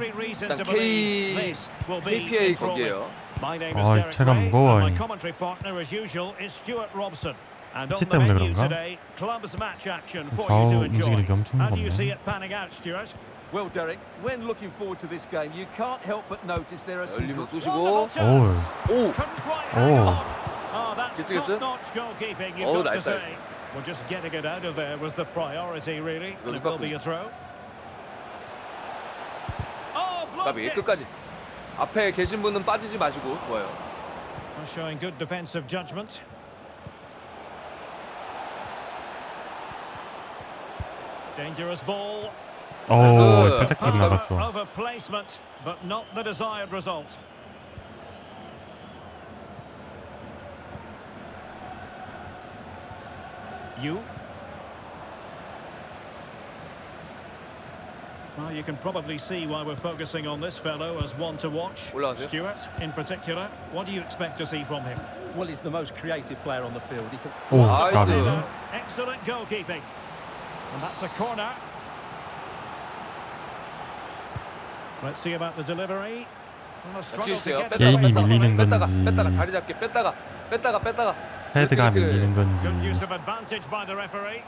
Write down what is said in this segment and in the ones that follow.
일단 KPA 거기에요. 체가 무거워. 피치 때문에 그런가? 좌우 움직이는 게 엄청 무겁네. Well, Derek, when looking forward to this game, you can't help but notice there are some 열리면 good... 쏘시고. 오. 그치. 오, 나이스. Well, just getting it out of there was the priority, really. And it will be a throw. 까비 끝까지. 앞에 계신 분은 빠지지 마시고. 좋아요. Showing good defensive judgment. Dangerous ball. 살짝 빗나갔어. Over placement, but not the desired result. Well, you can probably see why we're focusing on this fellow as one to watch. 올라가세요. Stuart, in particular, what do you expect to see from him? Well, he's the most creative player on the field. He can... 오, 나이스. 까비. Excellent goalkeeping. And that's a corner. Let's see about the delivery. 게임이 밀리는 건지 뺐다가 자리 잡게 뺐다가 헤드가 밀리는 건지 Good use of advantage by the referee.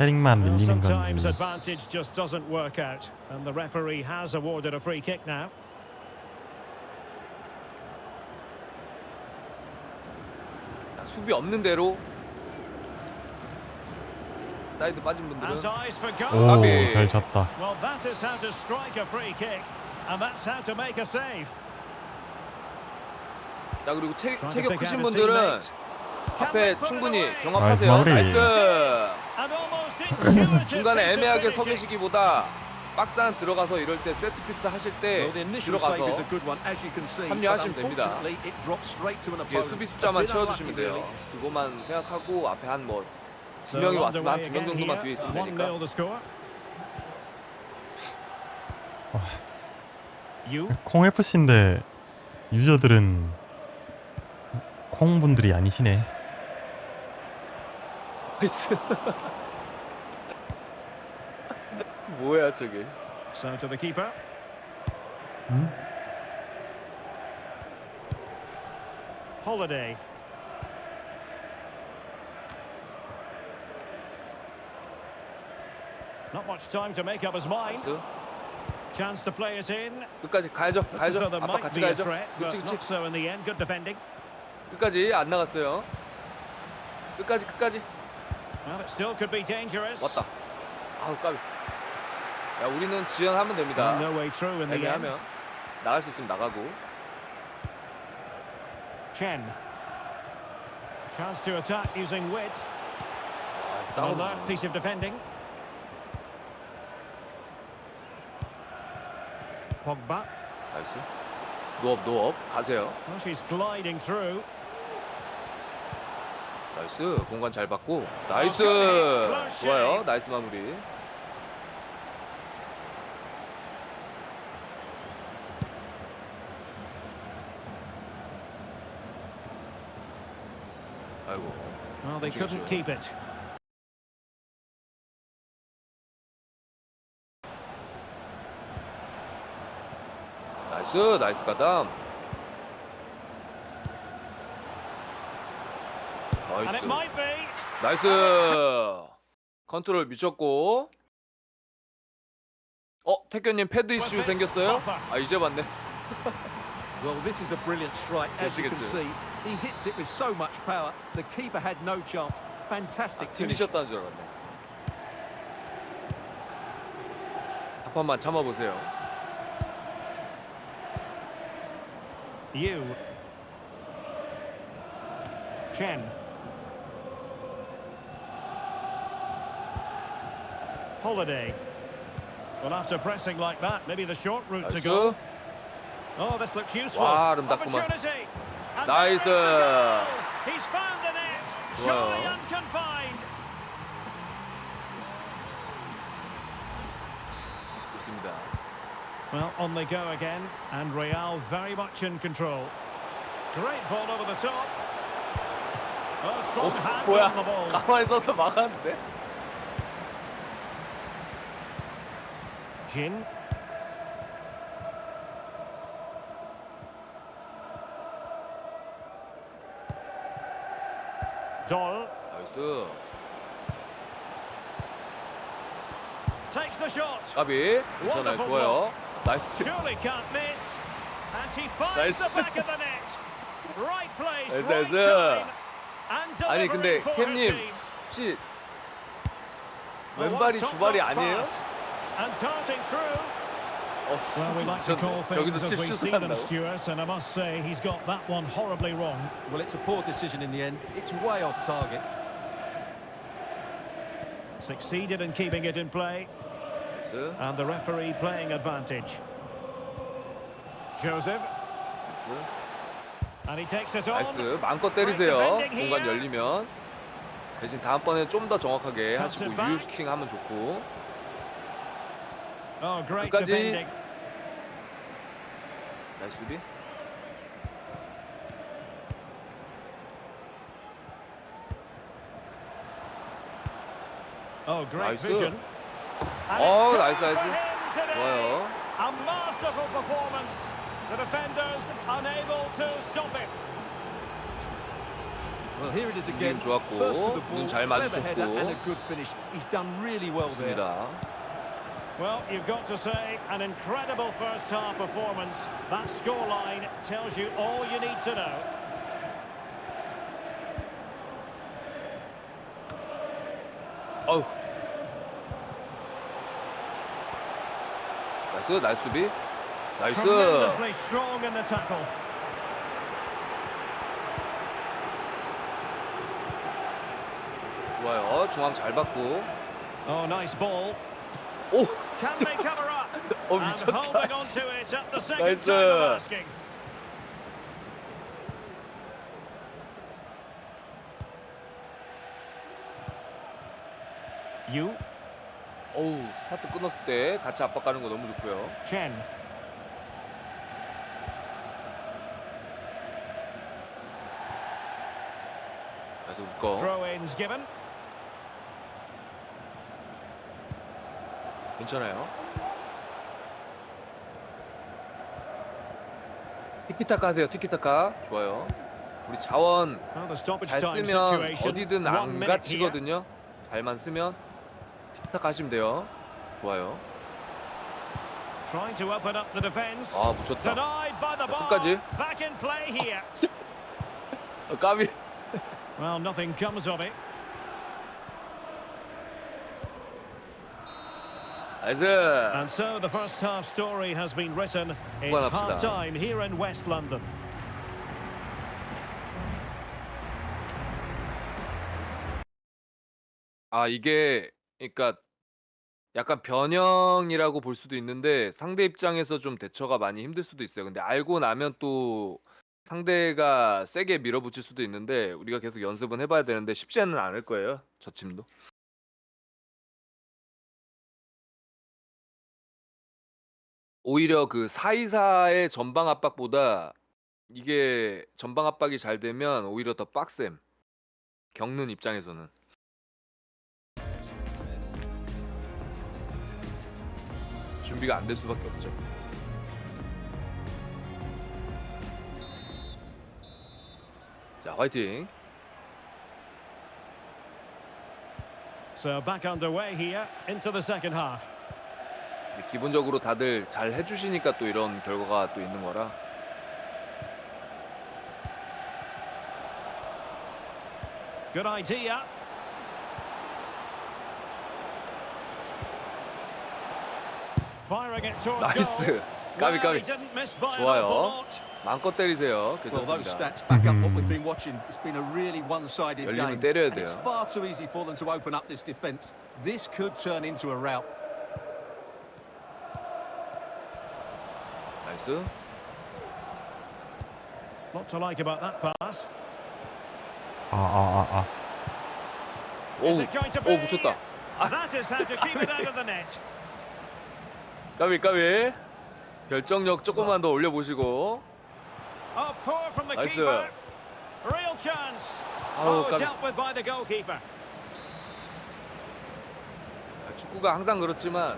헤딩만 Well, 밀리는 sometimes 건지. advantage just doesn't work out, and the referee has awarded a free kick now. 수비 없는 대로 사이드 빠진 분들은 Has eyes for goal. 오, 잘 찼다. Well, that is how to strike a free kick, and that's how to make a save. 자 그리고 Trying to 체격 pick 크신 out a 분들은 teammate. Can they 앞에 put it 충분히 away? 경합하세요. 나이스 마무리. 나이스. And almost intuitive 중간에 piece of 애매하게 서 finishing. 계시기보다 박스 안 들어가서 이럴 때 세트 피스 하실 때 Well, the initial save is a 들어가서 good one, as you can see. 합류하시면 but 됩니다. unfortunately, it dropped straight to an 이게 opponent. 수비 A 숫자만 bit 채워주시면 unlucky, 돼요. really. 그거만 생각하고 앞에 한 뭐 두 So 명이 underway 왔으면 한 두 명 again 정도만 here. 뒤에 있으면 1-0 되니까. the score. 콩 FC인데 유저들은 콩분들이 아니시네. 나이스. 뭐야 저게. So to the keeper. Holiday. Not much time to make up his mind. 나이스. Chance to play it in. 끝까지 가야죠. So there 아빠 might 같이 be a 가야죠. threat, but 그렇지. not so in the end. Good defending. 끝까지 안 나갔어요. 끝까지. Well, it still could be dangerous. 왔다. 아우 까비. 야 우리는 지연하면 됩니다. No way through in the end. 애매하면 나갈 수 있으면 나가고. Chen. Chance to attack using width. 다운. Another piece of defending. Pogba. 나이스. 노업 가세요. Well, she's gliding through. 나이스. 공간 잘 받고. 나이스. Close 좋아요. shave. 나이스 마무리. 아이고. Well, they couldn't keep it. 나이스 가담. And it 나이스. might be. 나이스. 컨트롤 미쳤고. 태견님 패드 이슈 생겼어요? 아 이제 봤네. Well, this is a brilliant strike, as you can 그치. see. He hits it with so much power. The keeper had no chance. Fantastic finish. 틀리셨다는 줄 알았네. 한 번만 참아보세요. You. Chen. Holiday. Well, after pressing like that, maybe the short route to go. 나이스. Oh, this looks useful. 와, 아름답구만. Opportunity. And 나이스. there is the goal. He's found the net. 좋아요. Surely unconfined. 좋습니다. Well, on they go again, and Real very much in control. Great ball over the top. Oh, strong hand 뭐야? on the ball. 가만히 서서 막았는데? Jin. Doll 나이스. takes the shot. 까비. 괜찮아요. Wonderful 좋아요. 나이스. Surely can't miss. And he finds Nice. the back of the net. Right place, Nice, right nice. time. And 아니 근데 delivering for her 캠님 team. 혹시 Well, 왼발이 top 주발이 notch 아니에요? pass. And darting through. 진짜 Well, we like to call 미쳤네. 저기서 things as 칩 we see them, 슛한다고? Stuart, and I must say he's got that one horribly wrong. Well, it's a poor decision in the end. It's way off target. Succeeded in keeping it in play, 나이스. and the referee playing advantage. Joseph, 나이스. and he takes it on. 나이스. 마음껏 때리세요. 공간 열리면. 대신 다음번에 좀 더 정확하게 하시고 유효 슈팅 하면 좋고. Oh, great 끝까지. defending. 나이스 수비. Oh, great 나이스. vision. And 어, it's 나이스, time 나이스. for him today. 좋아요. A masterful performance. The defenders unable to stop it. Well, here it is again. 움직임 좋았고, First to the ball, 눈 잘 clever header 맞추셨고. and a good finish. He's done really well there. 좋습니다. Well, you've got to say, an incredible first half performance. That scoreline tells you all you need to know. 어우. 나이스, 나이스 수비. 나이스. Tremendously strong in the tackle. 좋아요. 중앙 잘 받고. Oh, nice ball. 오. Can they cover up? 어, And 미쳤다. holding on to it at the second 나이스. time of asking. You, 어우, 스타트 끊었을 때 같이 압박가는 거 너무 좋고요. Chen. 그래서 우리 거. Throw-ins given. 괜찮아요. 티키타카 하세요. 티키타카. 좋아요. 우리 자원 Well, the stoppage 잘 time 쓰면 situation. 어디든 1 안 minute here. 갇히거든요. 잘만 쓰면 티키타카 하시면 돼요. 좋아요. Trying to open up the defense. 아, 묻혔다. Denied by the ball. 끝까지. Back in play here. 까비. Well, nothing comes of it. 나이스. And so the first half story has been written. It's 그만합시다. half-time here in West London. 아, 이게 그러니까 약간 변형이라고 볼 수도 있는데 상대 입장에서 좀 대처가 많이 힘들 수도 있어요. 근데 알고 나면 또 상대가 세게 밀어붙일 수도 있는데 우리가 계속 연습은 해봐야 되는데 쉽지는 않을 거예요. 저 팀도. 오히려 그 4-2-4의 전방 압박보다 이게 전방 압박이 잘 되면 오히려 더 빡셈. 겪는 입장에서는. 준비가 안 될 수밖에 없죠. 자, 화이팅. So back underway here into the second half. 기본적으로 다들 잘 해주시니까 또 이런 결과가 또 있는 거라. Good idea. Firing it towards 나이스. goal. 까비 Well, 까비. he didn't miss by an 좋아요. awful lot. 마음껏 때리세요. Well, those 괜찮습니다. stats back up what we've been watching. It's been a really one-sided 열리면 game. 때려야 And it's 돼요. far too easy for them to open up this defence. This could turn into a rout. 나이스. Lot to like about that pass. 오, Is it going to be? 묻혔다. That is how to keep it out of the net. 까비 까비. 결정력 조금만 더 올려보시고. Oh, poor from the 나이스. keeper. Real chance. 아우, Oh, 까비. dealt with by the goalkeeper. 축구가 항상 그렇지만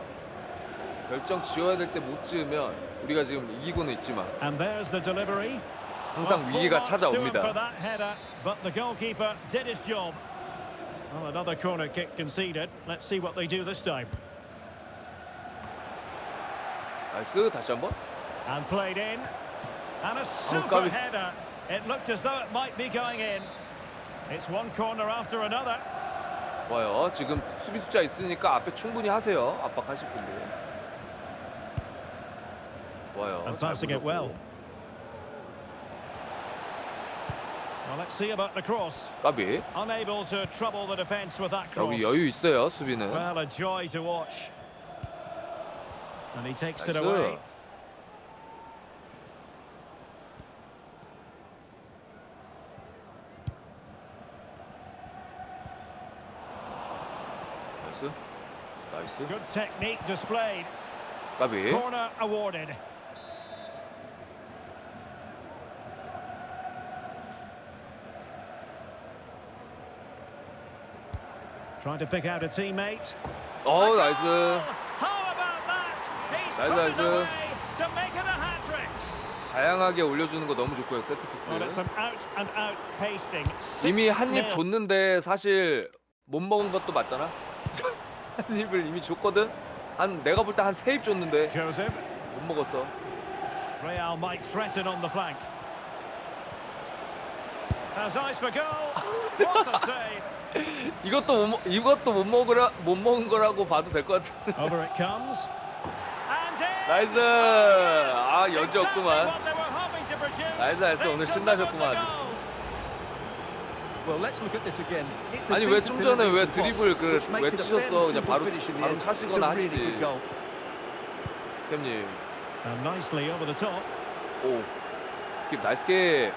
결정 지어야 될 때 못 지으면 우리가 지금 이기고는 있지만 And there's the delivery. 항상 위기가 For 찾아옵니다. that header, but the goalkeeper did his job. Well, another corner kick conceded. Let's see what they do this time. 나이스. 다시 한번. And played in. And a super 까비. header. It looked as though it might be going in. It's one corner after another. 좋아요. 지금 수비 숫자 있으니까 앞에 충분히 하세요. 압박하실 분들. 좋아요. And 잘 passing it 보셨고. well. Well, let's see about the cross. 까비. Unable to trouble the defence with that 여기 cross. 여유 있어요. 수비는. Well, a joy to watch. And he takes it 나이스. away. 나이스. 나이스. Good technique displayed. 까비. Corner awarded. Trying to pick out a teammate. 나이스. How about that? He's 나이스, put it 나이스. away to make it a hat-trick. 다양하게 올려주는 거 너무 좋고요. 세트 Well, it's 피스. an out-and-out pasting. 이미 한 입 6-0. 줬는데 사실 못 먹은 것도 맞잖아. 한 입을 이미 줬거든. 내가 볼 때 한 3입 줬는데 Joseph. 못 먹었어. Real might threaten on the flank. Has eyes for goal. What a save. 이것도 못 먹은 거라고 봐도 될 것 같은데. Over it comes. And in. 나이스. 여지 Exactly 없구만. what they were hoping to produce. 나이스, 나이스. They've 오늘 delivered 신나셨구만. the goal. Well, let's look at this again. It's a 아니 왜 decent 좀 전에 왜 penalty 드리블 box, which makes it a fairly 외치셨어. 그냥 simple 바로 finish in the 바로 end. It's a 차시거나 really good 하시지. goal. 캠님. And nicely over the top. 오. 킵 나이스 킵.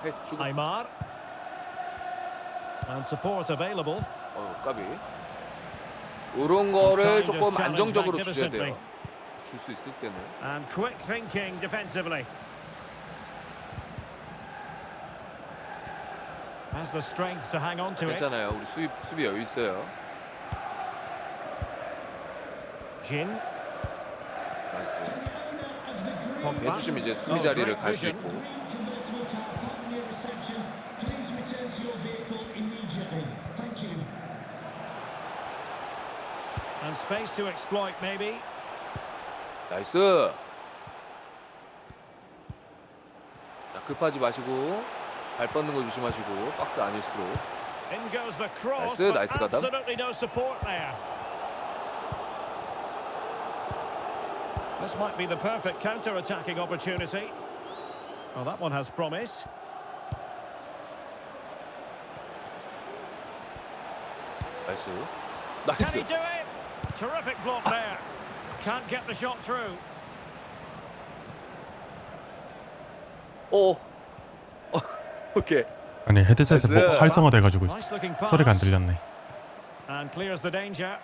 해 주고. Aymar. And support available. 까비. 이런 거를 Trying to 조금 challenge 안정적으로 주셔야 magnificently. 돼요. 줄 수 있을 때는. And quick thinking defensively. Has the strength to hang on to it. 괜찮아요. 우리 수비 여유 있어요. Jin. 나이스. Pogba. 해주시면 이제 수비 Oh, 자리를 great 갈 수 vision. 있고. And space to exploit maybe. 나이스. 자, 급하지 마시고 발 뻗는 거 조심하시고 박스 아닐수록. In goes the cross. 나이스, but 나이스 가담. absolutely no support there. This might be the perfect counter-attacking opportunity. Well, that one has promise. 나이스. Can he 나이스. do it? Terrific block there. Can't get the shot through. 오. 오케이. 아니 헤드셋에 뭐 나이스. 활성화돼가지고 Nice looking pass. 소리가 안 들렸네. And clears the danger.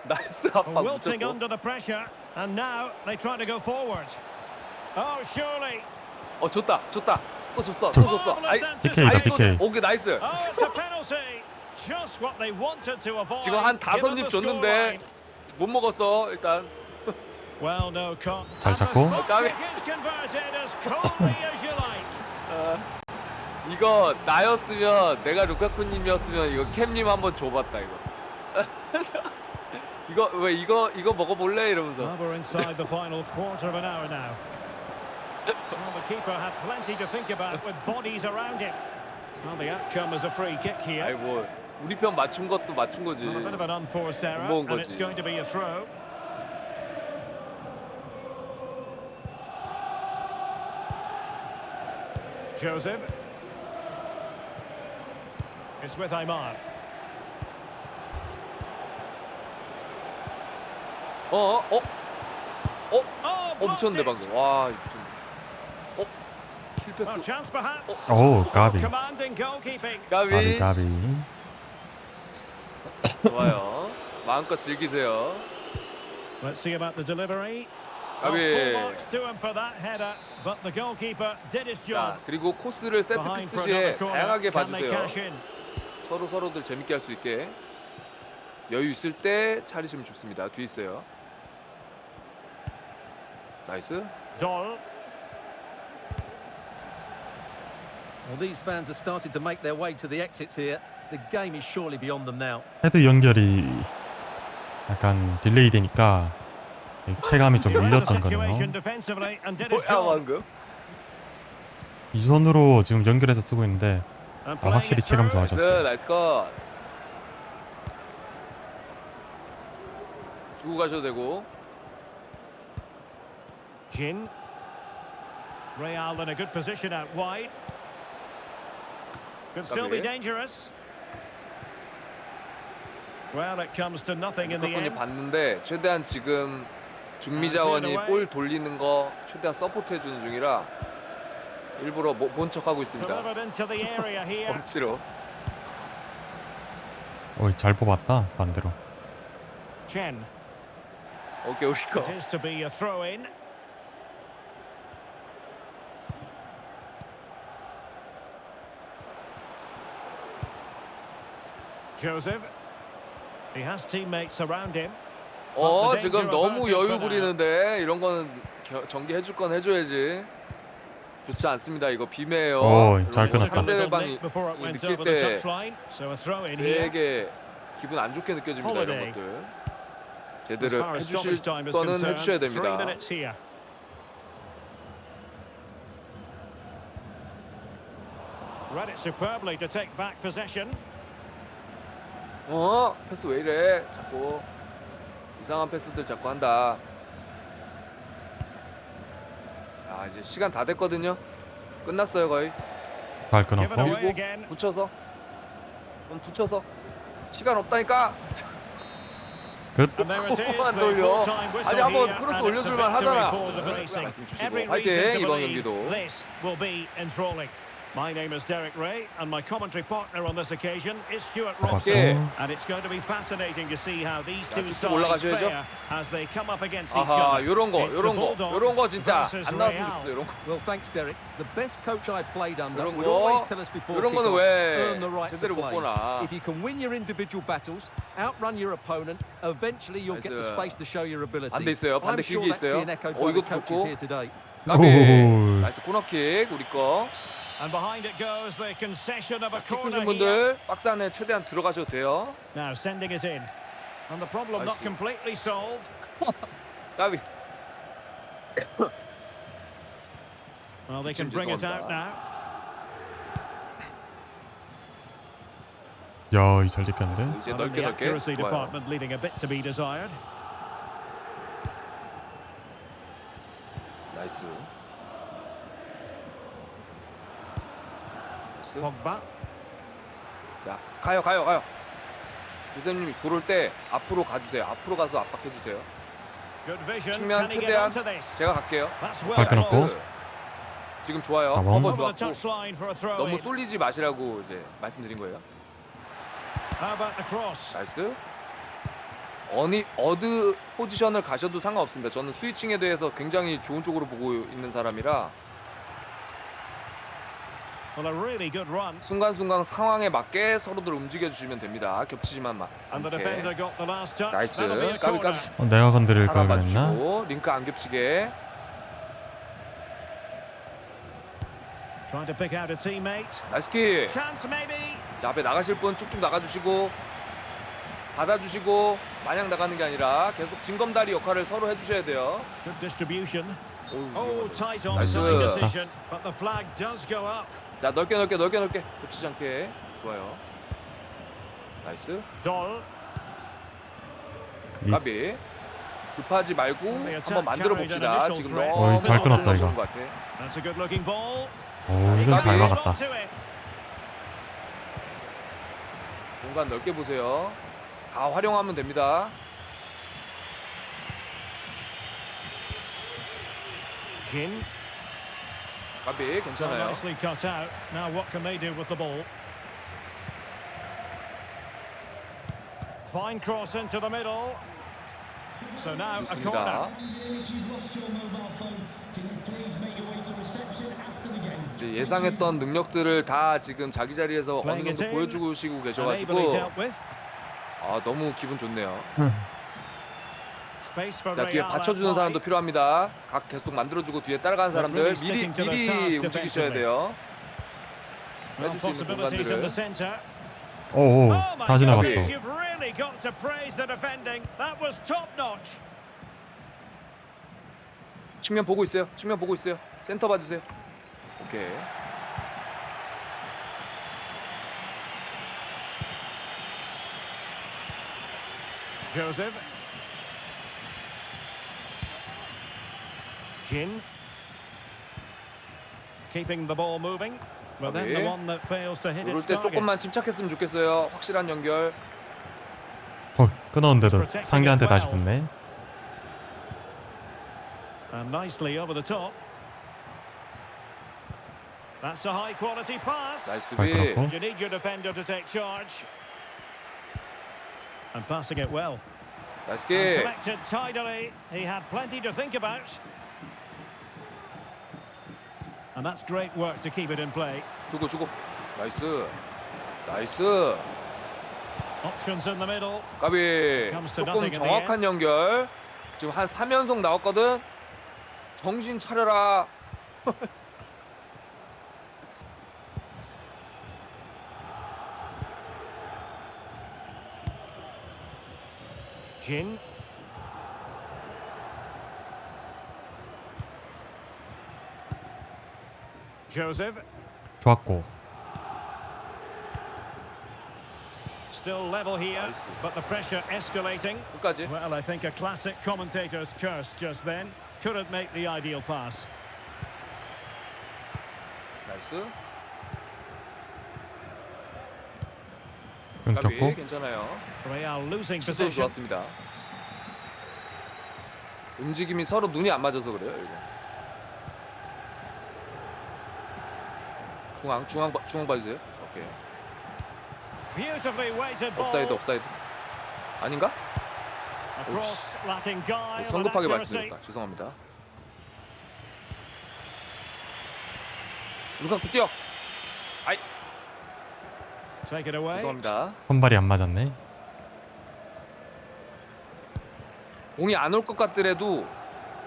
나이스 아빠 Wilting 무조건. under the pressure. And now they try to go forward. Oh, surely. 줬다. 또 줬어. Marvellous PK다, anticipation. PK. 오케이 나이스. Oh, it's a penalty. Just what they wanted to avoid. 지금 한 given 5입 the 줬는데 scoreline. 못 먹었어 일단. Well, no cut. 잘 And the 잡고. spot 까비. kick is converted as coldly as you like. 이거 나였으면 내가 루카쿠님이었으면 이거 캠님 한번 줘봤다 이거. 이거 먹어볼래 이러면서. Well, we're inside the final quarter of an hour now. Well, the keeper had plenty to think about with bodies around him. Well, the outcome is a free kick here. 아이 뭐 우리 편 맞춘 것도 맞춘 거지. Well, a bit of an unforced error, 먹은 and it's 거지. going to be a throw. Joseph. It's with Aymar. 어 Oh, blocked 미쳤는데 it. 방금. 와 미쳤네. 킬패스. Well, chance perhaps. 오 까비. Commanding goalkeeping. 까비 까비. 까비. 좋아요. 마음껏 즐기세요. Let's see about the delivery. 까비. Full marks to him for that header, but the goalkeeper did his 자 job. 그리고 코스를 세트 Behind 피스 for 시에 another corner. 다양하게 Can they 봐주세요. cash in? 서로들 재밌게 할 수 있게. 여유 있을 때 차리시면 좋습니다. 뒤에 있어요. 나이스. Doll. Well, these fans are starting to make their way to the exits here. The game is surely beyond them now. 헤드 연결이 약간 딜레이 되니까 체감이 좀 밀렸던 거네요. defensively and did his 뭐야 job. 방금? 이 손으로 지금 연결해서 쓰고 있는데 And 아, 확실히 playing it 체감 through. 좋아졌어요. 나이스 컷. 주고 가셔도 되고. Jin. Real in a good position out wide. Could still be dangerous. Well, it comes to nothing in the 루카쿠니 end. 봤는데 최대한 지금 중미 자원이 볼 돌리는 거 최대한 서포트 해주는 중이라 일부러 본 척하고 있습니다. Delivered into the area here. 억지로. 잘 뽑았다 반대로. Chen. 오케이 우리 거. It is to be a throw-in. Joseph. He has teammates around him. 지금 너무 여유 부리는데 이런 거는 전개해 줄 건 해줘야지. 좋지 않습니다. 이거 비매예요. 잘 끊었다. 상대방이 느낄 때 되게 기분 안 좋게 느껴집니다. 이런 것들. 제대로 해주실 거는 해주셔야 됩니다. Read it superbly to take back possession. 패스 왜 이래? 자꾸 이상한 패스들 자꾸 한다. 이제 시간 다 됐거든요. 끝났어요 거의. 잘 끊었고. 밀고 붙여서. 그럼 붙여서. 시간 없다니까. 끝. 그만 돌려. 아니 한번 크로스 올려줄만 하잖아. 말씀 주시고 화이팅 이번 경기도. My name is Derek Ray, and my commentary partner on this occasion is Stuart Ross. And it's going to be fascinating to see how these two sides fare as they come up against each other. 요런 거 진짜 안 나왔으면 좋겠어요. 요런 거. Well, thanks, Derek. The best coach I played under 이런 would 거, always tell us before 이런 거는 kickoff, 왜 earn the right to 제대로 못 play. 보나. If you can win your individual battles, outrun your opponent, eventually you'll get the space to show your ability. 반대 있어요. 반대 I'm sure 길게 that's 있어요. being echoed by the 이것도 coaches 좋고. here today. 까비. 나이스 코너킥 우리 거. And behind it goes the concession of a corner 킥 분들 박스 안에 최대한 들어가셔도 돼요. Now sending it in. And the problem not completely solved. 까비. Well, they can bring it out now. 야, 잘 찍혔는데. 이제 넓게 좋아요. department leaving a bit to be desired. 나이스. Pogba. 야, 가요. 유쌤님이 돌을 때 앞으로 가주세요. 앞으로 가서 압박해주세요. 측면 최대한 제가 갈게요. 발 끊었고. 지금 좋아요. 나봉. 커버 좋았고 너무 쏠리지 마시라고 이제 말씀드린 거예요. 나이스. 어느 포지션을 가셔도 상관없습니다. 저는 스위칭에 대해서 굉장히 좋은 쪽으로 보고 있는 사람이라 순간순간 상황에 맞게 서로들 움직여주시면 됩니다. 겹치지만 않게. 나이스. 까비. 내가 건드릴 걸 사람 그랬나? 봐주시고 링크 안 겹치게. 나이스 킥. 자, 앞에 나가실 분 쭉쭉 나가주시고 받아주시고 마냥 나가는 게 아니라 계속 징검다리 역할을 서로 해주셔야 돼요. 나이스. 자, 넓게 겹치지 않게. 좋아요. 나이스. 까비. 급하지 말고 한번 만들어 봅시다. 지금 너무 잘 끊었다, 이거. 것 같아. 이건 잘 막았다. 공간 넓게 보세요. 다 활용하면 됩니다. 까비 괜찮아요. Fine cross into the middle. So now a corner. 이제 예상했던 능력들을 다 지금 자기 자리에서 어느 정도 보여주시고 계셔가지고 아, 너무 기분 좋네요. Space for 자, 뒤에 Real 받쳐주는 out 사람도 wide. 필요합니다. 각 계속 만들어주고 뒤에 따라가는 But really 사람들 미리 sticking to their 미리 task 움직이셔야 defensively. 돼요. Well, 빼줄 수 있는 possibilities in the 공간들을. centre. 오오 Oh my 다 지나갔어. goodness, you've really got to praise the defending. That was top notch. 측면 보고 있어요. 측면 보고 있어요. 센터 봐주세요. 오케이. Joseph. Jin. Keeping the ball moving. But then the Okay. one that fails to hit 이럴 its 때 target. 조금만 침착했으면 좋겠어요. 확실한 연결. 끊었는데도 상대한테 다시 붙네. And nicely over the top. That's a high quality pass. 나이스 잘 수비. 들었고. You need your defender to take charge. And passing it well. 나이스 And 킥. collected tidily. He had plenty to think about. And that's great work to keep it in play. 주고. 나이스. 나이스. Options in the middle. 까비. Comes to 조금 nothing in the 정확한 연결. 지금 한 3연속 나왔거든. 정신 차려라. Jin. Joseph. 좋았고. Still level here, Nice. but the pressure escalating. 끝까지. Well, I think a classic commentator's curse just then. Couldn't make the ideal pass. 나이스. 응 까비. 잡고. 괜찮아요. Real losing 시도 possession. 좋았습니다. 움직임이 서로 눈이 안 맞아서 그래요. 이거. 중앙 봐주세요. 오케이. Beautifully weighted 업사이드 ball. 업사이드. 아닌가? Across, lacking guile and 성급하게 accuracy. 말씀드렸다. 죄송합니다. 루카쿠 뛰어. 아이, Take it away. 죄송합니다. 손발이 안 맞았네. 공이 안 올 것 같더라도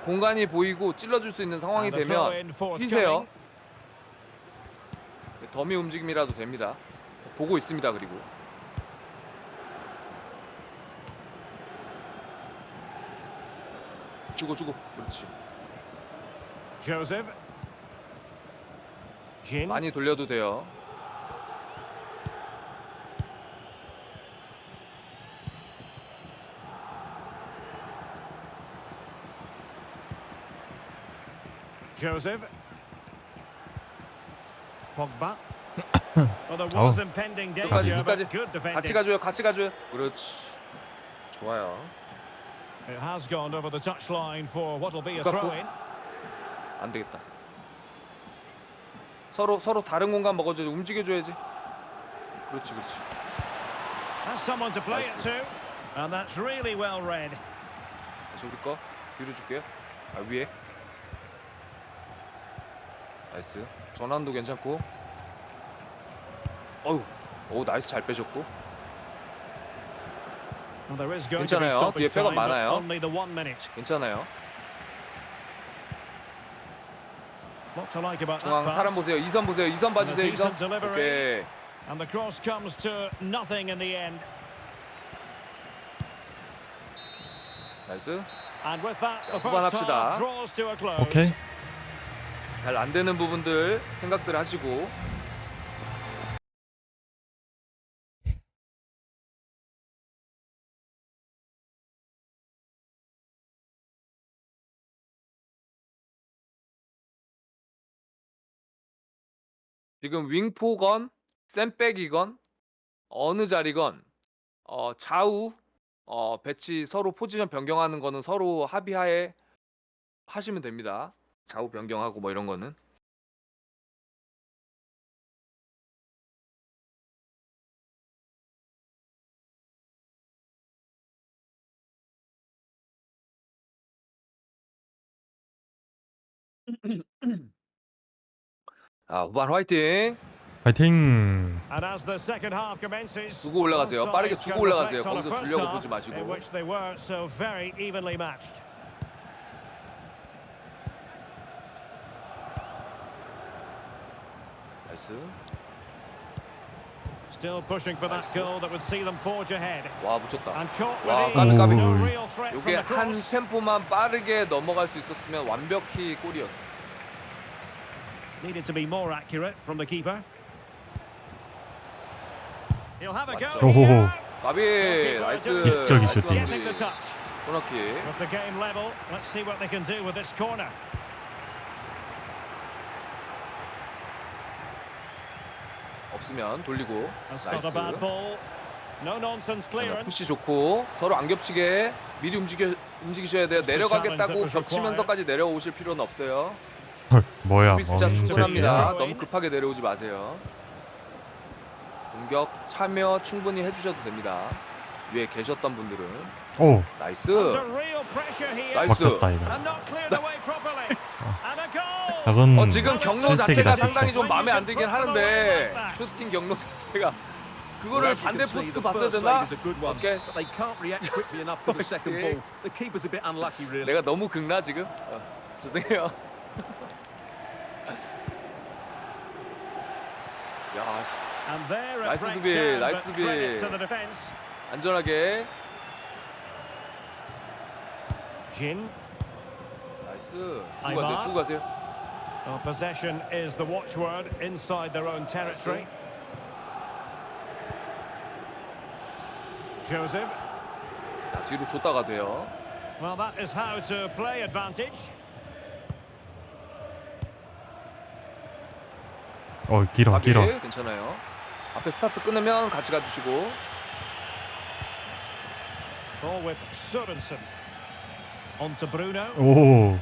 공간이 보이고 찔러줄 수 있는 상황이 And the throw 되면 in forthcoming. 뛰세요. 더미 움직임이라도 됩니다. 보고 있습니다. 그리고 주고 그렇지. Joseph. Jin. 많이 돌려도 돼요. Joseph. Pogba. Well, there was impending danger, but 끝까지. good defending. 같이 가줘요. 그렇지. 좋아요. It has gone over the touchline for what will be a 루카쿠. throw-in. 안 되겠다. 서로 다른 공간 먹어줘야지. 움직여줘야지. 그렇지. Has someone to play it 나이스. to. And that's really well read. 다시 우리 거 뒤로 줄게요. 아, 위에. 나이스. 전환도 괜찮고. 어우. 오, 나이스. 잘 빼셨고. Well, there is going to be 괜찮아요. stoppage 뒤에 백업 time, but 많아요. only the 1 minute. 괜찮아요. What to like about that 중앙 사람 pass. 보세요. 이선 보세요. 이선 봐주세요. 이선. decent delivery. 오케이. And the cross comes to nothing in the end. 나이스. And with that, the 후반 first 합시다. half draws to a close. 오케이. 잘 안 되는 부분들 생각들 하시고. 지금 윙포건, 샌백이건 어느 자리건 좌우 배치 서로 포지션 변경하는 거는 서로 합의하에 하시면 됩니다. 좌우 변경하고 뭐 이런 거는. 아, 후반 화이팅. 파이팅. And as the second half commences, 주고 올라가세요. both 빠르게 sides 주고 can 올라가세요. reflect on a 거기서 first 주려고 half 보지 마시고. in which they were so very evenly matched. 나이스. Still pushing for that Nice. goal that would see them forge ahead. 와 붙였다. And caught 와, with 까비, ease. 까비. No real threat from 요게 the 한 cross. 템포만 빠르게 넘어갈 수 있었으면 완벽히 골이었어. Needed to be more accurate from the keeper. He'll have a go. 맞죠. 오호호. here. 까비 나이스. 기습적인 슈팅. Getting the touch. 코너킥. With the game level, let's see what they can do with this corner. 없으면 돌리고. That's not a 나이스. bad ball. No nonsense 잠깐만, clearance. 푸시 좋고 서로 안 겹치게 미리 움직이셔야 돼요. 내려가겠다고 겹치면서까지 내려오실 필요는 없어요. 헐, 뭐야? 수비 숫자 뭔 충분합니다. 패스야? 너무 급하게 내려오지 마세요. 공격 참여 충분히 해주셔도 됩니다. 위에 계셨던 분들은. 오, 나이스. Under real pressure here. 나이스. 막혔다 이거. And not cleared away properly. And a goal. 이건 지금 경로 실책이다, 자체가 실책. 상당히 좀 마음에 안 들긴 하는데 슈팅 경로 자체가 그거를 Well, as you 반대 can see, 포스트 the 봤어야 first 되나? save is a good one, 오케이. but they can't react quickly enough to the second 오케이. ball. The keeper's a bit unlucky, really. 내가 너무 긁나 지금? 죄송해요. 야, 씨. And there it 나이스 breaks 수비, down, 나이스 but 수비. credit to the defense. 안전하게. Jin. 나이스. 두고 아이마. 가세요. 두고 가세요. Well, possession is the watchword inside their own territory. Joseph. 자, 뒤로 줬다가 돼요. Well, that is how to play advantage. 길어, 가비, 길어. 괜찮아요. 앞에 스타트 끊으면 같이 가주시고. Ball with Sorensen. On to Bruno. 오,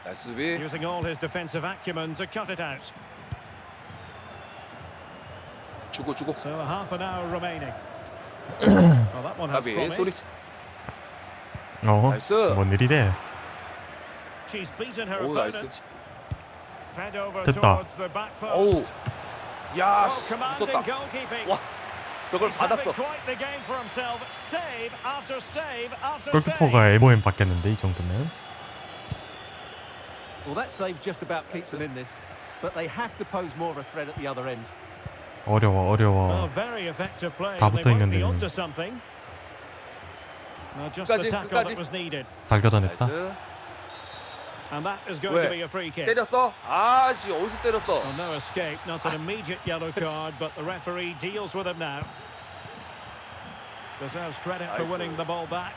나이스 수비. Using all his defensive acumen to cut it out. 주고 주고. So a half an hour remaining. Well, that one has 가비 소리. promise. 나이스. 뭔 일이래? She's beaten her 오, 나이스. opponent. Fed over 됐다. towards the back 오우. post. 야, Oh, 씨, commanding 미쳤다. goalkeeping. 와, 저걸 He's having 받았어. quite the game for himself. Save after save after 골키퍼가 save. MOM 받겠는데 이 정도면? Well, that save just about keeps them in this, but they have to pose more of a threat at the other end. 어려워, Well, 어려워. very effective play. 다 They 붙어 might 있는데 be 지금. onto something. Well, just the 끝까지, tackle 끝까지. that was needed, 잘 걷어냈다. 나이스. and that is going 왜? to be a free kick. 때렸어? 아씨, 어디서 때렸어? Well, no escape, not an immediate yellow card, but the referee deals with him now. Deserves credit for Nice. winning the ball back.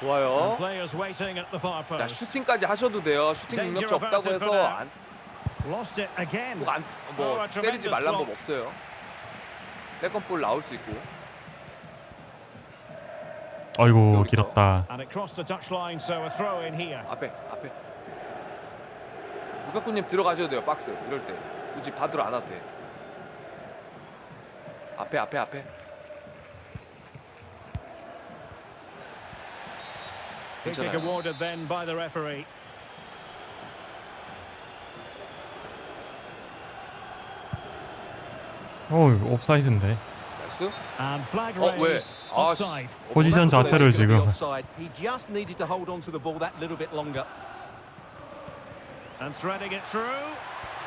And 좋아요. players waiting at the far 자, post. 슈팅까지 하셔도 돼요. 슈팅 Danger 능력치 없다고 averted for 해서 now. 안, Lost it again. 뭐, 안, 뭐 Oh, a 때리지 tremendous 말란 법 block. 없어요. 세컨볼 나올 수 있고. 아이고, 여기 있어. 길었다. And it crossed the touchline, so a throw in here. 앞에. 루카쿠님 들어가셔도 돼요. 박스 이럴 때. 굳이 받으러 안 와도 돼. 앞에. Free kick 괜찮아요. awarded then by the referee. 옵사이드인데. 나이스. And flag 왜? raised. 아, 씨. Offside. 포지션 자체를 Well, that was 지금. offside. He just needed to hold on to the ball that little bit longer. And threading it through.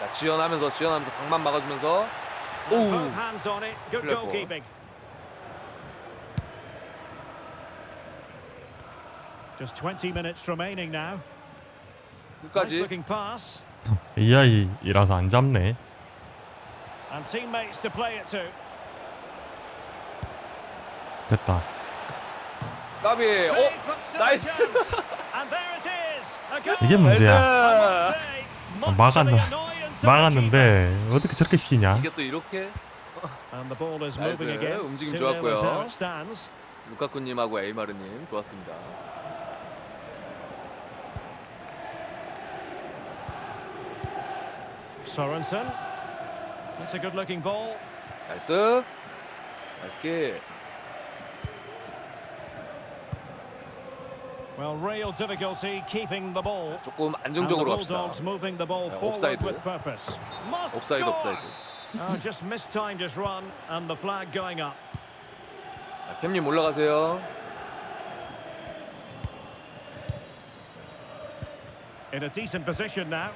자, 지연하면서 방만 막아주면서. And 오우. both hands on it. Good Clever ball. goalkeeping. Just 20 minutes remaining now. Nice 끝까지. looking pass. AI이라서 안 잡네. And teammates to play it to. 됐다. 까비. Save, but still a 나이스. chance. And there it is. A goal. 이게 문제야. I must say, much 막았나- to the annoyance of the 막았는데 어떻게 저렇게 휘냐? 이게 또 이렇게 keeper. And the ball is 나이스. moving again. 움직임 2-0 좋았고요. is how it stands. 루카쿠님하고 에이마르님 좋았습니다. Sorensen. That's a good looking ball. Well, real difficulty keeping the ball. 조금 And the 안정적으로 갑시다. Bulldogs moving the ball 네, forward 옵사이드. with purpose. Must 옵사이드 score. 옵사이드. Oh, just mistimed his run and the flag going up. 자, 캠님 올라가세요. In a decent position now.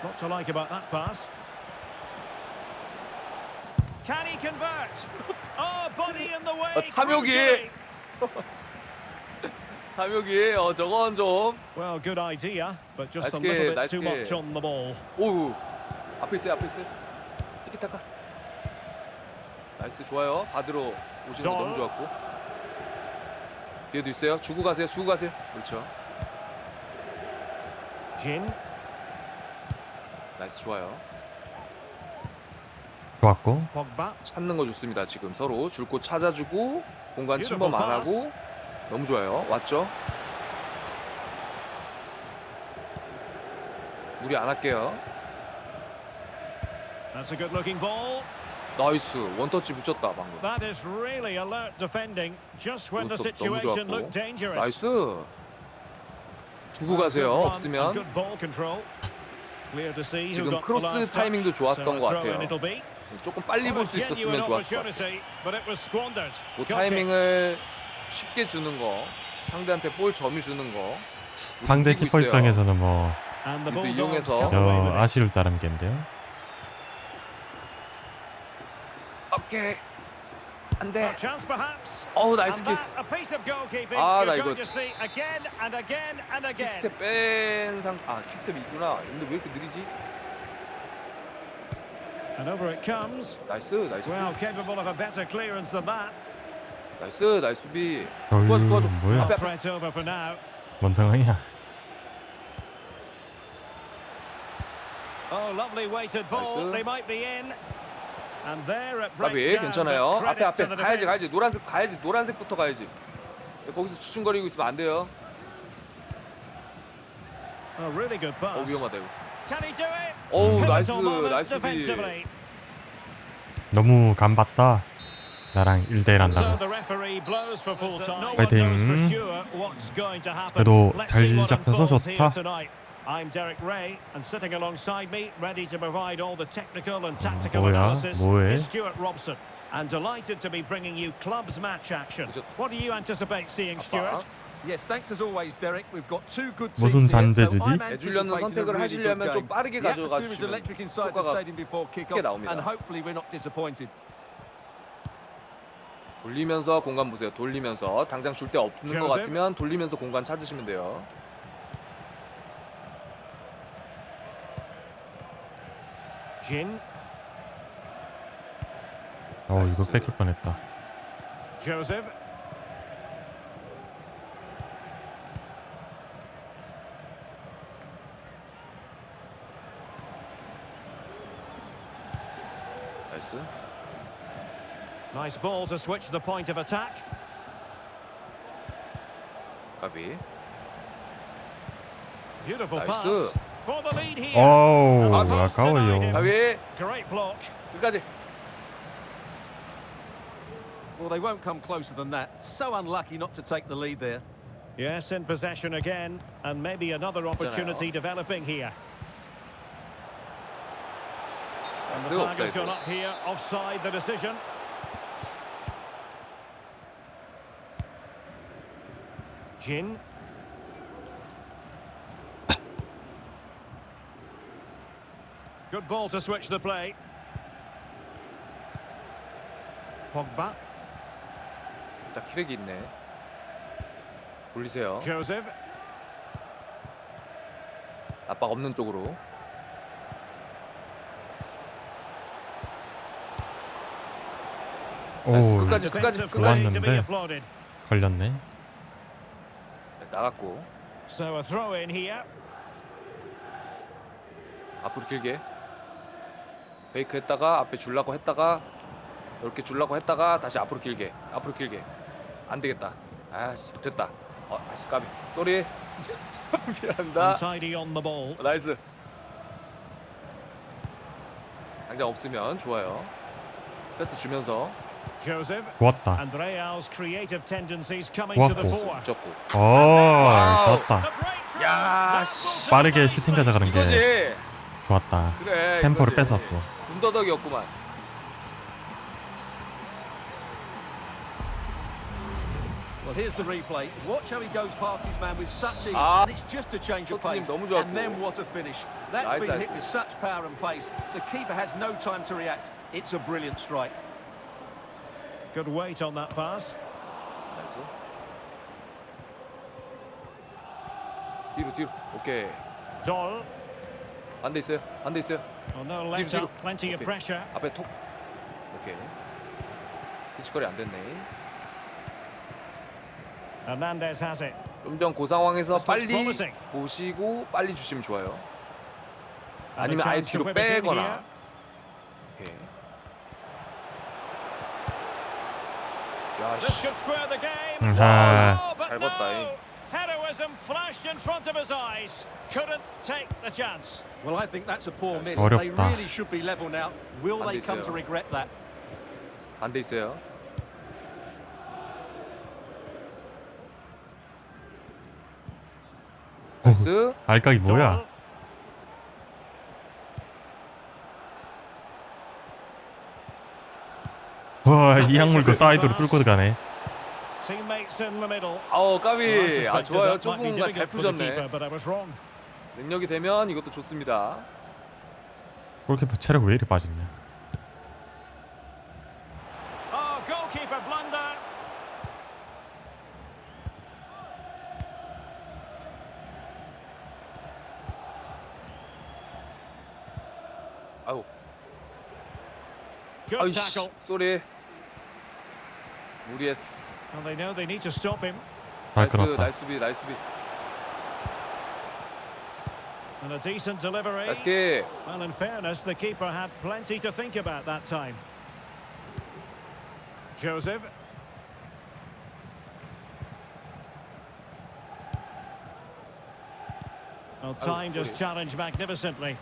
What to like about that pass? Can he convert? Oh, body in the way. 탐욕이. crucially. 탐욕이 저건 좀. Well, good idea, but just a 나이스 little 게, bit 나이스 too 게. much on the ball. 오우. 앞에 있어요 앞에 있어요. 티키타카. 나이스 좋아요. 받으러 오시는 거 너무 좋았고. 뒤에도 있어요. 주고 가세요. 주고 가세요. 그렇죠. Jin. 나이스 좋아요. 좋았고. Pogba. 찾는 거 좋습니다. 지금 서로 줄 곳 찾아주고 공간 침범 안 Beautiful 하고 너무 좋아요. 왔죠? 무리 안 할게요. That's a good-looking ball. 나이스 원터치 붙였다 방금. That is really alert defending, just when the 눈썹 너무 situation 좋았고. looked dangerous. 나이스. 주고 Good 가세요. run and 없으면. good ball control. Clear to see who 지금 got the 크로스 last 타이밍도 touch. 좋았던 So a 것 throw in 같아요. it'll be. 조금 빨리 볼 수 있었으면 좋았을 것 같아요. opportunity, but it was squandered. 그 Got it. 타이밍을 쉽게 주는 거, 상대한테 볼 점유 주는 거. 상대 이기고 키퍼 있어요. 입장에서는 뭐 저 And the 이것도 Bulldogs 이용해서. come away with it. 아쉬울 따름겠는데요. 오케이. 안 돼. A chance perhaps. 어우 나이스 And 킥. that, a piece of goalkeeping 아, 나 you're 이거- going to see again and again and again. 킥스텝 뺀 상. 아 킥스텝이 있구나. 근데 왜 이렇게 느리지? And over it comes. 나이스 나이스. Well, capable of a better clearance than that. 나이스 나이스 수비. 어휴, 도와줘 도와줘. 뭐야? 앞에 앞에. Threat over for now. 뭔 상황이야? Oh, lovely weighted ball. 나이스. They might be in. And there it 가비 breaks down. 괜찮아요. but 앞에 credit 앞에 to the 가야지 defense. 가야지. 노란색 가야지. 노란색부터 가야지. 거기서 주춤거리고 있으면 안 돼요. Oh, really good pass. 위험하다 이거. Can he do it? 어우 나이스 Pivotal moment 나이스 수비. defensively. 너무 간봤다. 나랑 1대1 So 한다고. the referee blows for full time. No one 파이팅. knows for sure what's going to happen. 그래도 Let's 잘 see what 잡혀서 unfolds here 좋다. tonight. I'm Derek Ray, and sitting alongside me, ready to provide all the technical and tactical 뭐야? analysis, 뭐해? is Stuart Robson. And delighted to be bringing you clubs match action. What do you anticipate seeing, Stuart? Yes, thanks as always, Derek. We've got two good 무슨 teams here, 잔재주지? so I'm 해주려는 anticipating a 선택을 really 하시려면 good 좀 game. 빠르게 The 가져가 atmosphere is 주시면 electric inside the 효과가 stadium before 크게 kick-off, 나옵니다. and hopefully we're not disappointed. 돌리면서 공간 보세요. 돌리면서 당장 줄 데 없는 것 Joseph. 같으면 돌리면서 공간 찾으시면 돼요. Jin, 이거 나이스. 뺏길 뻔했다. Joseph. 나이스. Nice ball to switch the point of attack. 가비. Beautiful Nice. pass for the lead here. 어우, Almost denied 아까워요. him. 가비. Great block. 끝까지. Well, they won't come closer than that. So unlucky not to take the lead there. Yes, in possession again, and maybe another opportunity 괜찮아요. developing here. And the still flag has offside. gone up here, offside the decision. Jin. Good ball to switch the play. Pogba, 자 키렉이 있네. 돌리세요. Joseph. 압박 없는 쪽으로. 오, 끝까지. Defensive play to be 좋았는데. applauded. 걸렸네. 나갔고 So a throw in here. 앞으로 길게. 페이크 했다가 앞에 줄라고 했다가 이렇게 줄라고 했다가 다시 앞으로 길게. 앞으로 길게. 안 되겠다. 아씨 됐다. 아씨 까비. 쏘리. 미안합니다. Untidy on the ball. 나이스. 당장 없으면 좋아요. 패스 주면서 Joseph. 좋았다. And Real's creative tendencies coming to the 좋았고. fore. 접고. 좋았다. The breakthrough. 야, That will 씨. 빠르게 take 슈팅 place. 가져가는 게 이거지. 좋았다. 그래. 템포를 이거지. 뺏었어. 군더더기였구만. Well, here's the replay. Watch how he goes past his man with such ease. Ah. And it's just a change of Tottenham pace. 너무 좋았고. And then what a finish. That's Nice, been nice. hit with such power and pace. The keeper has no time to react. It's a brilliant strike. Good weight on that pass. 나이스. 뒤로 뒤로. 오케이. Doll. 반대 있어요. 반대 있어요. Well, no let 뒤로. up. Plenty of 오케이. pressure. 앞에 톡. 오케이. 피치거리 안 됐네. Hernandez has it. 좀 전 그 상황에서 This looks 빨리 promising. 보시고 빨리 주시면 좋아요. And a 아니면 아예 chance to 뒤로 whip it in 빼거나. here. 오케이. 야, This 씨. could square the game. 아하. Oh, but 잘 봤다, 잉. no. Heroism flashed in front of his eyes. Couldn't take the chance. Well, I think that's a poor miss. 어렵다. They really should be level now. Will they come to 있어요. regret that? 반대 있어요. 나이스. 알까기 뭐야? 와, 이 약물고 사이드로 뚫고 들어가네. Teammates in the middle. 아우 Well, I 까비. 아 suspected 좋아요. that might be 좁은가 잘 difficult for the 푸셨네. keeper, but I was wrong. 능력이 되면 이것도 좋습니다. 골키퍼 체력 왜 이리 빠졌냐? Oh, goalkeeper blunder. 아우. Good 아이씨. tackle. 쏘리. 무리했어. And they know they need to stop him. 잘 나이스. 끊었다. 나이스 수비. 나이스 수비. And a decent delivery. 나이스 킥. Well, in fairness, the keeper had plenty to think about that time. Joseph. Well, timed his sorry. challenge magnificently.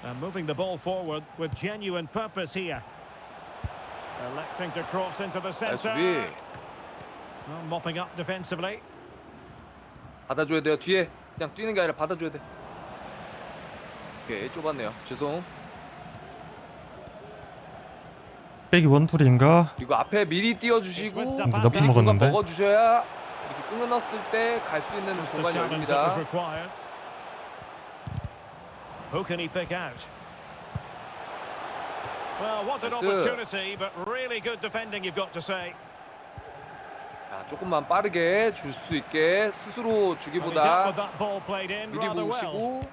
And moving the ball forward with genuine purpose here. Electing to cross into the 나이스 centre. 수비. Well, mopping up defensively. 받아줘야 돼요. 뒤에 그냥 뛰는 게 아니라 받아줘야 돼. 오케이 좁았네요. 죄송. 백이 원툴인가? 그리고 앞에 미리 띄워주시고 근데 너프 먹었는데? 먹어주셔야 이렇게 끊어놨을 때 갈 수 있는 Just the 공간이 challenge that was 열립니다. required. Who can he pick out? Well, what an 나이스. opportunity, but really good defending, you've got to say. 자, 조금만 빠르게 줄 수 있게 스스로 Well, he dealt 주기보다 with that ball played in 미리 rather well. 보시고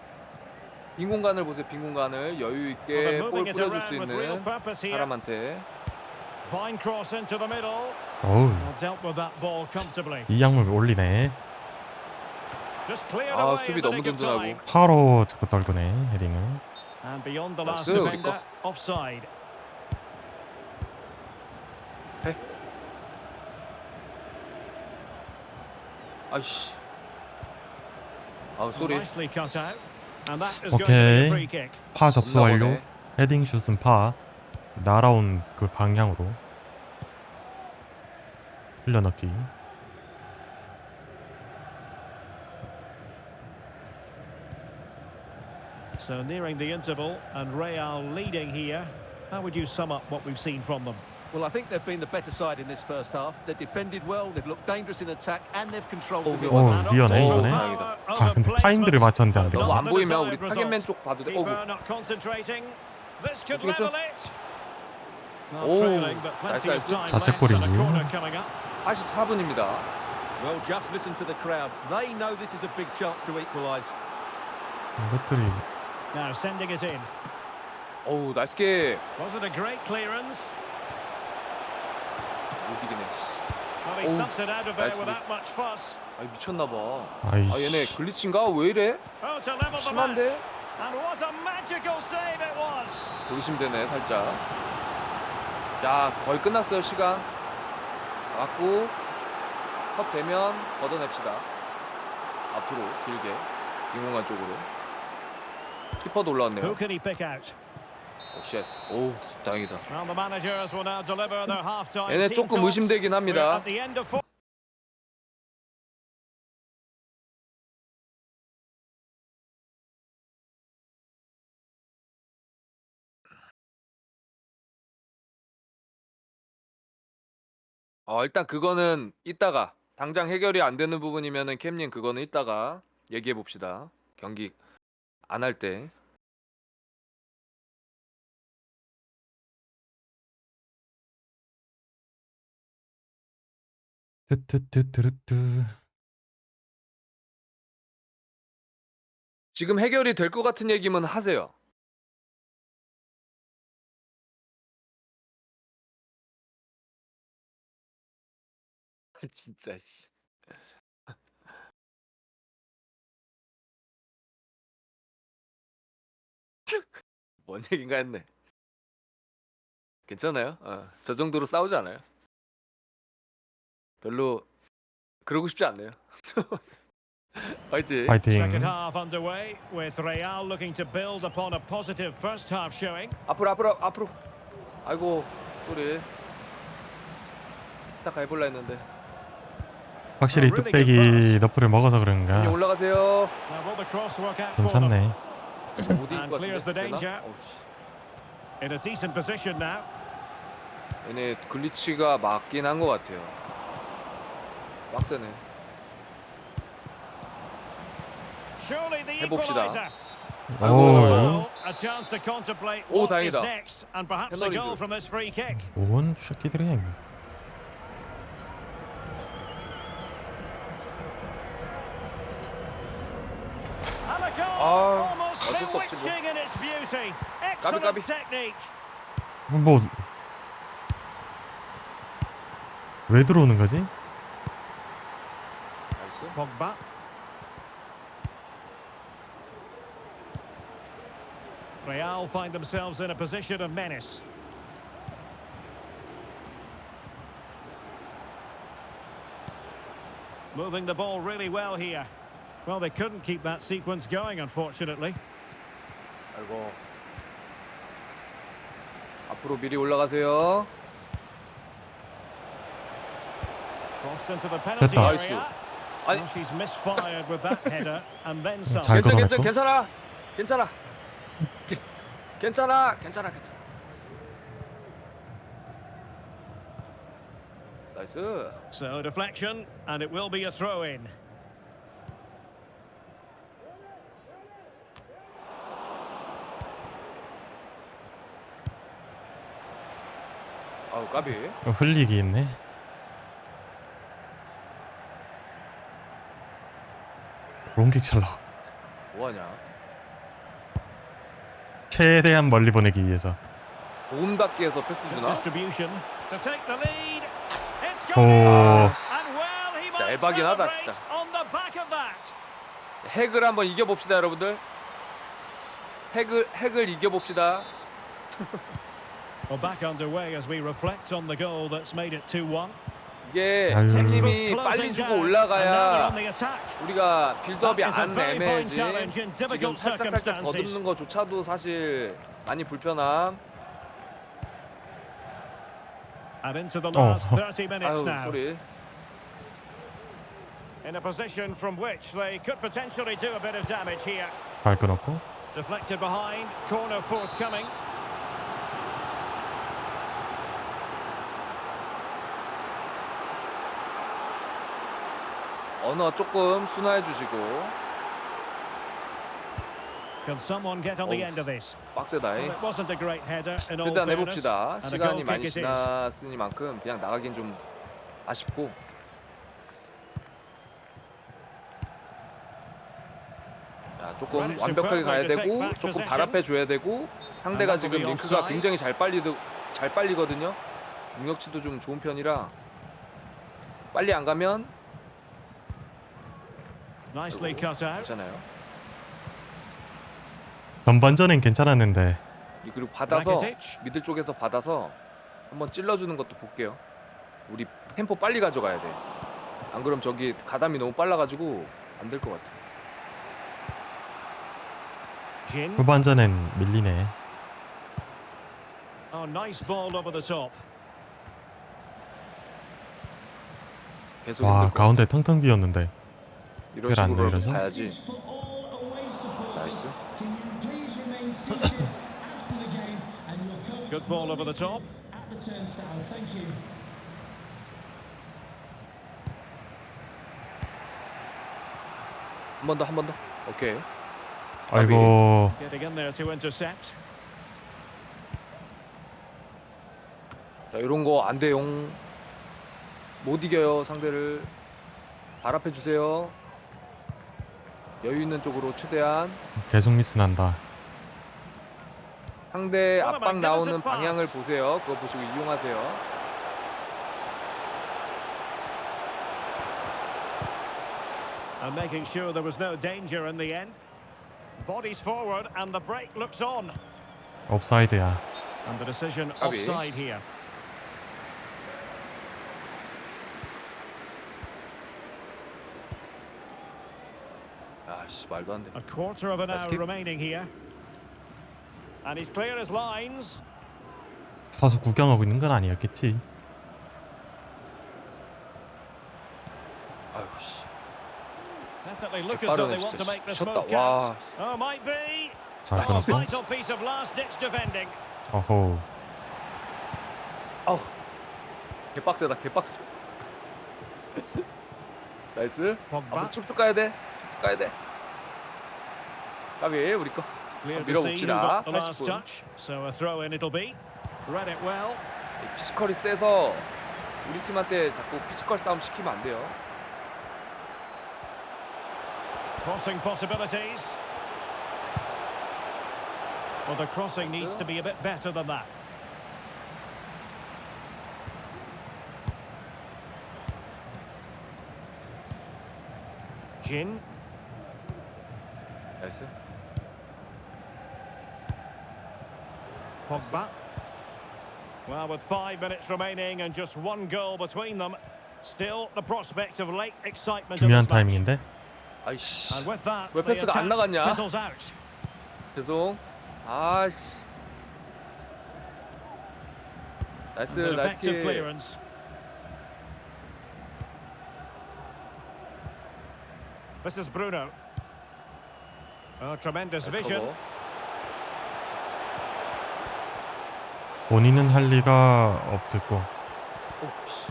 빈 공간을 보세요. 빈 공간을 여유 Well, 있게 they're 볼 moving it 뿌려줄 수 around with real 있는 purpose here. 사람한테. Fine cross into the middle. 어우, Well, dealt with that ball comfortably. 이 약물 올리네. Just cleared 아, away 수비 in the 너무 nick of time. 든든하고. 파로 자꾸 떨구네 헤딩을. And beyond the last 나이스, 우리 defender, 거. offside. 해. 아이씨. 아우 쏘리. Nicely cut out. And that is going to be 오케이. a free kick. 파 접수 완료. 올라가네. 헤딩 슛은 파. 날아온 그 방향으로 흘려넣기. So nearing the interval and Real leading here. How would you sum up what we've seen from them? Well, I think they've been the better side in this first half. They've defended well, they've looked dangerous in attack, and they've controlled the Oh, middle. 오, And 리어네 also 이거네. 다행이다. 아 근데 타임들을 맞췄는데 안 너무 되겠다. 안 보이면 우리 Desired 타겟맨 result. 쪽 봐도 돼. Keeper 어구. not concentrating. This could 그렇죠, level it. Not 오, trailing, but plenty of 나이스, time 나이스. left and a 자책골이지. corner coming up. 44분입니다. Well, just listen to the crowd. They know this is a big chance to equalise. 이것들이 Now sending it in. 어우 나이스 킥. Was it a great clearance? 못 이기네. 씨. Well, he Oh, stumped it out of there nice without much fuss. 아이 미쳤나봐. 아 아이씨. 얘네 글리치인가? 왜 이래? Oh, to level the match. 심한데? And what a magical save it was. 의심되네 살짝. 야 거의 끝났어요 시간. 맞고 컵 되면 걷어냅시다. 앞으로 길게 빈공간 쪽으로. 키퍼도 Who 올라왔네요. can he pick out? 쉣. 오, 다행이다. Well, the managers will now deliver their half-time 얘네 team 조금 talks. 의심되긴 We're 합니다. at the end of four. 일단 그거는 이따가 당장 해결이 안 되는 부분이면은 캠님 그거는 이따가 얘기해 봅시다. 경기 안 할 때. 뚜뚜뚜뚜뚜. 지금 해결이 될 것 같은 얘기면 하세요. 진짜 씨. 뭔 얘긴가 했네. 괜찮아요? 저 정도로 싸우지 않아요. 별로 그러고 싶지 않네요. 화이팅. 파이팅. Second half underway with Real looking to build upon a positive first half showing. 앞으로. 아이고, 소리. 딱 해볼라 했는데. 확실히 뚝배기 너프를 먹어서 이제 그런가 올라가세요. Now will the cross work out for them? 괜찮네. 못 이길 And 것 clears the 같은데. danger. 되나? 어우, 씨. In a decent position now. 얘네 글리치가 맞긴 한 것 같아요. 빡세네. Surely the 해봅시다. equalizer. 아이고. 오, A chance to contemplate 오, what is 다행이다. next and perhaps a 페널티죠. goal from this free kick. 뭔 새끼들이야. And a goal 아, almost 어쩔 수 없지, 뭐. bewitching in its beauty. Excellent 까비. technique. 뭐 왜 들어오는 거지? 나이스. Pogba. Real find themselves in a position of menace. Moving the ball really well here. Well, they couldn't keep that sequence going, unfortunately. 아이고. 앞으로 미리 올라가세요. Crossed into the penalty 됐다. area. 아니. Well, she's misfired with that header and then some. 잘 걷어냈고. 괜찮아. 나이스. So deflection, and it will be a throw-in. 아우, 까비. 흘리기 있네. 롱킥 찰러. 뭐하냐. 최대한 멀리 보내기 위해서. 도움 닫기 해서 패스 Good 주나? distribution to take the lead. It's 오. gone in. And well, he 진짜 might 에바긴 하다, celebrate 진짜. on the back of that. 핵을 한번 이겨봅시다, 여러분들. 핵을 이겨봅시다. Well, back underway as we reflect on the goal that's made it 2-1. 이게 아유. 템님이 Closing 빨리 주고 down, and now they're 올라가야 on the attack. 우리가 빌드업이 That is a 안 very fine 애매해지. challenge in 지금 difficult 살짝 circumstances. 더듬는 거조차도 사실 많이 불편함. And into the last 30 minutes 아유, now. 소리. In a position from which they could potentially do a bit of damage here. 발 끊었고. Deflected behind, corner forthcoming. 언어 조금 순화해 주시고. Can someone get on the Oh. end of this? 빡세다. Well, it wasn't a great header in all 일단 fairness. 해봅시다. And a 시간이 goal 많이 kick it is. 지났으니만큼 그냥 나가긴 좀 아쉽고. 자, 조금 완벽하게 가야 되고 조금 발 앞에 줘야 되고 상대가 지금 링크가 굉장히 잘 빨리거든요. 능력치도 좀 좋은 편이라 빨리 안 가면 Nicely cut out. 괜찮아요. 전반전엔 괜찮았는데 그리고 받아서 Rakitic. 미들 쪽에서 받아서 한번 찔러주는 것도 볼게요. 우리 템포 빨리 가져가야 돼. 안 그럼 저기 가담이 너무 빨라가지고 안 될 것 같아. Jin. 후반전엔 밀리네. Oh, nice ball over the top. 계속 와, 힘들 것 가운데 같아. 텅텅 비었는데. 이런 안 식으로 내려서? 가야지. 나이스. Good ball over the top. 한 번 더, 한 번 더. 오케이. 아이고. Getting in there to intercept. 자, 이런 거 안 돼용. 못 이겨요, 상대를. 발 앞에 주세요. 여유 있는 쪽으로 최대한. 계속 미스 난다. 상대 압박 나오는 방향을 보세요. 그거 보시고 이용하세요. And making sure there was no danger in the end. Bodies forward and the break looks on. 옵사이드야. And the decision Abi. offside here. 아씨, 말도 안 돼. A quarter of an Let's hour keep- remaining here. And he's clear as lines. 서서 구경하고 있는 건 아니었겠지. 아유 씨. Definitely look as though they 빠르네 want to 진짜. make this 미쳤다. move 와. count. Oh, might be. 잘 That's a 끊었고. vital piece of last-ditch defending. 어호. 아우. 개빡세다, 개빡세. 나이스. Pogba. 앞으로 쭉쭉 가야 돼. 쭉쭉 가야 돼. 까비 우리 거. Clear to see who 밀어봅시다. got the last 80분. touch. So a throw in it'll be. Read it well. 피지컬이 세서 우리 팀한테 자꾸 피지컬 싸움 시키면 안 돼요. Crossing possibilities. Well, the crossing needs to be a bit better than that. Jin. 나이스. Pogba. Well, with 5 minutes remaining and just one goal between them, still the prospect of late excitement. 중요한 타이밍인데. 아이씨. And with that, 왜 the 패스가 안 attack 나갔냐? fizzles out. 죄송. 아씨. 나이스, And an 나이스 effective 킥. clearance. This is Bruno. Oh, tremendous 나이스 vision. 커버. 본인은 할 리가 없겠고. 오, 씨.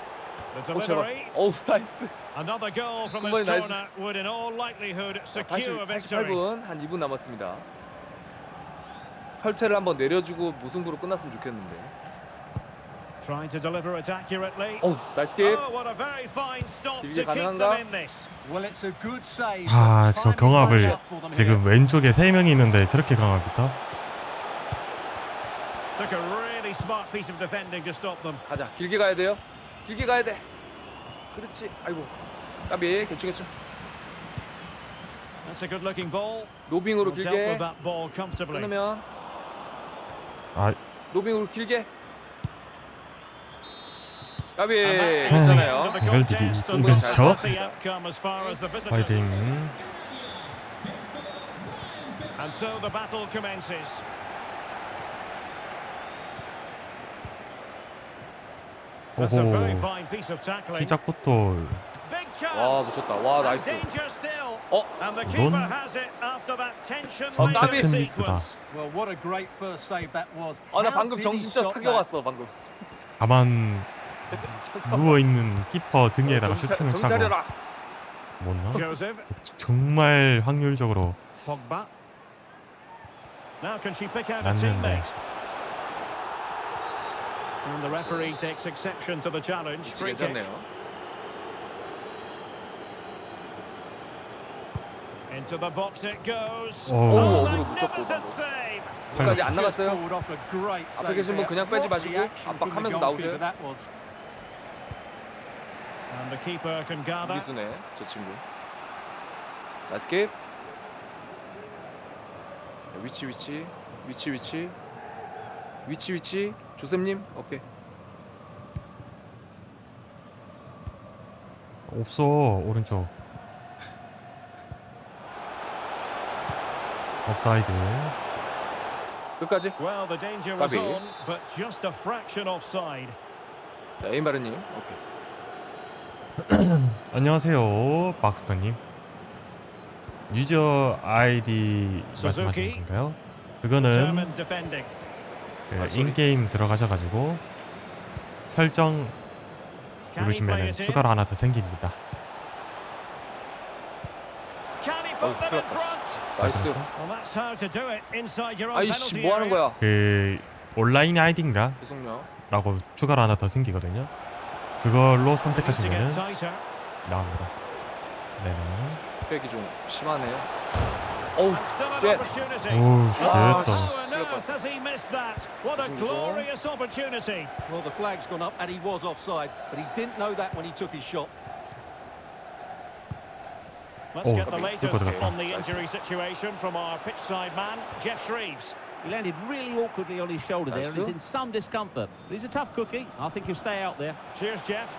The 오, 제발. delivery. 어우, 나이스. Another goal from 한번에 his 나이스. corner would in all likelihood 자, secure a victory. 88분, 한 2분 남았습니다. 혈체를 한번 내려주고 무승부로 끝났으면 좋겠는데. Trying to deliver it accurately. 어우, 나이스 킥. Oh, what a very fine stop to 이게 keep them 가능한가? in this. Well, it's a good save. 아, 저 Timing 경합을 works out for them 지금 here. 왼쪽에 3명이 있는데 저렇게 경합부터? Took a really smart piece of defending to stop them. 가자, 길게 가야 돼요. 길게 가야 돼. 그렇지. 아이고. 까비, 괜찮겠죠. That's a good-looking ball. 로빙으로 Well, dealt 길게 with that ball comfortably. 끊으면 아, 로빙으로 길게. 까비, And that is the 괜찮아요. end of the 이걸 contest, 이길 and we'll 쳐? set the outcome as far as the visitors. 파이팅. And so the battle commences. That's a very 오호. fine piece of tackling. 시작부터 Big chance. 와, 미쳤다. 와, And 나이스. danger still. 어, And the 넌 keeper has it after that tension 진짜 laden 큰 미스다. sequence. Well, what a great first save that was. 아, 나 How 방금 did he 정신차 stop 타격 that? 왔어, 방금. 가만 누워있는 키퍼 등에다가 정신 슈팅을 차고 차려라. 못나? Joseph. 정말 확률적으로 Pogba. Now can she pick out a 맞는데. teammate? And the referee takes exception to the challenge. Free kick. 괜찮네요. Into the box it goes. 오. 오, 어그로 묻혔고, magnificent 방금. save. 끝까지 안 Just 나갔어요. pulled off a great 앞에 save 계신 분 there. 그냥 빼지 What 마시고 reaction from the 압박하면서 goalkeeper 나오세요. that was. And the keeper can gather. 이기수네, 저 친구. 나이스 킥. 위치, 위치. 위치, 위치. 위치, 위치. 조셉님, 오케이. 없어. 오른쪽 옵사이드. 끝까지. Well, the danger was 까비. on, but just a fraction offside. 자, 에이마르님. 오케이. 안녕하세요, 박스터님. 유저 아이디 말씀하시는 건가요? 그거는 Determined defending. 그 인게임 들어가셔가지고 설정 Can he play 누르시면 it in? 추가로 하나 더 생깁니다. Can he put them in front? 나이스. Well, that's how to do it inside your own 아이씨, penalty 뭐 하는 area. 거야? 그 온라인 아이디인가? 죄송요. 라고 추가로 하나 더 생기거든요. 그걸로 Needs to get 선택하시면은 tighter. 나옵니다. 네네. 팩이 좀 심하네요. 어우, And still an 쉣. opportunity. 오우 아, 쉣. How on earth has he missed that? What a glorious opportunity. Well, the flag's gone up and he was offside, but he didn't know that when he took his shot. Let's Oh, get the okay. latest Good. on the injury situation from our pitchside man, Jeff Shreves. He landed really awkwardly on his shoulder there and he's in some discomfort. But he's a tough cookie. I think he'll stay out there. Cheers, Jeff.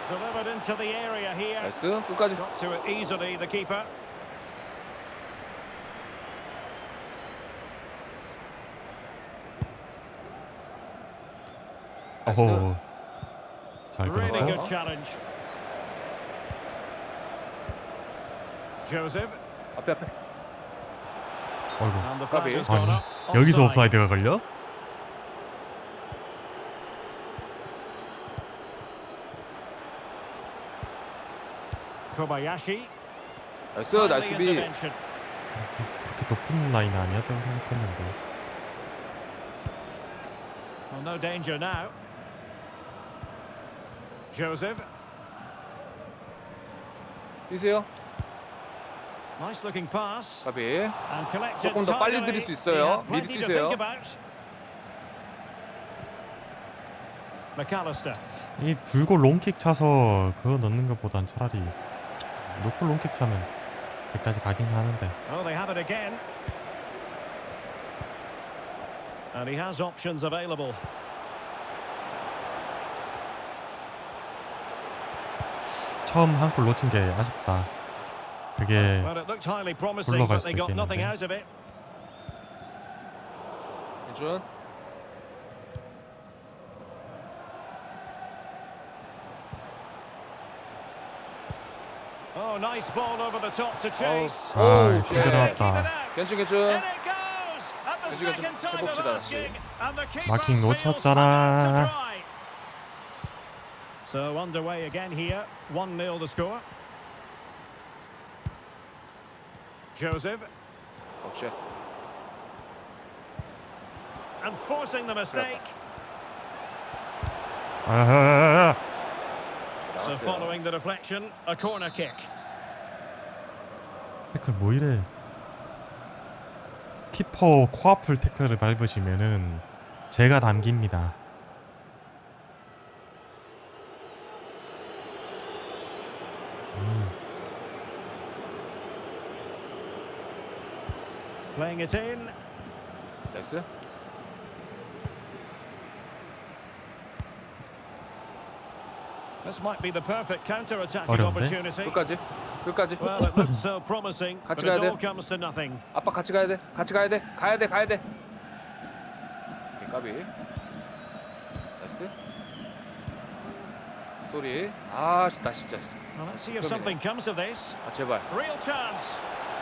Delivered into the area here. 나이스. 끝까지. Got to it easily, the keeper. 어호. 잘 Really 들었고. good challenge. Joseph. 앞에. 어이구. And the flag 까비. has gone 아니 up. 여기서 Offside. 옵사이드가 걸려? Kobayashi. 나이스. Timely 나이스 비. intervention. 그렇게 높은 라인 아니었다고 생각했는데. Well, no danger now. Joseph. 뛰세요. Nice looking pass. 까비. And collected 조금 더 빨리 tidily. 드릴 수 He 있어요. had 미리 plenty to 뛰세요. think about. McAllister. 이 들고 롱킥 차서 그거 넣는 것보단 차라리 놓고 롱킥 차면 100까지 가긴 하는데. Oh, they have it again. And he has options available. 처음 한 골 놓친 게 아쉽다. 그게 Well, it looked highly promising, 굴러갈 but they 수도 got nothing 있겠는데. out of it. 준. Oh, nice ball over the top to chase. 아, 오, 진짜 쉣. 나왔다. 괜찮 In 괜찮. it goes. At the 괜찮, second 괜찮. time of 해봅시다, asking, and the keeper 마킹 feels 놓쳤잖아. to try. So underway again here. 1-0 the score. Joseph. 오, 쉣. And forcing the mistake. 아하하하. So 나왔어요. following the deflection, a corner kick. 태클 뭐 이래? 키퍼 코앞을 태클을 밟으시면은 제가 담깁니다. Playing it in. 나이스. This might be the perfect counter-attacking 어려운데? opportunity. 끝까지. 끝까지. Well, it looks so promising, but 같이 it 가야 돼. all comes to nothing. 아빠 같이 가야 돼. 같이 가야 돼. 가야 돼. 가야 돼. 오케이, 까비. 나이스. 소리. 아, 나 진짜. Well, let's see if something comes of this. 아, 제발. Real chance.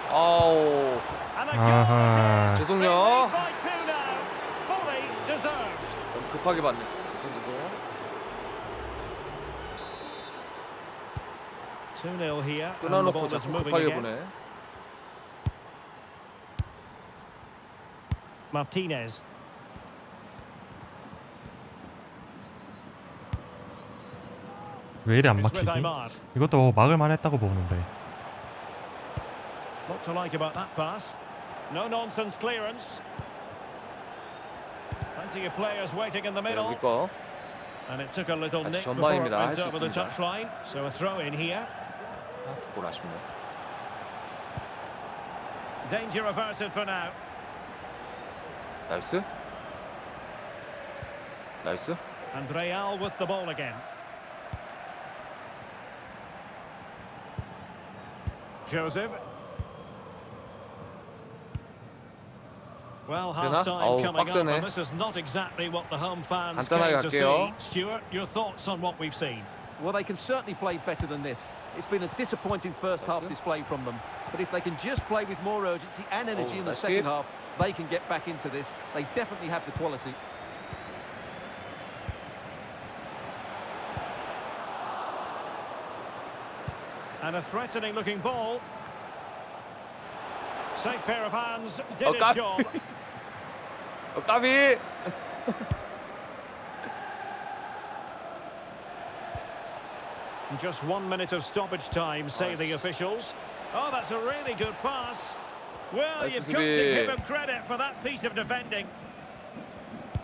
아우. And a 아하. goal. 죄송요. They lead by 2 now. Fully deserved. 너무 급하게 봤네. 무슨 2-0 here. And the 끊어놓고 ball is 자꾸 moving 급하게 again. 보네. Martinez. 왜 이래 안 It's with 막히지? Aymar. 이것도 막을만 했다고 보는데. What to like about that pass? No nonsense clearance. Plenty of players waiting in the 네, middle. 우리 거. And it took a little 아직 nick before it 전반입니다. 할 went 수 over the 있습니다. touchline. So a throw in here. 아, 두골 아쉽네. Danger averted for now. 나이스. 나이스. And Real with the ball again. Joseph. Well, 되나? half-time 어우, coming up, 빡세네. and this is not exactly what the home fans 간단하게 came to see. 갈게요. Stuart, your thoughts on what we've seen? Well, they can certainly play better than this. It's been a disappointing first half display from them. But if they can just play with more urgency and energy in the that's second good. half, they can get back into this. They definitely have the quality. And a threatening-looking ball. Safe pair of hands, did his God. job. 까비. Just 1 minute of stoppage time, say the Nice. officials. Oh, that's a really good pass. Well, Nice you've to got to be. give him credit for that piece of defending.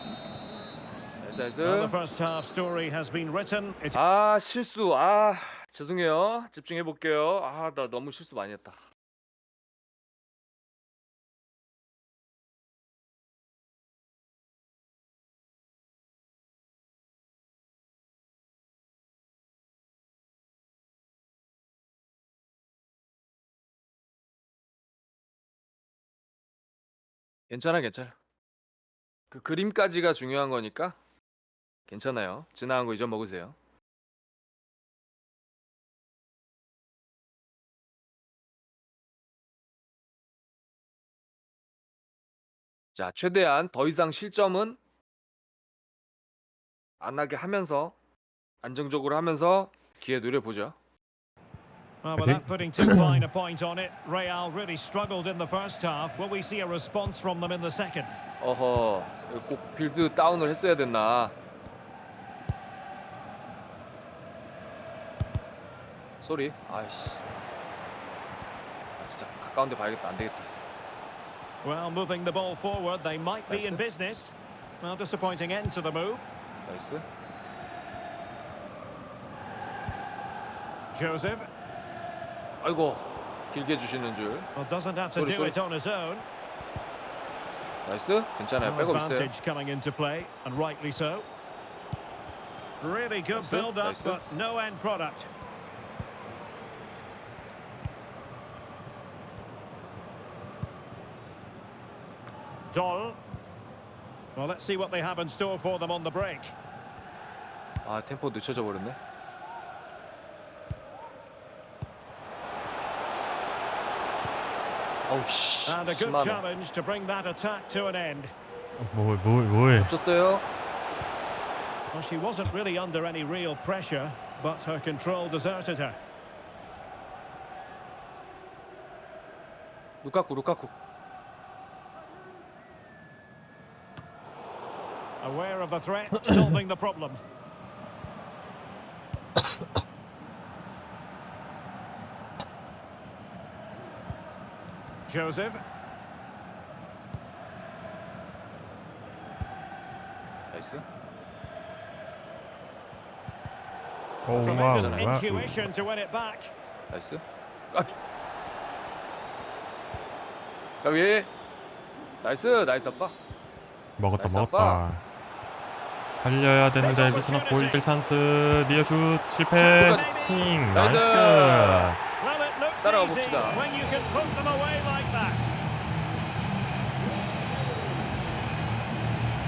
Well, the 나이스. first half story has been written. It's 아, 실수. 아, 죄송해요. 집중해 볼게요. 아, 나 너무 실수 많이 했다. 괜찮아, 괜찮아. 그 그림까지가 중요한 거니까 괜찮아요. 지나간 거 잊어먹으세요. 자, 최대한 더 이상 실점은 안 하게 하면서 안정적으로 하면서 기회 누려보죠. well, Okay. without putting too fine a point on it, Real really struggled in the first half. Will we see a response from them in the second? 어허, 이거 꼭 빌드 다운을 했어야 됐나. 쏘리. 아이씨. 아, 진짜 가까운 데 봐야겠다. 안 되겠다. Well, moving the ball forward, they might be Nice. in business. Well, disappointing end to the move. 나이스. Joseph, 아이고, 길게 주시는 줄. well, doesn't have to Sorry, do sorry. it on his own. 나이스. 괜찮아요. Well, 백업 있어요. advantage coming into play, and rightly so. Really good Nice, build-up, nice. but no end product. Doll. Well, let's see what they have in store for them on the break. 아, 템포 늦춰져 버렸네. 어우 씨. And a good 10만 원. challenge to bring that attack to an end. 뭐해? 쳤어요. Well, she wasn't really under any real pressure, but her control deserted her. 루카쿠. Aware of the threat, solving the problem. Joseph. 나이스. Tremendous 와우. intuition to win it back. 나이스. 까비. 나이스 아빠. 먹었다. 나이스, 아빠. 살려야 되는데 미스너 골킬 찬스. 니어슛 실패. 팅. 나이스. 나이스. Well, it looks 따라가 easy 봅시다. when you can put them away like that.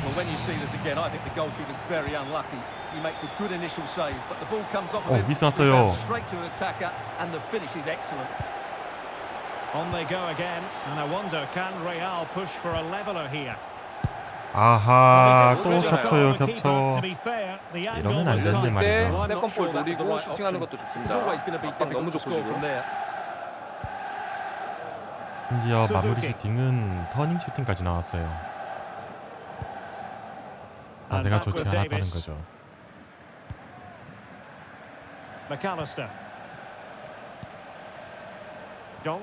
Well, when you see this again, I think the goalkeeper's very unlucky. He makes a good initial save, but the ball comes off of him. 미스 났어요. rebounds straight to an attacker, and the finish is excellent. On they go again, and I wonder, can Real push for a leveler here? 아하, 또 그러잖아요. 겹쳐요, The keeper, 겹쳐. to be fair, the angle 이러면 안 was 되는데 tight. 말이죠. 때 Well, I'm not 세컨볼 sure that was the 노리고 right 슈팅하는 option. 것도 It's 좋습니다. always going to be 압박 너무 difficult to 좋고 score from 지금. there. 심지어 마무리 수수께. 슈팅은 터닝 슈팅까지 나왔어요. 내가 좋지 with 않았다는 Davis. 거죠. McAllister. Donk.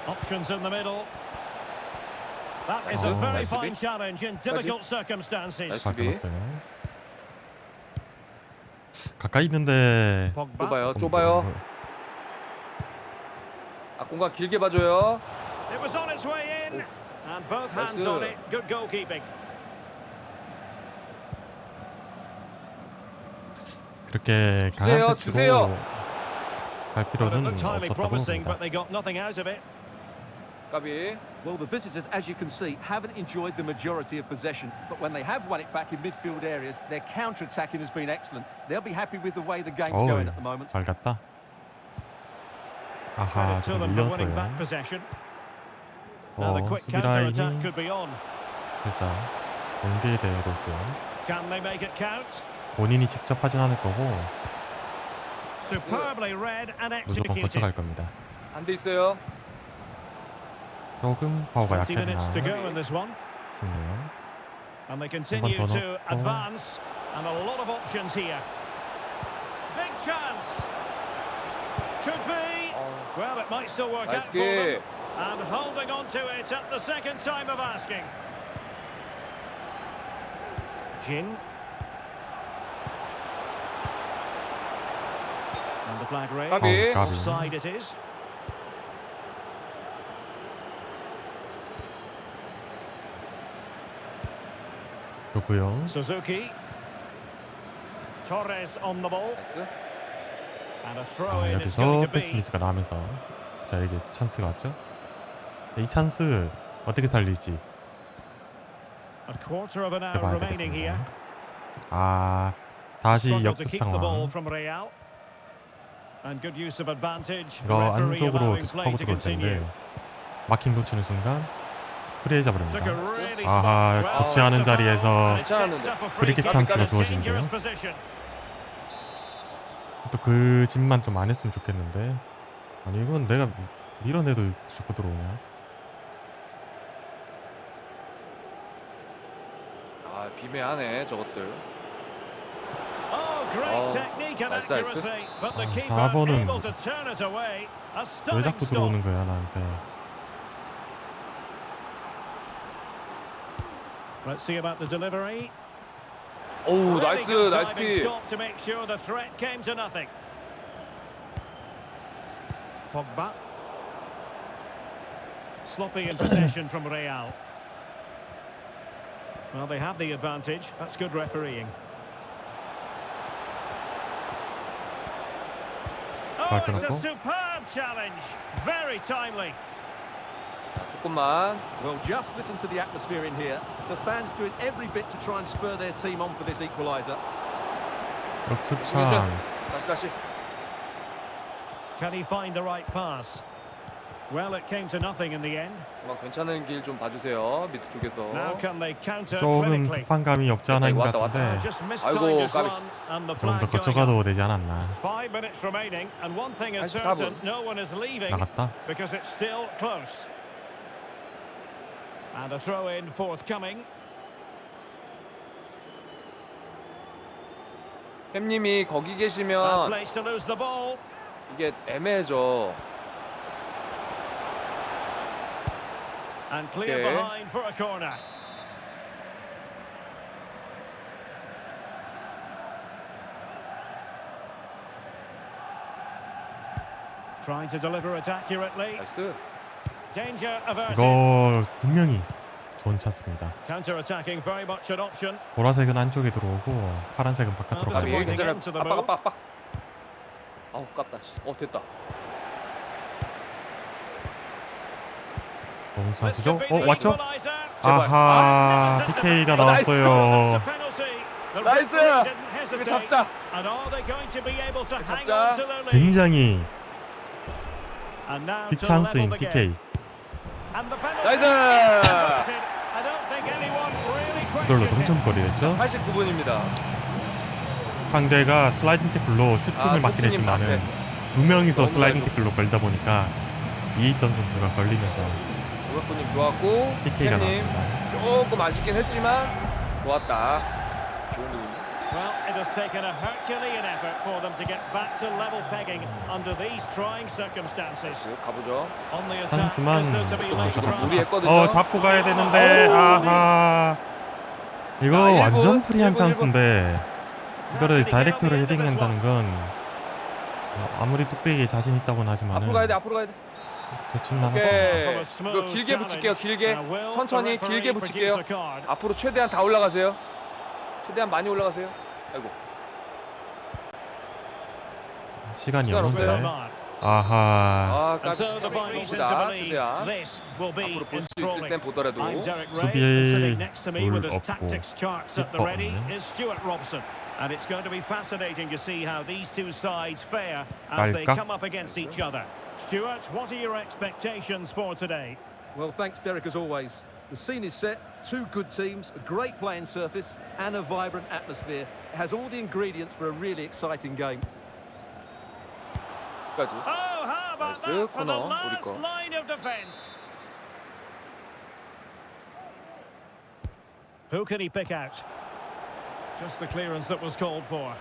Options in the middle. That is a Oh, very nice fine to be. challenge in difficult circumstances. Nice. 잘 수비. 끊었어요. 가까이 있는데 Pogba. 좁아요. 공간 길게 봐줘요. It was on its way in, and both hands Nice. on it. Good goalkeeping. 그렇게 주세요, 강한 주세요. 패스로 갈 Well, it 필요는 looked highly 없었다고 promising, 봅니다. but they got nothing out of it. 까비. Well, the visitors, as you can see, haven't enjoyed the majority of possession, but when they have won it back in midfield areas, their counter-attacking has been excellent. They'll be happy with the way the game's going at the moment. 잘 갔다. 아하, 좀 밀렸어요. 수비 라인이 살짝 연계되고 있어요. 본인이 직접 하진 않을 거고 무조건 거쳐갈 겁니다. 안 돼 있어요. 조금 파워가 약했나 싶네요. And they 번 continue 더 to 넣고 advance, and a lot of options here. Big chance. Could be. Well, it might still work out for them. And holding on to it at the second time of asking. Jin. And the flag raised. Offside it is. 좋고요. Suzuki. Torres on the ball. And a throw in. 여기서 패스 미스가 나면서 저에게 찬스가 왔죠. 이 찬스 어떻게 살릴지 A quarter of an hour 해봐야 remaining here. 되겠습니다. 아, 다시 역습 상황. And good use of advantage. 이거 안쪽으로 계속 하고 들어올 텐데 마킹 놓치는 순간 프리해져 버립니다. 아하, 좋지 않은 자리에서 프리킥 찬스가 주어지는데요. 또 그 집만 좀 안 했으면 좋겠는데. 아니 이건 내가 밀어내도 자꾸 들어오냐. 아, 비매하네 저것들. 4번은 왜 자꾸 들어오는 거야 나한테. Let's see about the delivery. 오, 나이스, 나이스 킥. To make sure the threat came to nothing. Pogba. Sloppy in possession from Real. Well, they have the advantage. That's good refereeing. Oh, it's a superb challenge. Very timely. 조금만. Well, just listen to the atmosphere in here. The fans doing every bit to try and spur their team on for this equaliser. 역습 찬스. 다시. Can he find the right pass? Well, it came to nothing in the end. 괜찮은 길 좀 봐주세요. 밑 쪽에서. Now can they counter 조금 critically? 급한 감이 없지 않아 있는 것 같은데 Just 아이고, mistimed his 까비. run and the 조금 더 flag going 거쳐가도 되지 않았나. 5 minutes remaining, and one thing is 84분. certain: no one is leaving 나갔다. because it's still close. And a throw in forthcoming. 햄님이 거기 Bad 계시면 place to lose the ball. 이게 애매해져. And clear Okay. behind for a corner. Trying to deliver it accurately. 나이스. Danger averted. 이거 분명히 좋은 찬스입니다. Counter-attacking very much an option. 보라색은 안쪽에 들어오고 파란색은 바깥으로 까비. 가고. 괜찮아. into the 압박. 아우, 깝다. 됐다. 좋은 찬스죠? 왔죠? Equaliser. 아하, PK가 나왔어요. 나이스! 이거 잡자. And are they going to be able to hang 잡자. on to their lead? 굉장히 And now 빅 to 찬스인 level the PK. game. And the penalty. 나이스! I don't think anyone really 이걸로 questioned it. 동점골이 됐죠. 89분입니다. 상대가 슬라이딩 태클로 슈팅을 맞긴 코치님 했지만은 앞에. 두 명이서 너무 슬라이딩 잘했어. 태클로 걸다 보니까 위에 있던 선수가 걸리면서 오백분님 좋았고 PK가 햄님 나왔습니다. 조금 아쉽긴 했지만 좋았다. 좋은 분. Well, it has taken a Herculean effort for them to get back to level pegging under these trying circumstances. 가보죠. On the attack, 찬스만 is there to be late 우리 ground? 했거든요. 잡고 가야 되는데 아하 이거 자, 1분, 완전 프리한 1분. 찬스인데 이거를 다이렉트로 헤딩한다는 건 아무리 뚝배기에 자신 있다고는 하지만은 앞으로 가야 돼. 앞으로 가야 돼. 좋진 않았습니다. 오케이. 이거 길게 붙일게요. 길게. 천천히 길게 붙일게요. 앞으로 최대한 다 올라가세요. 최대한 많이 올라가세요. 아이고. 시간이 시간 없는데 없어요. 아하. And so the final seems to 봅시다. believe 최대한 this will be 앞으로 볼 수 있을 enthralling. 땐 보더라도. I'm Derek Ray, 수비에 and sitting next to me with 둘 his 없고 tactics charts at the 키퍼 ready 없는. is Stuart Robson. And it's going to be fascinating to see how these two sides fare as they 깔까? come up against each other. Stuart, what are your expectations for today? Well, thanks, Derek, as always. The scene is set, two good teams, a great playing surface and a vibrant atmosphere. It has all the ingredients for a really exciting game. 까지. Oh, how about 나이스, that for the 코너, 우리 last 거. line of defence? Who can he pick out? Just the clearance that was called for.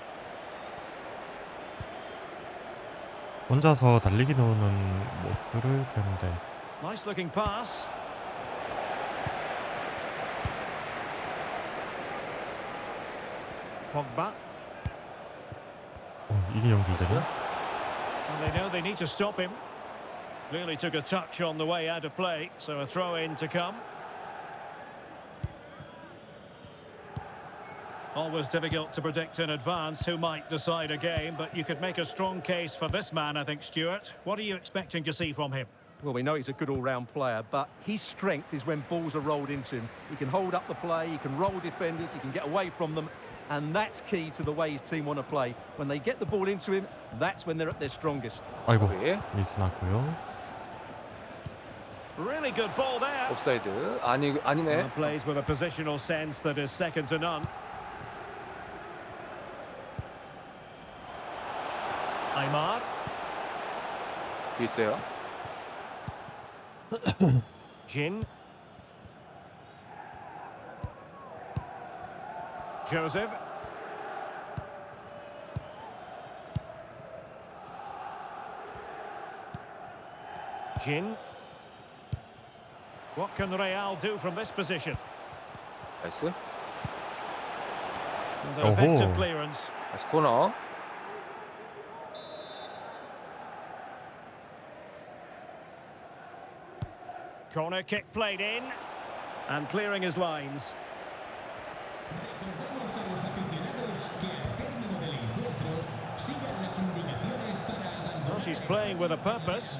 혼자서 달리기 노는 못 들을 텐데. Nice looking pass. Pogba. 이게 연결되네. And they know they need to stop him. Clearly took a touch on the way out of play, so a throw in to come. Always difficult to predict in advance who might decide a game, but you could make a strong case for this man, I think, Stuart. What are you expecting to see from him? Well, we know he's a good all-round player, but his strength is when balls are rolled into him. He can hold up the play, he can roll defenders, he can get away from them, and that's key to the way his team want to play. When they get the ball into him, that's when they're at their strongest. 아이고 예. 미스 났고요. Really good ball there. 옵사이드. 아니네. And plays with a positional sense that is second to none. Aymar. 있어요. Jin. Joseph. Jin. What can Real do from this position? 나이스. An effective Oh. clearance. 다시 코너. Corner kick played in. And clearing his lines. Well, she's playing with a purpose.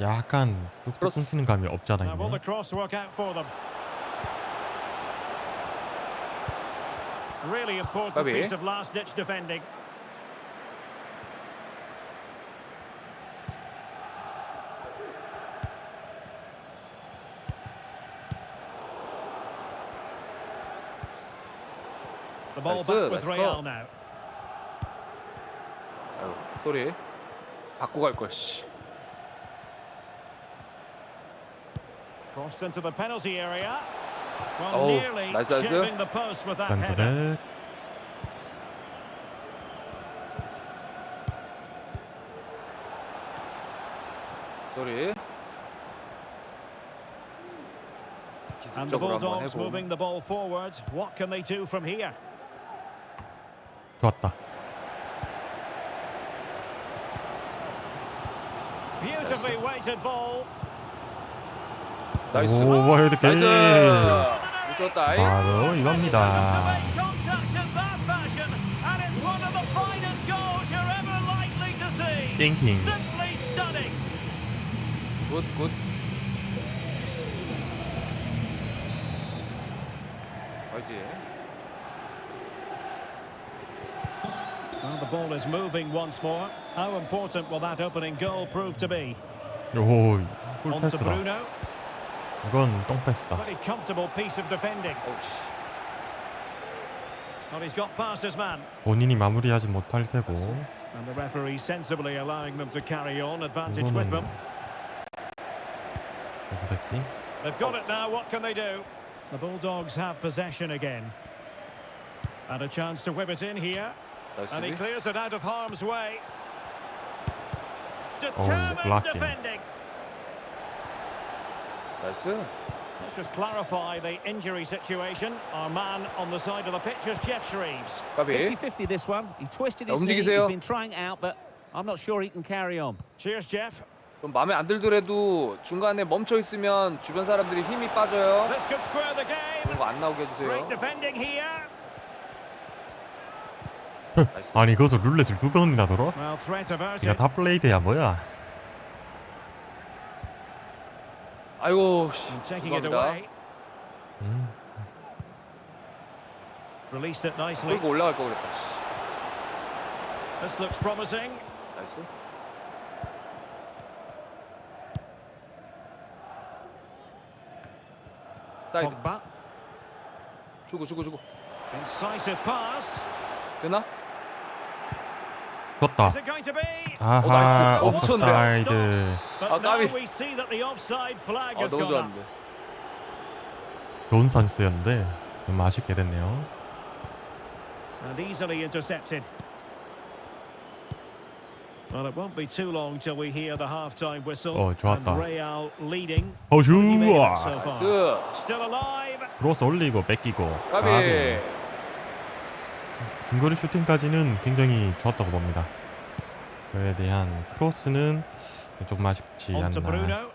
약간 뚝뚝 크로스. 끊기는 감이 없잖아 Now will the 있네. cross work out for them? Really important Bobby. piece of last-ditch defending. The ball Nice, back with let's go. Real now. 아유, 소리. 바꾸고 갈 걸. 씨. Crossed into the penalty area. Well, Oh, nearly nice, nice. shipping the post with that header. 샌드백. 소리. And the 기습적으로 한번 Bulldogs 해보. moving the ball forward. What can they do from here? 좋았다. Beautifully weighted ball. 나이스. 오, 와이드 게임. 나이스. 좋았다. 바로 이겁니다. To make contact in that fashion, and it's one of the finest goals you're ever likely to see. 띵킹. Simply stunning. 굿, 굿. 화이팅. Well, the ball is moving once more. How important will that opening goal prove to be? 오, On to 꿀패스다. Bruno. 이건 똥패스다. Very comfortable piece of defending. 어우씨. Well, he's got past his man. 본인이 마무리하지 못할 테고. And the referee sensibly allowing them to carry on. Advantage with 이거는 them. 계속 패스. They've got it now. What can they do? The Bulldogs have possession again. And a chance to whip it in here. And he 나이스. clears it out of harm's way. Determined blocking. defending. 나이스. Let's just clarify the injury situation. Our man on the side of the pitch is Jeff Shreves. 까비. 50-50 this one. He twisted his 자, knee. 움직이세요. He's been trying out, but I'm not sure he can carry on. Cheers, Jeff. 좀 마음에 안 들더라도 중간에 멈춰 있으면 주변 사람들이 힘이 빠져요. This could square the game. 그런 거 안 나오게 Great 해주세요. defending here. 나이스. 아니 그것을 룰렛을 2번이나 돌아? Well, threat averted. 니가 탑블레이드야 뭐야? 아이고 씨. And taking it 죄송합니다. away. Released it nicely. 끌고 올라갈 거 그랬다. 씨. This looks promising. 나이스. 사이드. Pogba. 주고. Incisive pass. 되나? 떴다. Is it going to be? 아하 나이스. 오프사이드. But 아, now 까비. we see that the offside flag 아 has 너무 gone up. 좋았는데. 좋은 찬스였는데 좀 아쉽게 됐네요. And easily intercepted. Well, it won't be too long till we hear the half-time whistle. 좋았다. And Real leading. 어슈아. So far. 나이스. Still alive. 크로스 올리고 뺏기고. 까비. 중거리 슈팅까지는 굉장히 좋았다고 봅니다. 그에 대한 크로스는 조금 아쉽지 On to 않나. Bruno.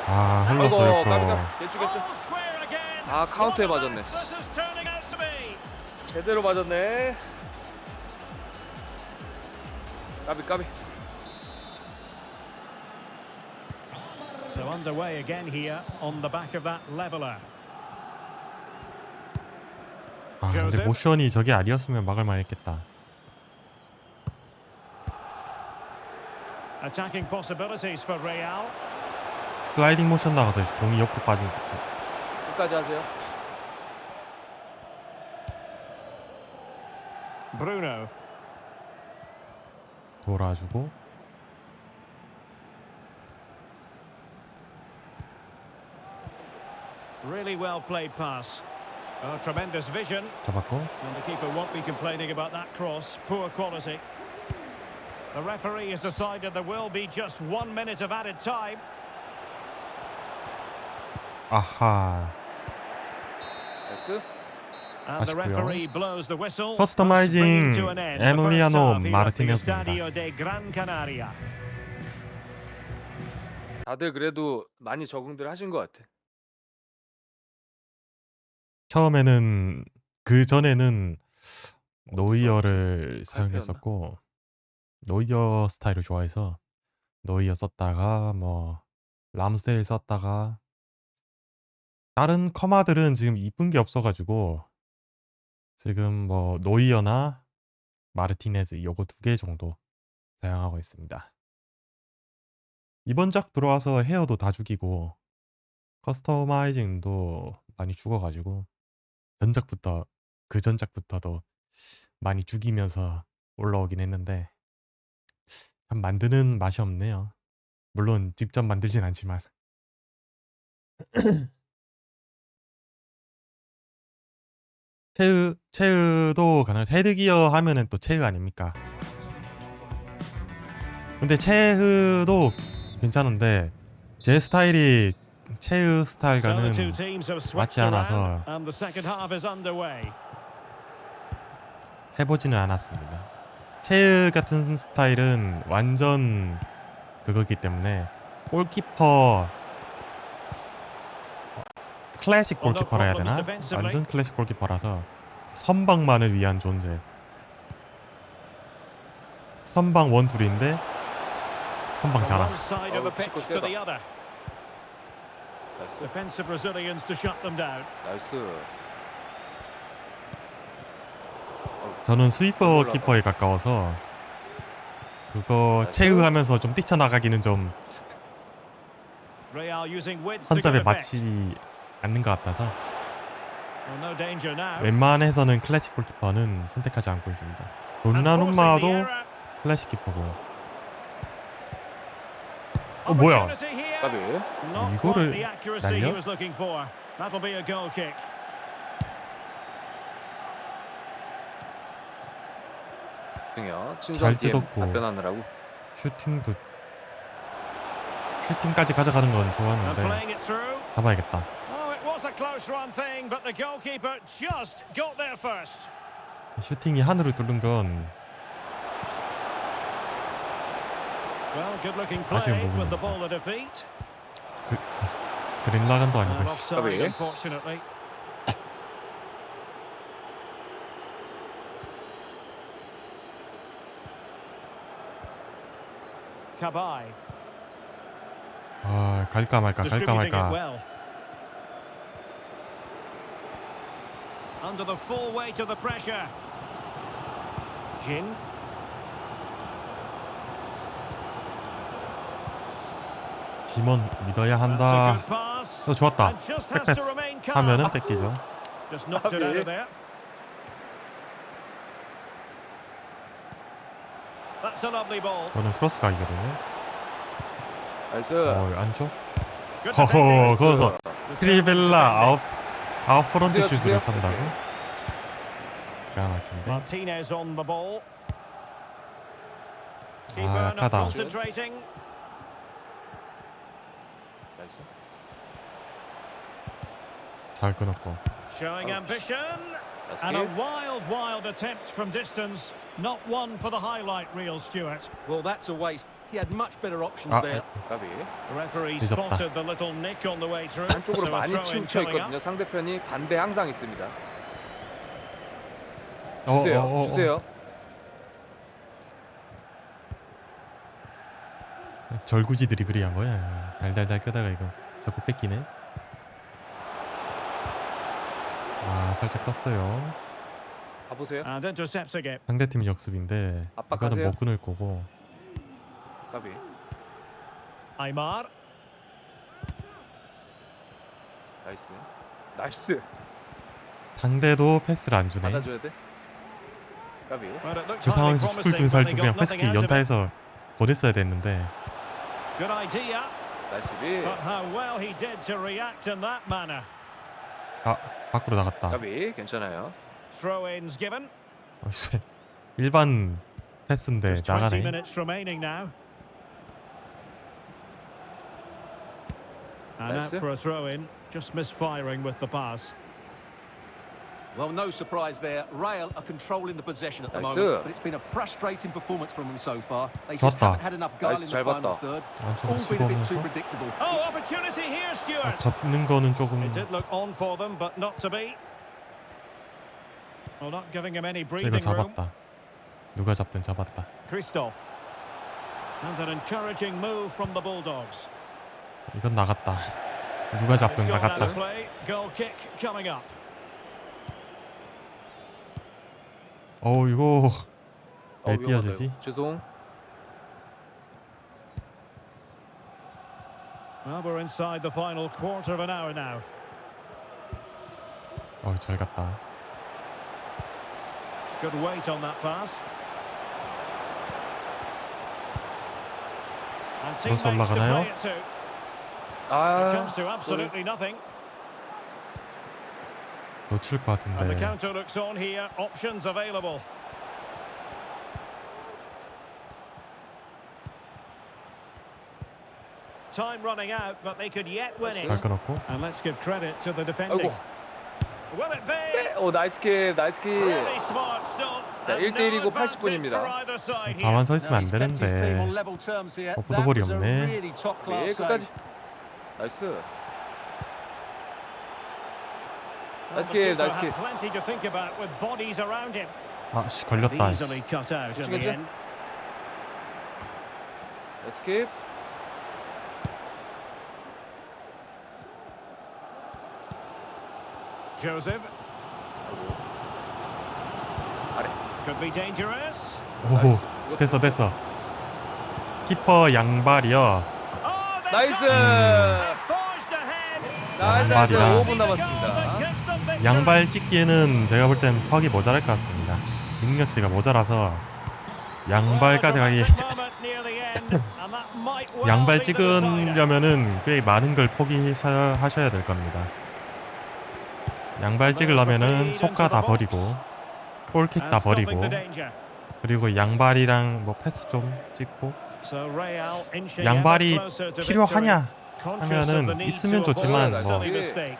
아 아이고 흘렀어요. 까비. 개쭈. All square again. 아, 카운터에 What 맞았네. This is turning out to be. 제대로 맞았네. 까비. So underway again here on the back of that leveler. 아 근데 모션이 저게 아니었으면 막을 만했겠다. Attacking possibilities for Real. 슬라이딩 모션 나가서 공이 옆으로 빠진. 끝까지 하세요. Bruno. 돌아주고. Really well played pass. Oh, tremendous vision. 잡았고. And the keeper won't be complaining about that cross. Poor quality. The referee has decided there will be just 1 minute of added time. 아하. 나이스. And the 아쉽고요. referee blows the whistle. 커스터마이징 bringing to an end the first 에밀리아노 half here at the 마르티네스입니다. Estadio de Gran Canaria. 다들 그래도 많이 적응들 하신 것 같아. 처음에는 그 전에는 노이어를 사용했었고 노이어 스타일을 좋아해서 노이어 썼다가 뭐 람스데일 썼다가 다른 커마들은 지금 이쁜 게 없어가지고 지금 뭐 노이어나 마르티네즈 요거 2개 정도 사용하고 있습니다. 이번 작 들어와서 헤어도 다 죽이고 커스터마이징도 많이 죽어가지고 전작부터 그 전작부터도 많이 죽이면서 올라오긴 했는데 참 만드는 맛이 없네요. 물론 직접 만들진 않지만 체으도 가능. 헤드기어 하면은 또 체으 아닙니까? 근데 체으도 괜찮은데 제 스타일이 체으 스타일과는 맞지 않아서 And the second half is underway. 해보지는 않았습니다. 체으 같은 스타일은 완전 그거기 때문에 골키퍼 클래식 골키퍼라 해야 되나? 완전 클래식 골키퍼라서 선방만을 위한 존재. 선방 원툴인데 선방 잘함. One side of the pitch to the other. 나이스. Defensive Brazilians to shut them down. 나이스. 저는 스위퍼 키퍼에 가까워서 그거 체으하면서 좀 뛰쳐나가기는 좀 Real using width to 컨셉에 good effect. 맞지 않는 것 같아서 Well, no danger now. 웬만해서는 클래식 골키퍼는 선택하지 않고 있습니다. 돈나룸마도 클래식 키퍼고. 뭐야? 까비. Not 이거를 quite the accuracy he 날려? was looking for. That'll be a goal kick. 잘 뜯었고. 답변하느라고. 슈팅까지 가져가는 건 And 좋았는데 playing it through. 잡아야겠다. Oh, it was a close run thing, but the goalkeeper just got there first. 슈팅이 하늘을 뚫는 건 Well, good-looking 아쉬운 play with the 부분입니다. ball at her feet. 그린라간도 And 아니고 씨. offside, 까비. unfortunately. Kabay. 아, 갈까 말까 갈까 Distributing it 말까. well. Under the full weight of the pressure. Jin. 팀원 믿어야 That's a 한다. good pass. 좋았다. And just has to 백패스 remain calm. 하면은 뺏기죠. Just knocked it out of there. That's a lovely ball. 저는 크로스 각이거든요. 나이스. 안쪽. Good 허허, defending. 거기서 트리벨라 아웃 프론트 주세요, 슛으로 주세요. 찬다고? 기가 막힌데. Martinez on the ball. Keeper 아, not 약하다. concentrating. 나이스. 잘 끊었고. Showing Oh. ambition. 나이스. And a wild attempt from distance. Not one for the highlight reel, Stuart. Well, that's a waste. He had much better options 아, there. 까비. The referee 늦었다. spotted the little nick on the way through. 한쪽으로 So a 많이 throw-in 치우쳐 coming 있거든요. up. 상대편이 반대 항상 있습니다. 주세요. 주세요. 절구지 드리블이야 뭐야. 달달달 끄다가 이거 자꾸 뺏기네. 아, 살짝 떴어요. 가보세요. And intercepts again. 상대팀 역습인데 압박하세요. 이거는 못 끊을 거고. 까비. Aymar. 나이스. 나이스. 상대도 패스를 안 주네. 받아줘야 돼. 까비. Well, it looks 그 highly 상황에서 promising, 스쿨 but 살도 they 그냥 got 패스킥 nothing out of it. 연타해서 보냈어야 됐는데. Good idea. 나이스 비. But how well he did to react in that manner. 아, 밖으로 나갔다. 까비. 괜찮아요. Throw-ins given. 일반 패스인데 Just 20 나가네. minutes remaining now. And out Nice. for a throw-in. Just misfiring with the pass. Well, no surprise there. Rail are controlling the possession at the Nice. moment, but it's been a frustrating performance from them so far. They just 좋았다. haven't had enough guile Nice, in 잘 the final 봤다. third. 안쪽으로 All been a bit too 씹어오면서 predictable. Oh, opportunity here, Stuart. 접는 거는 조금 It did look on for them, but not to be. Well, not giving him any 이거 breathing room. 잡았다. 누가 잡든 잡았다. Christoph. And an encouraging move from the Bulldogs. 이건 나갔다. 누가 It's 잡든 gone out 나갔다. of play. Goal kick coming up. 이거 왜 위험하다, 띄어지지? 이거. 죄송. Well, we're inside the final quarter of an hour now. 잘 갔다. Good weight on that pass. And 크로스 teammates to 올라가나요? play it to. It 아. comes to absolutely nothing. 놓칠 것 And the 같은데. counter looks on here. Options available. Time running out, but they could yet win it. 잘 끊었고. And let's give credit to the defending. 아이고. Will it be? 네. 나이스 킥. 나이스 킥. Really smart stop. 자, And 1대1이고 no advantage 80분입니다. for either side here. 가만 서 있으면 안 He's kept his team on 되는데. level terms here. 풋볼이 That was a 없네. really top 네, class 끝까지. save. 나이스. Well, 나이스 the 킥. keeper 나이스 had 킥. plenty to think about with bodies around him. 아씨 걸렸다. Easily cut out in the 그치? end. 나이스 킥. Joseph 아래. could be dangerous. 오, 됐어. 키퍼 양발이요. Oh, they've 나이스. got it. They've forged ahead. 나이스. 양발이라. 5분 남았습니다. 양발 찍기에는 제가 볼 땐 퍽이 모자랄 것 같습니다. 능력치가 모자라서 양발까지 가기 양발 찍으려면은 꽤 많은 걸 포기하셔야 될 겁니다. 양발 찍으려면은 속가 다 버리고 골킥 다 버리고 그리고 양발이랑 뭐 패스 좀 찍고 양발이 필요하냐 하면은 있으면 좋지만 뭐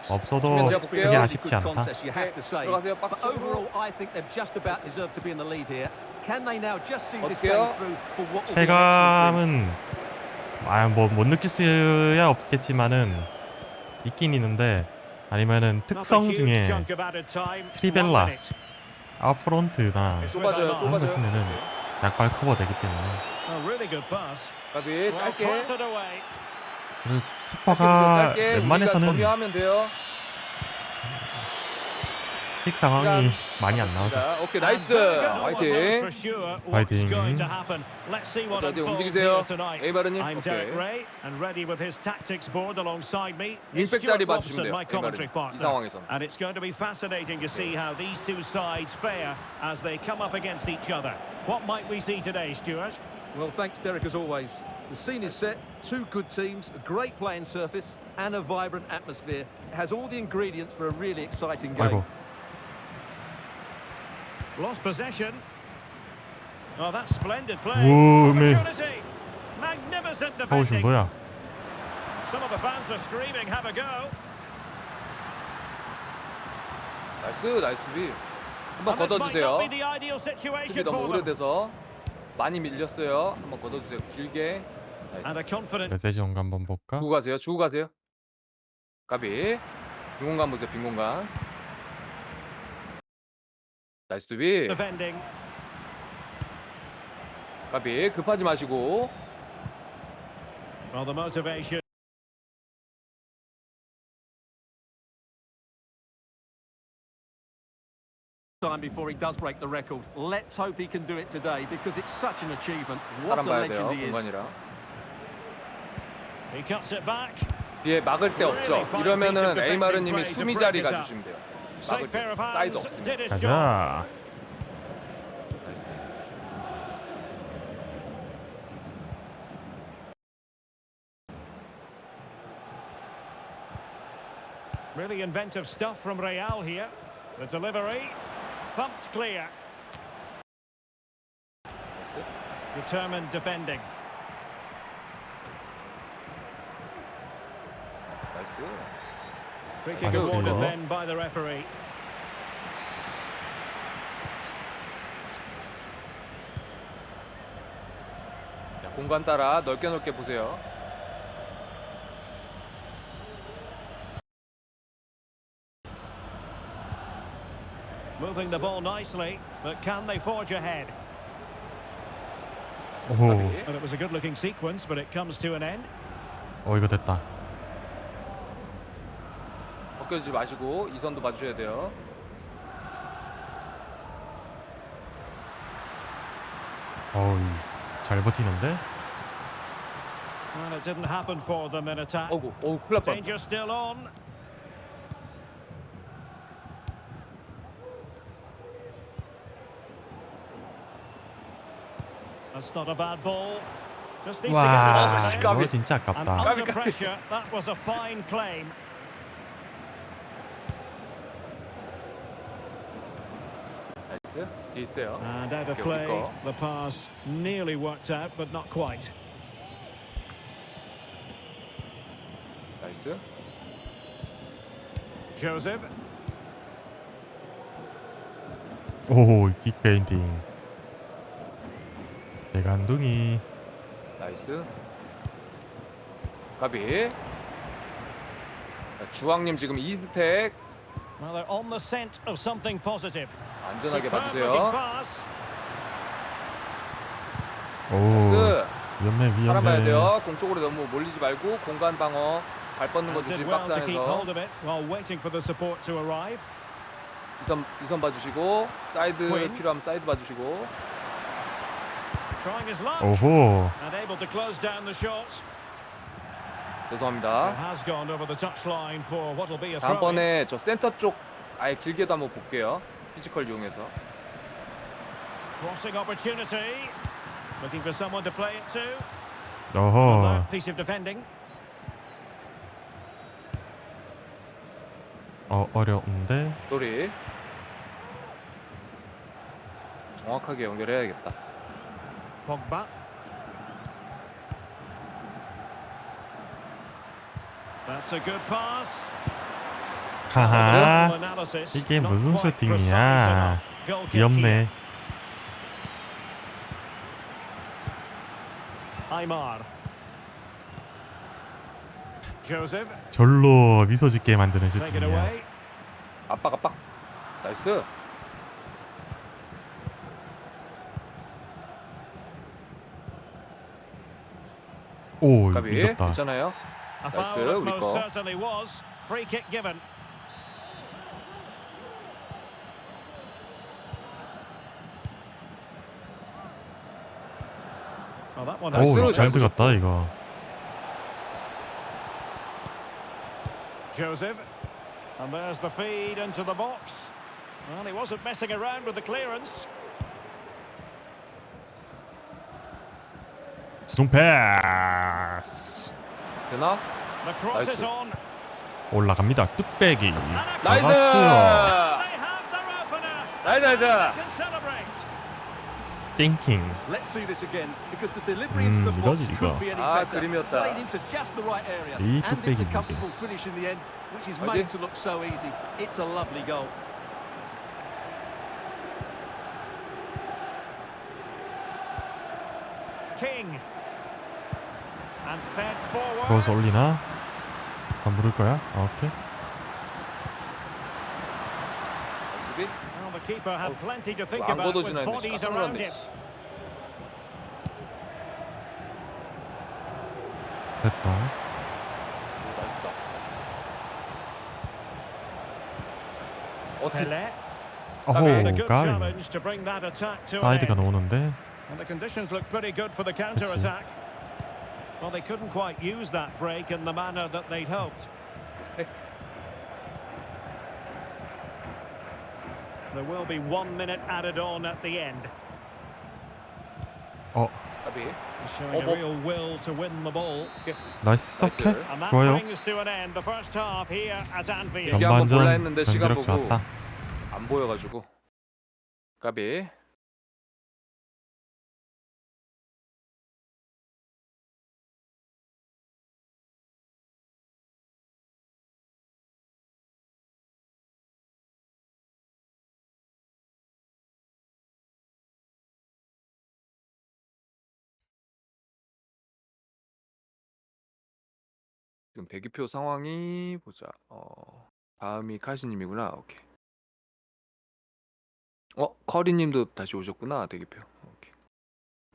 없어도 그게 아쉽지 않다. 들어가세요. 박스 But overall, 쪽으로. I think they've just about deserved to be in the lead here. Can they now just see this 어때요? game through for what will be an excellent win? 체감은 뭐 못 느낄 수야 없겠지만은 있긴 있는데 아니면은 특성 중에 트리벨라 아웃프론트나 좁아져요. 그런 거 좁아져요. 있으면은 약발 커버 되기 때문에. A really good pass. 까비 Well, 짧게. clattered away. 그리고 짧게 키퍼가 짧게. 우리가 웬만해서는 점유하면 돼요. 킥 상황이 시간 많이 안 나와서. 남았습니다. 오케이 And 나이스. very good. No one knows 화이팅. for sure what's Fighting. going to happen. Let's see what 어디 unfolds 움직이세요. here tonight. 에이바르님. I'm 오케이. Derek Ray and ready with his tactics board alongside me. 윙백 It's 자리 Stuart 봐주시면 Robson, 돼요. my commentary 에이바르님. 이 partner. 상황에서. And it's going to be fascinating to see how these two sides fare as they come up against each other. What might we see today, Stuart? Well, thanks, Derek, as always. The scene is set, two good teams, a great playing surface, and a vibrant atmosphere. It has all the ingredients for a really exciting game. 아이고. Lost possession. Oh, that's splendid play. 오, 네. Opportunity. Magnificent 파우신 defending. 뭐야? Some of the fans are screaming, have a go. 나이스 수비. 한번 And this might 걷어주세요. not be the ideal 수비 situation 너무 for them. 오래돼서 많이 밀렸어요. 한번 걷어주세요. 길게. And a 나이스. confident 메시지 온 거 한번 볼까? 주고 가세요. 까비. 빈 공간 보세요. 빈 공간. 나이스 수비. defending. 까비. 급하지 마시고. Well, the motivation. Time before he does break the record. Let's hope he can do it today because it's such an achievement. What 사람 a 봐야 돼요. legend he is. 공간이랑. He cuts it back. 뒤에 막을 데 없죠. 이러면은 에이마르님이 수미 자리 가주시면 돼요. 막을 Safe 때 pair of 사이드 hands. 없으면. Did his job. 가자. 나이스. Really inventive stuff from Real here. The delivery. Thumped clear. 나이스. Determined defending. 나이스. Free kick Nice. awarded then by the referee. 자, 공간 따라 넓게 보세요. Moving the ball nicely, but can they forge ahead? 오. 까비. Well, it was a good-looking sequence, but it comes to an end. 이거 됐다. 벗겨지지 마시고 이선도 봐주셔야 돼요. 잘 버티는데? Well, it didn't happen for them in attack. 어구, 큰일 날 뻔. Danger still on. That's not a bad ball. Just needs to 와, get it 이거 over 진짜 there. And 아깝다. under pressure, that was a fine claim. 나이스. 뒤에 있어요. And out of 오케이, play, 우리 거. the pass nearly worked out, but not quite. 나이스. Joseph. 오, 킥 페인팅. 대간둥이. 나이스. 가비. 주왕님 지금 이스택 Well, they're on the scent of something positive. 안전하게 Superb 봐주세요. looking pass. 오, 나이스. 위험해. 사람 봐야 돼요. 공 쪽으로 너무 몰리지 말고 공간 방어. 발 뻗는 거 And did 조심. well 박스 to keep 안에서. hold of it while waiting for the support to arrive. 이선 봐주시고 사이드 Quinn. 필요하면 사이드 봐주시고. Trying his luck 오호. and able to close down the shot. It 죄송합니다. has gone over the touchline for what will be a throw. 다음번에 저 센터 쪽 아예 길게도 한번 볼게요. 피지컬 이용해서. Crossing opportunity. Looking for someone to play it to. 어허. That piece of defending. 어려운데. 소리. 정확하게 연결해야겠다. Pogba. That's a good pass. 하하. Careful analysis. 이게 Not 무슨 quite precise 슈팅이야. enough. Goal kick 귀엽네. here. Aymar. Joseph. 절로 미소 짓게 만드는 Take it 슈팅이야. away. 압박. 나이스. 오 까비. 밀렸다. 괜찮아요? A Nice, foul that 우리 most 거. certainly was. Free kick given. Well, that one 나이스. 오 잘 잘 들어갔다 이거. Joseph. And there's the feed into the box. Well, he wasn't messing around with the clearance. 수동 패스. 되나? The cross is Nice. on. 올라갑니다. 뚝배기. 나이스! 나갔어요. They have their opener. 나이스. They can celebrate. 띵킹. Let's see this again because the delivery into the box 이거지, could 이거. be any 아, better. 그림이었다. Played into just the right area, 이 and it's a 뚝배기지, comfortable finish in the end, which is made to look so easy. It's a lovely goal. King. And fed forward. 거기서 올리나? 더 물을 거야? 오케이. 수비? Well, the keeper had plenty to think 안 about with 걷어지나 했네. bodies 깜짝 around 놀랐네. him. 됐다. 나이스다. Pele. 어호 And a good 까비. challenge to bring that attack to an 사이드가 end. 나오는데. And the conditions look pretty good for the counter-attack. Well, they couldn't quite use that break in the manner that they'd hoped. There will be 1 minute added on at the end. 어 까비. Showing a real will to win the ball. 나이스. 오케이. And that 좋아요. brings to an end the first half here at Anfield. 이게 한번 볼라 전반전 했는데 시간 경기력 보고 좋았다. 안 보여가지고. 까비. 지금 대기표 상황이 보자. 다음이 카시님이구나. 오케이. 커리님도 다시 오셨구나. 대기표. 오케이.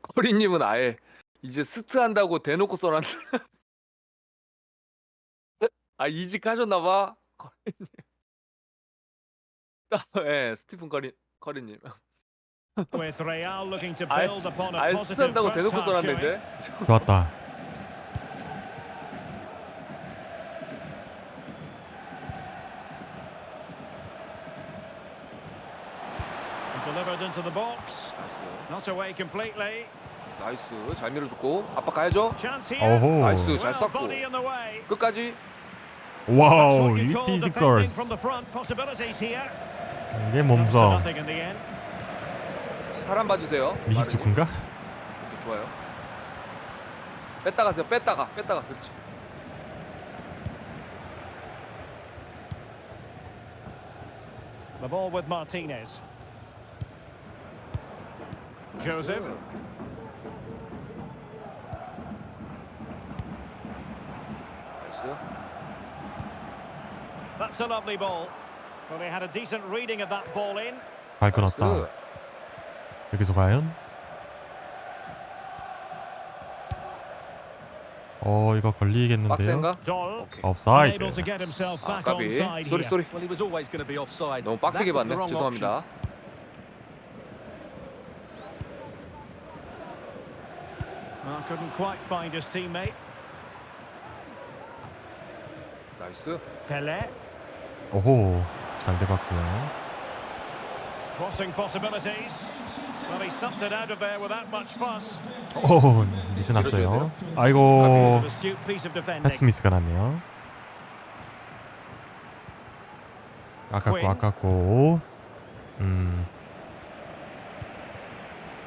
커리님은 아예 이제 스트 한다고 대놓고 써놨. 아 이직하셨나봐. 커리님. 네, 스티븐 커리님. With Real looking to 아예 build upon a 아예 스트 positive 한다고 first 대놓고 half 써놨네 showing. 이제. 좋았다. Delivered into the box. 나이스. Not away completely. 나이스. 잘 밀어줬고 압박 가야죠. Chance here. 오호. 나이스. 잘 Well, 쐈고 body in the way. 끝까지. That's 와우 what you 이 call defending 피지컬스. from the front. Possibilities here. 이게 Comes to 몸성. nothing in the end. 사람 봐주세요. 미식 빠르게. 축구인가? 오케이, 좋아요. 뺐다 가세요. 뺐다가 그렇지. The ball with Martinez. Joseph. 나이스. That's a lovely ball. Well, they had a decent reading of that ball in. 발 끊었다. 나이스. 여기서 과연? 이거 걸리겠는데요? 빡센가? Doll. 오케이. 업사이드. Unable to get himself 아, back 까비. onside 쏘리 here. 쏘리. Well, he was always going to be offside. 너무 빡세게 That was the 봤네. wrong 죄송합니다. Well, couldn't quite find his teammate. 나이스. Pele. 오호 잘 돼갔고요. Crossing possibilities. Well, he stumped it out of there without much fuss. 오 미스 났어요. 아이고 Astute piece of defending. 패스 미스가 났네요. 아깝고.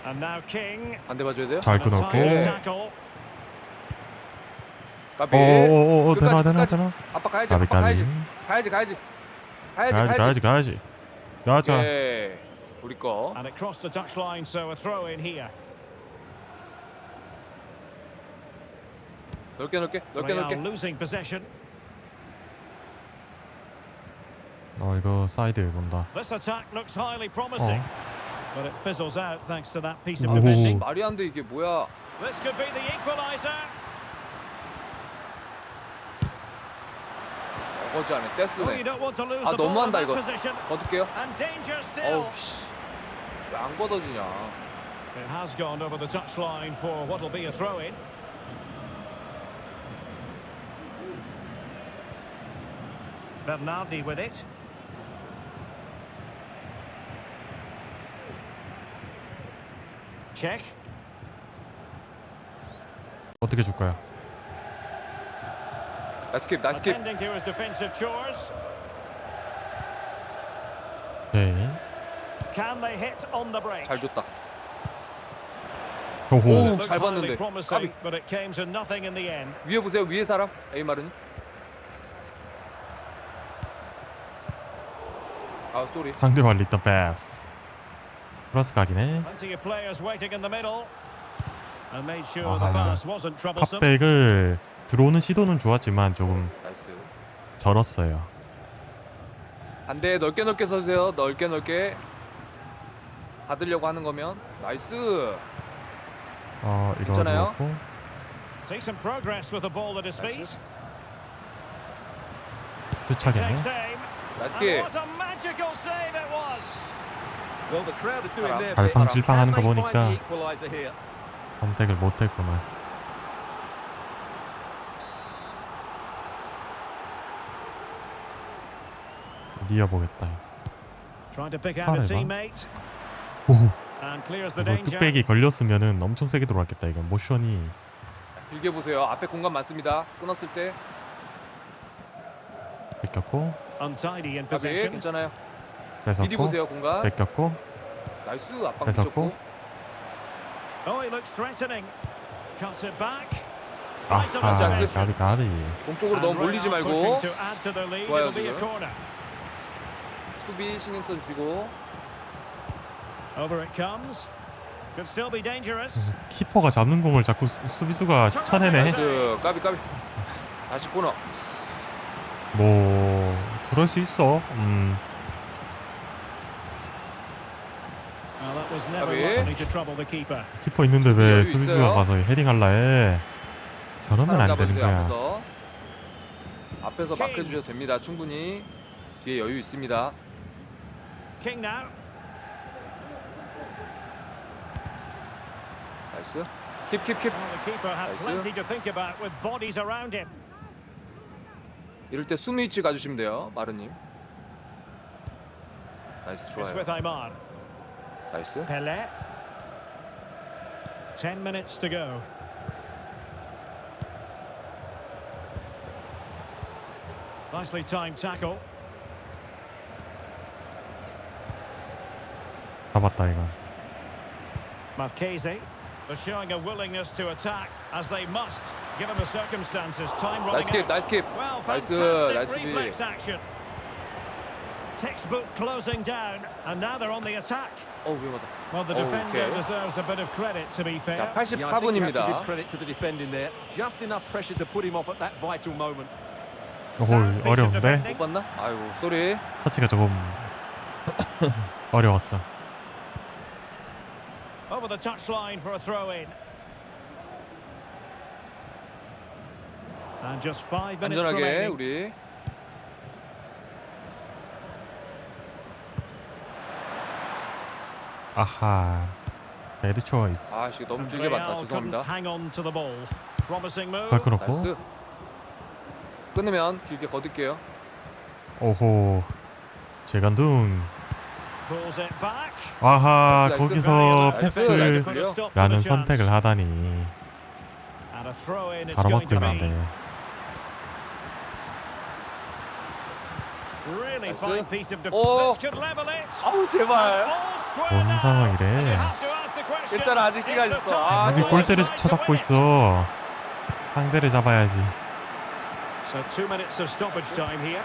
And now King. 반대 봐줘야 돼요. 잘 A tight 끊었고. tackle. 까비. 오오오 끝까지, 되나. 압박 가야지. 까비 압박 까비. 가야지. 가자. 오케이. 우리 거. And it crossed the touchline, so a throw in here. 넓게. Real losing possession. 이거 사이드 본다. This attack looks highly promising. But it fizzles out thanks to that piece of 오호. defending. 말이 안 돼 이게 뭐야? This could be the equaliser. 어지 않네. Oh, you 떼쓰네. don't want to lose 아 the ball in 너무한다 that 이거. position. 거둘게요. And danger still. 어우 씨. 왜 안 걷어지냐. It has gone over the touchline for what will be a throw-in. Bernardi with it. Check. 어떻게 줄 거야? 나이스 킵. 나이스 킵. Attending to his defensive chores. 오케이. Can they hit on the break? 잘 줬다. 오호. 오. Looked 잘 highly 봤는데. promising, but it came to nothing in the end. 위에 보세요. 위에 사람. 에이마르님. 아 쏘리. 상대방 리턴 패스. 플러스 각이네. Plenty of players waiting in the middle. And made sure 아, the pass wasn't troublesome. 컵백을 들어오는 시도는 좋았지만 조금 나이스. 절었어요. 반대 넓게 넓게 서주세요. 넓게 넓게. 받으려고 하는 거면 나이스. 이거 괜찮아요? 좋았고. Decent progress with the ball at his feet. 투차겠네. Takes aim. 나이스 And 킵. what a magical save it was. Well, the crowd are doing their bit. 갈팡질팡하는 거 Can they 보니까 find the equaliser here? 선택을 못했구만. 이어보겠다. Trying to pick out a 팔을 봐. teammate. 오, And clears the 이거 danger. 뚝배기 걸렸으면은 엄청 세게 들어왔겠다. 이거 모션이. 길게 보세요. 앞에 공간 많습니다. 끊었을 때. 뺏겼고, Untidy in 가비 possession. 괜찮아요. 미리 뺏었고, 보세요 공간. 뺏겼고, 나이스. 앞방 뺏었고. 붙였고. Oh, he looks threatening. Cuts it back. 아하, 가비 가비. 동쪽으로 And 너무 몰리지 Real 말고. pushing to add to their lead. 좋아요, It'll be a 지금. corner. 수비 신경 써주시고. Over it comes. Could still be dangerous. 키퍼가 잡는 공을 자꾸 수비수가 쳐내네. 나이스. 까비 까비. 다시 코너. 뭐 그럴 수 있어. Well, that was never 가비. likely to trouble the keeper. 키퍼 있는데 왜 여유 수비수가 있어요. 가서 헤딩할라 해? 저러면 사람 안 되는 잡아주세요, 거야. 앞에서 킹. 막혀주셔도 됩니다. 충분히. 뒤에 여유 있습니다. King now. 나이스. 킵. Well, the keeper had Nice. plenty to think about with bodies around him. 이럴 때 수미 위치 가주시면 돼요. 마르님. 나이스 It's 좋아요. with Aymar. 나이스. Pelé. 10 minutes to go. Nicely timed tackle. 잡았다 이거. Marchese. They're showing a willingness to attack as they must, given the circumstances. Time running 나이스 킵. out. 나이스 킵. Well, 나이스. fantastic 나이스 reflex 수비. action. Textbook closing down, and now they're on the attack. 위험하다. Well, the Oh, defender okay. deserves a bit of credit, to be 자, fair. Yeah, I think you have to 84분입니다. give credit to the defending there. Just enough pressure to put him off at that vital moment. 오, Sound piece of 어려운데? defending. 못 봤나? 아이고 쏘리. 터치가 조금 어려웠어. Over the touchline for a throw-in. And just 5 minutes 안전하게 remaining. 우리. 아하, 배드 초이스. 아씨 너무 And 길게 봤다. Real couldn't 죄송합니다. hang on to the ball. Promising move. 발 끊었고, 나이스. 끊으면 길게 거둘게요. 오호, 재간둥. Pulls it back. 아하, 나이스, 거기서 나이스, 나이스. 패스라는 Could have stopped with a chance. 선택을 하다니 And a throw-in it's 바로 going to 먹기는 안 be. 돼. Really 나이스. fine piece of 오. defense. This could level it. 아우 제발. All square 뭔 now. 상황이래? And you have to ask the question, 괜찮아, 아직 is 시간 the 있어. time 아, for 여기 the 골대를 side to 쳐잡고 win it? 있어. 상대를 잡아야지. So 2 minutes of stoppage time here.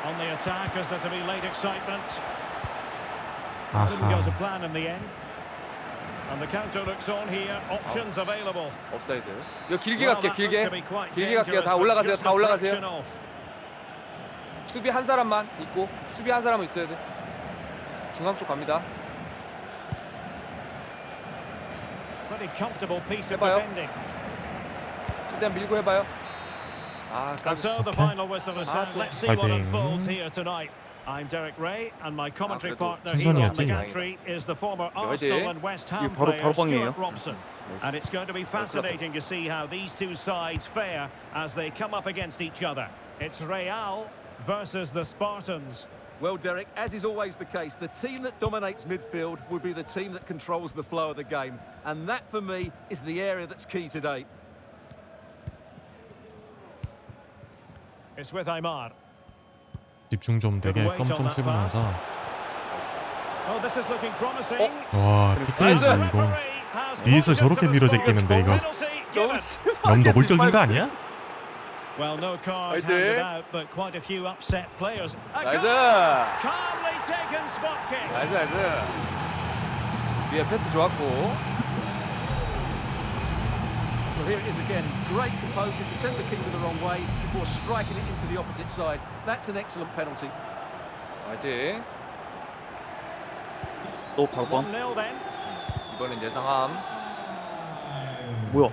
On the attack as there to be late excitement. Didn't go to 아하, plan in the end. And the counter looks on here. Options available. 업사이드. 이거 길게 Well, 갈게. that looked to be 길게. quite 길게 갈게요. dangerous, 다 but 올라가세요. just 다 a 올라가세요. fraction off. 수비 한 사람만 있고 수비 한 사람은 있어야 돼. 중앙 쪽 갑니다. Pretty comfortable piece of 해봐요. defending. 최대한 밀고 해봐요. 아, And so the Okay. final whistle is set. Let's see what Fighting. unfolds here tonight. I'm Derek Ray, and my commentary 그래도 partner here on the 신선이었지. gantry is the former 화이팅. Arsenal and West Ham 이거 바로 player 빵이에요. Stuart Robson. And it's going to be fascinating to see how these two sides fare as they come up against each other. It's Real versus the Spartans. Well, Derek, as is always the case, the team that dominates midfield will be the team that controls the flow of the game. And that, for me, is the area that's key today. It's with Aymar. 집중 좀 되게 껌 좀 씹으면서. Oh, this is looking promising. 와, PK지 이거. 뒤에서 저렇게 밀어져 있겠는데 이거. 너무 노골적인 거 아니야? Well, no card 화이팅. handed out, but quite a few upset players. A 나이스. goal! Calmly taken spot kick. 나이스, 나이스. 뒤에 패스 좋았고. So here it is again. Great composure to send the keeper the wrong way before striking it into the opposite side. That's an excellent penalty. 화이팅. 또 바로 빵. 1-0 then. 이번엔 예상함. 뭐야?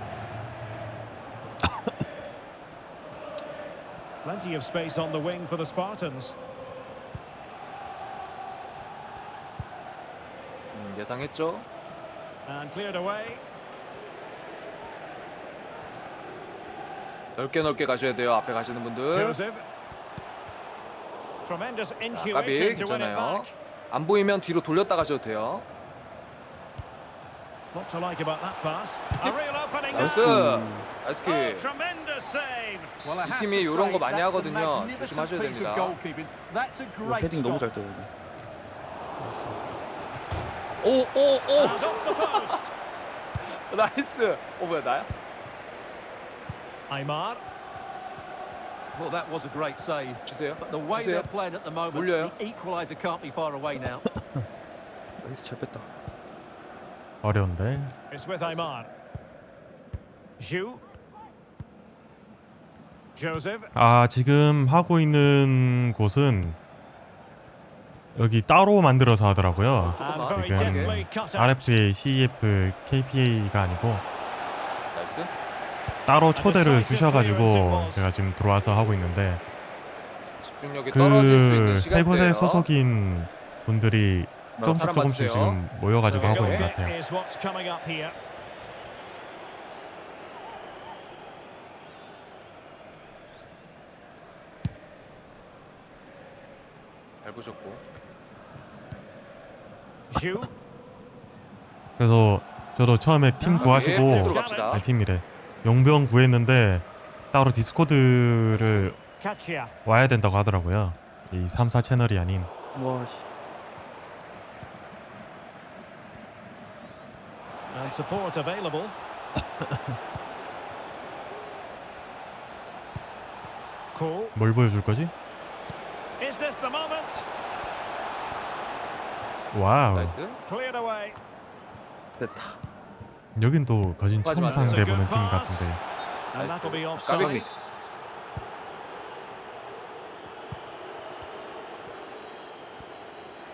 Plenty of space on the wing for the Spartans. 예상했죠? And cleared away. 넓게 가셔야 돼요. 앞에 가시는 분들. Joseph. Tremendous 까비 intuition to win it 괜찮아요. back. 안 보이면 뒤로 돌렸다 가셔도 돼요. What to like about that pass? A real opening 나이스. there. 나이스 Oh, 킥. tremendous save. Well, I 이 have 팀이 to 이런 say, 거 많이 that's a 하거든요. magnificent 조심하셔야 piece of 됩니다. goalkeeping. That's a great 헤딩 너무 stop. 잘 떠요. 여기. 나이스. 오. And off the post. 나이스. 뭐야 나야? Aymar. Well, that was a great save. 주세요. But the way 주세요. they're playing at the moment, 몰려요. the equaliser can't be far away now. 나이스 잘 뺐다. 어려운데. It's with Aymar. Zhu. Joseph. 아, 지금 하고 있는 곳은 여기 따로 만들어서 하더라고요. And very 지금 deftly cut out. RFA, CEF, KPA가 아니고 나이스. 따로 초대를 주셔가지고 제가 지금 들어와서 하고 있는데 집중력이 떨어질 수 있는 그 세 시간대예요. 곳에 소속인 분들이 조금씩 사람 조금씩 봐주세요. 지금 모여가지고 하고 있는 것 It 같아요. is what's coming up here. 잘 보셨고. Zhu. 그래서 저도 처음에 팀 예, 구하시고 패스로 갑시다. 네, 팀이래 용병 구했는데 따로 디스코드를 Kachia. 와야 된다고 하더라고요. 이 3, 4 채널이 아닌. 와 씨. And support available. Cool. 뭘 보여줄 거지? Is this the moment? 와우. 나이스. Cleared away. 됐다. 여긴 또 거진 처음 마지막. 상대 보는 팀 같은데. And 나이스. that'll be 까비. offside.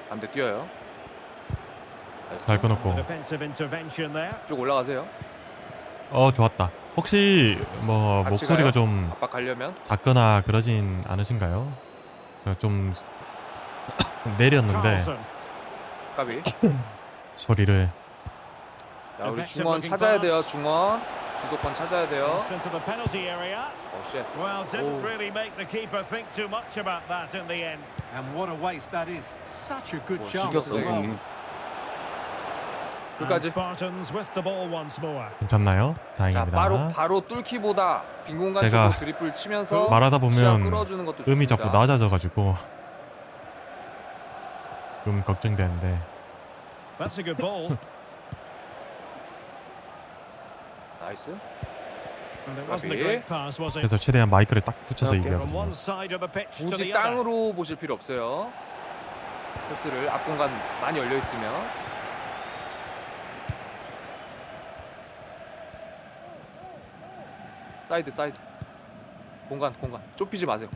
안돼 뛰어요. 나이스. 잘 끊었고. Defensive intervention there. 쭉 올라가세요. 좋았다. 혹시 뭐 같이 목소리가 가요? 좀 압박하려면 작거나 그러진 않으신가요? 제가 좀 내렸는데 Carlson. 까비. 소리를. 자 우리 중원 찾아야 돼요. 중원 주도권 찾아야 돼요. Into the penalty area. 쉣. Well, didn't Oh. really make the keeper think too much about that in the end. And what a waste that is. Such a good 뭐, chance 이겼다 as well. 형님. And 끝까지. Spartans with the ball once more. 괜찮나요? 자 다행입니다. 바로 뚫기보다 빈 공간 제가 쪽으로 드리블 치면서 말하다 시야 보면 끌어주는 것도 음이 좋습니다. 자꾸 낮아져가지고 좀 걱정되는데. That's a good ball. 나이스. And it wasn't a Okay. great pass, was it? 그래서 최대한 마이크를 딱 붙여서 오케이. From 얘기하거든요. one side of the pitch to 굳이 the other. 땅으로 보실 필요 없어요. 패스를 앞 공간 많이 열려 있으면. 사이드. 공간. 좁히지 마세요.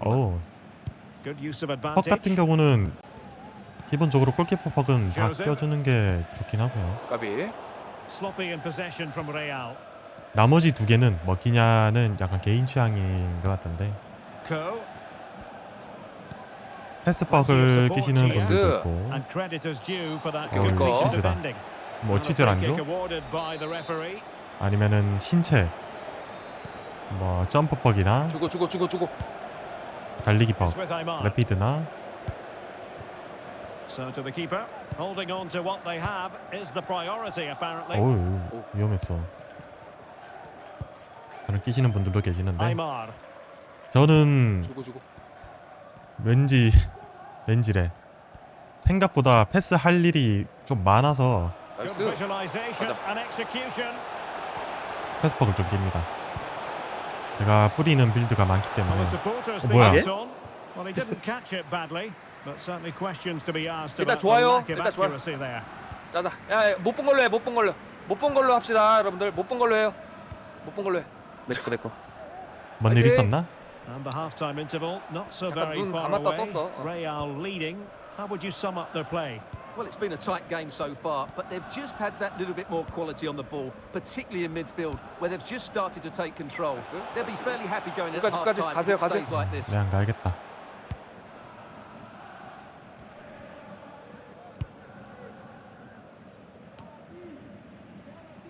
Good use of 퍽 advantage. 같은 경우는 기본적으로 골키퍼 퍽은 다 Joseph. 껴주는 게 좋긴 하고요. 까비. Sloppy in possession from Real. 나머지 두 개는 먹히냐는 약간 개인 취향인 것 같은데 Co. 패스박을 끼시는 분들도 있고 And credit is due for that 이거 good piece of 치즈다. defending. 뭐 And a 치즈를 안 free 줘? kick awarded by the referee. 아니면은 신체 뭐 점프박이나 주고. 달리기박 It's with Aymar. 레피드나 So to the keeper, holding on to what they have is the priority apparently. 어우 위험했어. 저는 끼시는 분들도 계시는데 Aymar. 저는 주고. 왠지래 생각보다 패스할 일이 좀 많아서 Good 나이스. visualization and execution. 패스박을 좀 낍니다. 제가 뿌리는 빌드가 많기 Well, 때문에 the supporters 뭐야? think it's on. Well, he didn't catch it badly, but certainly questions to be asked 일단 about the 좋아요. lack of 일단 좋아요. accuracy there. 짜자. 야, 못 본 걸로 해. 못 본 걸로 합시다, 여러분들. 못 본 걸로 해요. 못 본 걸로 해. 내꺼. 뭔 일 있었나? And the half-time interval not so 잠깐 very 눈 far 감았다 away. 떴어. Real leading. How would you sum up their play? Well, it's been a tight game so far, but they've just had that little bit more quality on the ball, particularly in midfield, where they've just started to take control. They'll be fairly happy going at 여기까지, half-time 가세요, if it stays like this. 네, 안 가야겠다.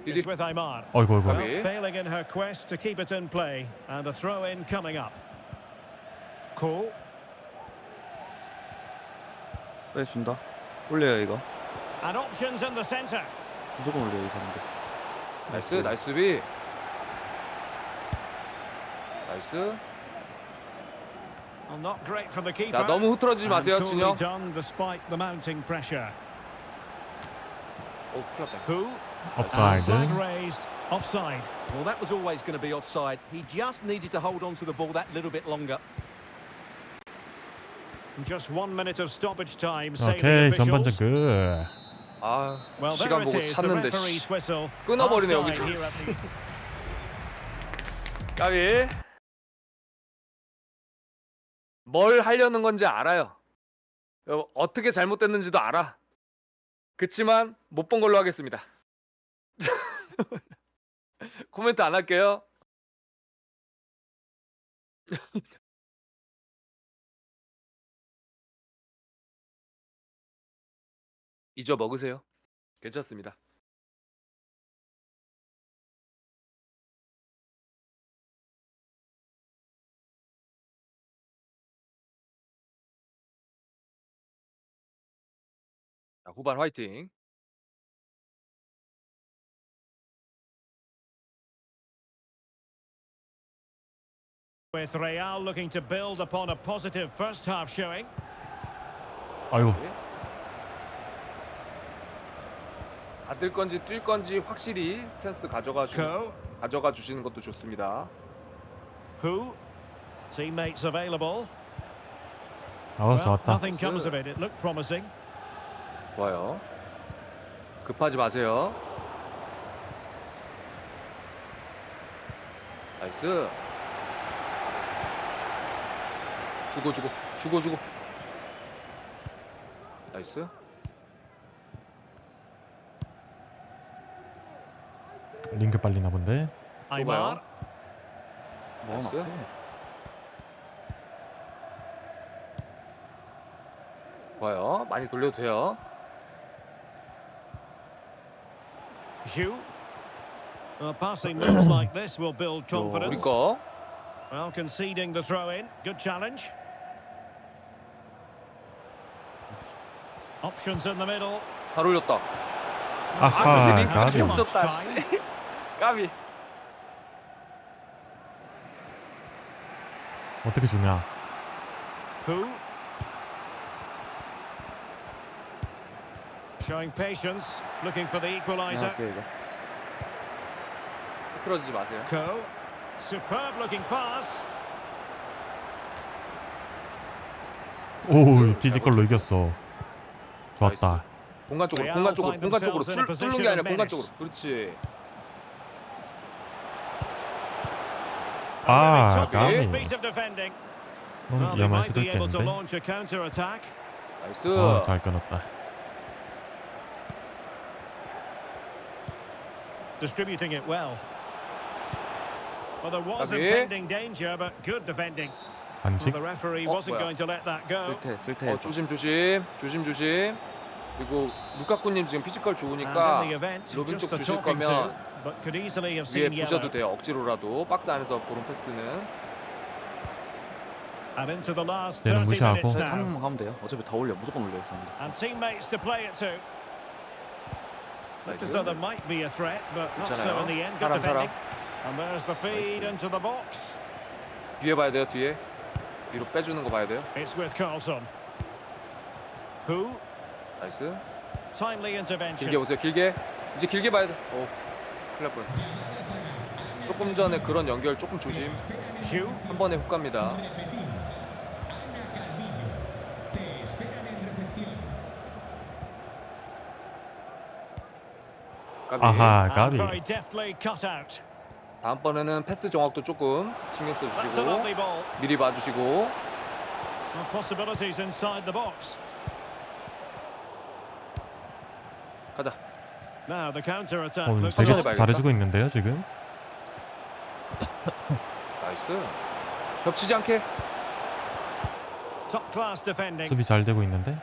It's with Aymar. 어이구 Well, Okay. failing in her quest to keep it in play, and a throw-in coming up. Cool. 빼준다. 올려요 이거. And options in the centre. 무조건 올려요 이 사람들. 나이스 수비. 나이스. Well, not great from the keeper. 자, 너무 흐트러지지 And 마세요, coolly 진영. done despite the mounting pressure. 오, 큰일 났다. Who? 업사이드. Flag raised. Offside. Well, that was always going to be offside. He just needed to hold on to the ball that little bit longer. Just 1 minute of stoppage time. Say the 오케이 전반전 officials. 끝. 아, Well, there 시간 it 보고 is. The 찾는데 referee's 씨. whistle. 끊어버리네 Half-time 여기서. here at the- 까비. 뭘 하려는 건지 알아요. 어떻게 잘못됐는지도 알아. 그치만 못 본 걸로 하겠습니다. 코멘트 안 할게요. 잊어 먹으세요. 괜찮습니다. 자, 후반 화이팅. With Real looking to build upon a positive first half showing. 아유 받을 건지 뛸 건지 확실히 센스 가져가 주시는 것도 좋습니다. Who? Teammates available. 아우 좋았다. Nothing comes of it. It looked promising. 좋아요. 급하지 마세요. 나이스. 주고. 나이스. 링크 빨리나 본데. Aymar. 나이스. 좋아요. 많이 돌려도 돼요. Zhu. Passing moves like this will build 우리 confidence. 거. Well, conceding the throw-in. Good challenge. Options in the middle. 잘 올렸다. 아하 아, 까비. 겹쳤다. 씨. 까비. 어떻게 주냐? Who? Showing patience, looking for the equaliser. 할게 이거. 흐트러지지 마세요. Co. Superb looking pass. 오 피지컬로 이겼어. 좋았다. 공간 쪽으로. 뚫는 게 아니라 공간 쪽으로. 그렇지. 아 Top 까비. piece of defending. 너무 Well, they 위험할 might 수도 be able to 있겠는데. launch a counter attack. 나이스. 잘 끊었다. Distributing it well. Well, there was Gabi. impending danger, but good defending. Well, 반칙. the referee Oh, wasn't 뭐야. going to let that go. 쓸테에서. 조심 조심 조심 조심. 그리고 루카쿠님 지금 피지컬 And 좋으니까 in the event, 로빈 just 쪽 a 주실 talking to, 거면 but could easily have 위에 seen 보셔도 yellow. 돼요. 억지로라도 박스 안에서 그런 패스는. And into the last 얘는 30 무시하고. minutes 한 now. 번만 가면 돼요. 어차피 다 올려. 무조건 올려요. 상대. And teammates to play it to. Looks as though there might be a threat, but not so 괜찮아요. in the end. Good 사람 사람. defending. And there's the feed into the box. 뒤에 봐야 돼요. 뒤에. 뒤로 빼주는 거 봐야 돼요. It's with Carlson. Who? 나이스. Timely intervention. 길게 오세요. 길게. 이제 길게 봐야 돼. 오. 큰일 날 뻔. 조금 전에 그런 연결 조금 조심. Hugh. 한 번에 훅 갑니다. 까비. 아하, And 까비. very deftly cut out. 다음번에는 패스 정확도 조금 신경 That's a 써주시고 lovely ball. 미리 봐주시고. Well, possibilities inside the box. 가자. Now the counter attack 되게 looks 천천히 good. 봐야겠다. 잘해주고 있는데요 지금. 나이스. 겹치지 않게. Top class defending. 수비 잘 되고 있는데.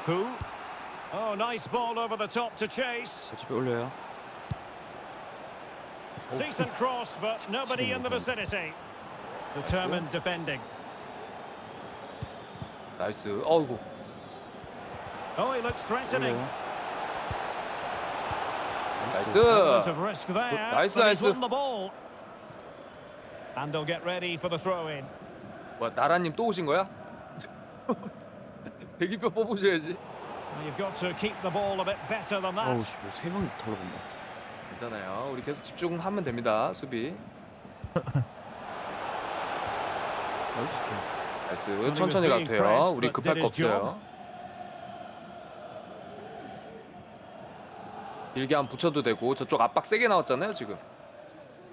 Who? Oh, nice ball over the top to chase. 어차피 올려요. Decent cross, but nobody in the vicinity. Determined defending. 나이스. 어이구. Oh, he looks threatening. 올려요. 나이스. Element of risk there. Nice, but he's nice. won the ball. And they'll get ready for the throw-in. 뭐야 나라님 또 오신 거야? 대기표 뽑으셔야지. Well, you've got to keep the ball a bit better than that. 어우 씨, 뭐세 명이 털어본다. 괜찮아요. 우리 계속 집중하면 됩니다. 수비. 나이스 킬. 나이스. 천천히 가도 돼요. 우리 급할 거 없어요. 길게 한번 붙여도 되고 저쪽 압박 세게 나왔잖아요 지금.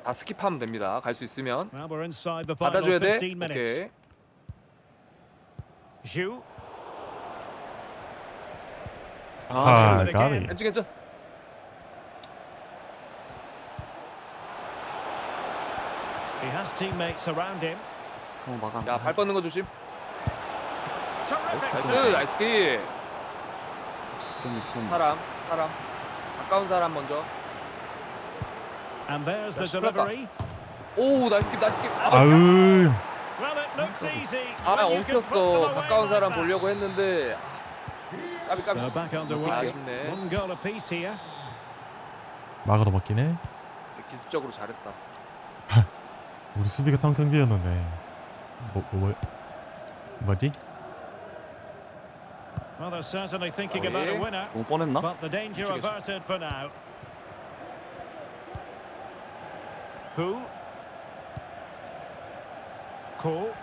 다 스킵하면 됩니다. 갈 수 있으면. Well, we're inside the final 받아줘야 돼. 15 minutes. 오케이. Hugh. 아, again. 까비. 괜찮. He has teammates around him. 한번 막아. 야 발 뻗는 거 조심. Terrific 나이스. save. 나이스 키. 사람. 가까운 사람 먼저. And there's the 야, 시끄럽다. delivery. 오 나이스 키. 나이스 키. 아유. Well, it looks easy. 아 when you can put them 엉켰어. away 가까운 like 사람 that. 보려고 했는데. 까비 까비. So back underway. 아쉽네. One goal apiece here. 막아도 먹긴 해. 기습적으로 잘했다. 우리 수비가 텅텅 비었는데. 뭐지? Well, they're certainly thinking Oh, about a yeah. winner, 너무 뻔했나? but the danger Chicken. averted for now. Who? Cole.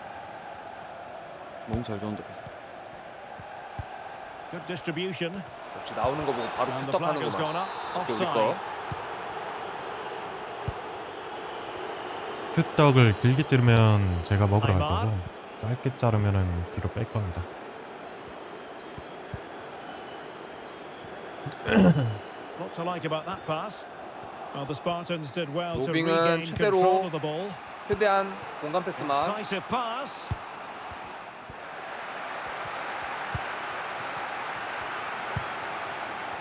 너무 잘 줬는데. Good distribution. 역시 나오는 거 보고 바로 And the flag 큐떡하는 has 거만. gone up. 이게 우리 거. Offside. 큐떡을 길게 찌르면 제가 먹으러 갈 아이마. 거고 짧게 자르면은 뒤로 뺄 겁니다. What to like about that pass? Well, the Spartans did well to 로빙은 regain 최대로 control of the ball. 최대한 공간 패스만. Decisive pass.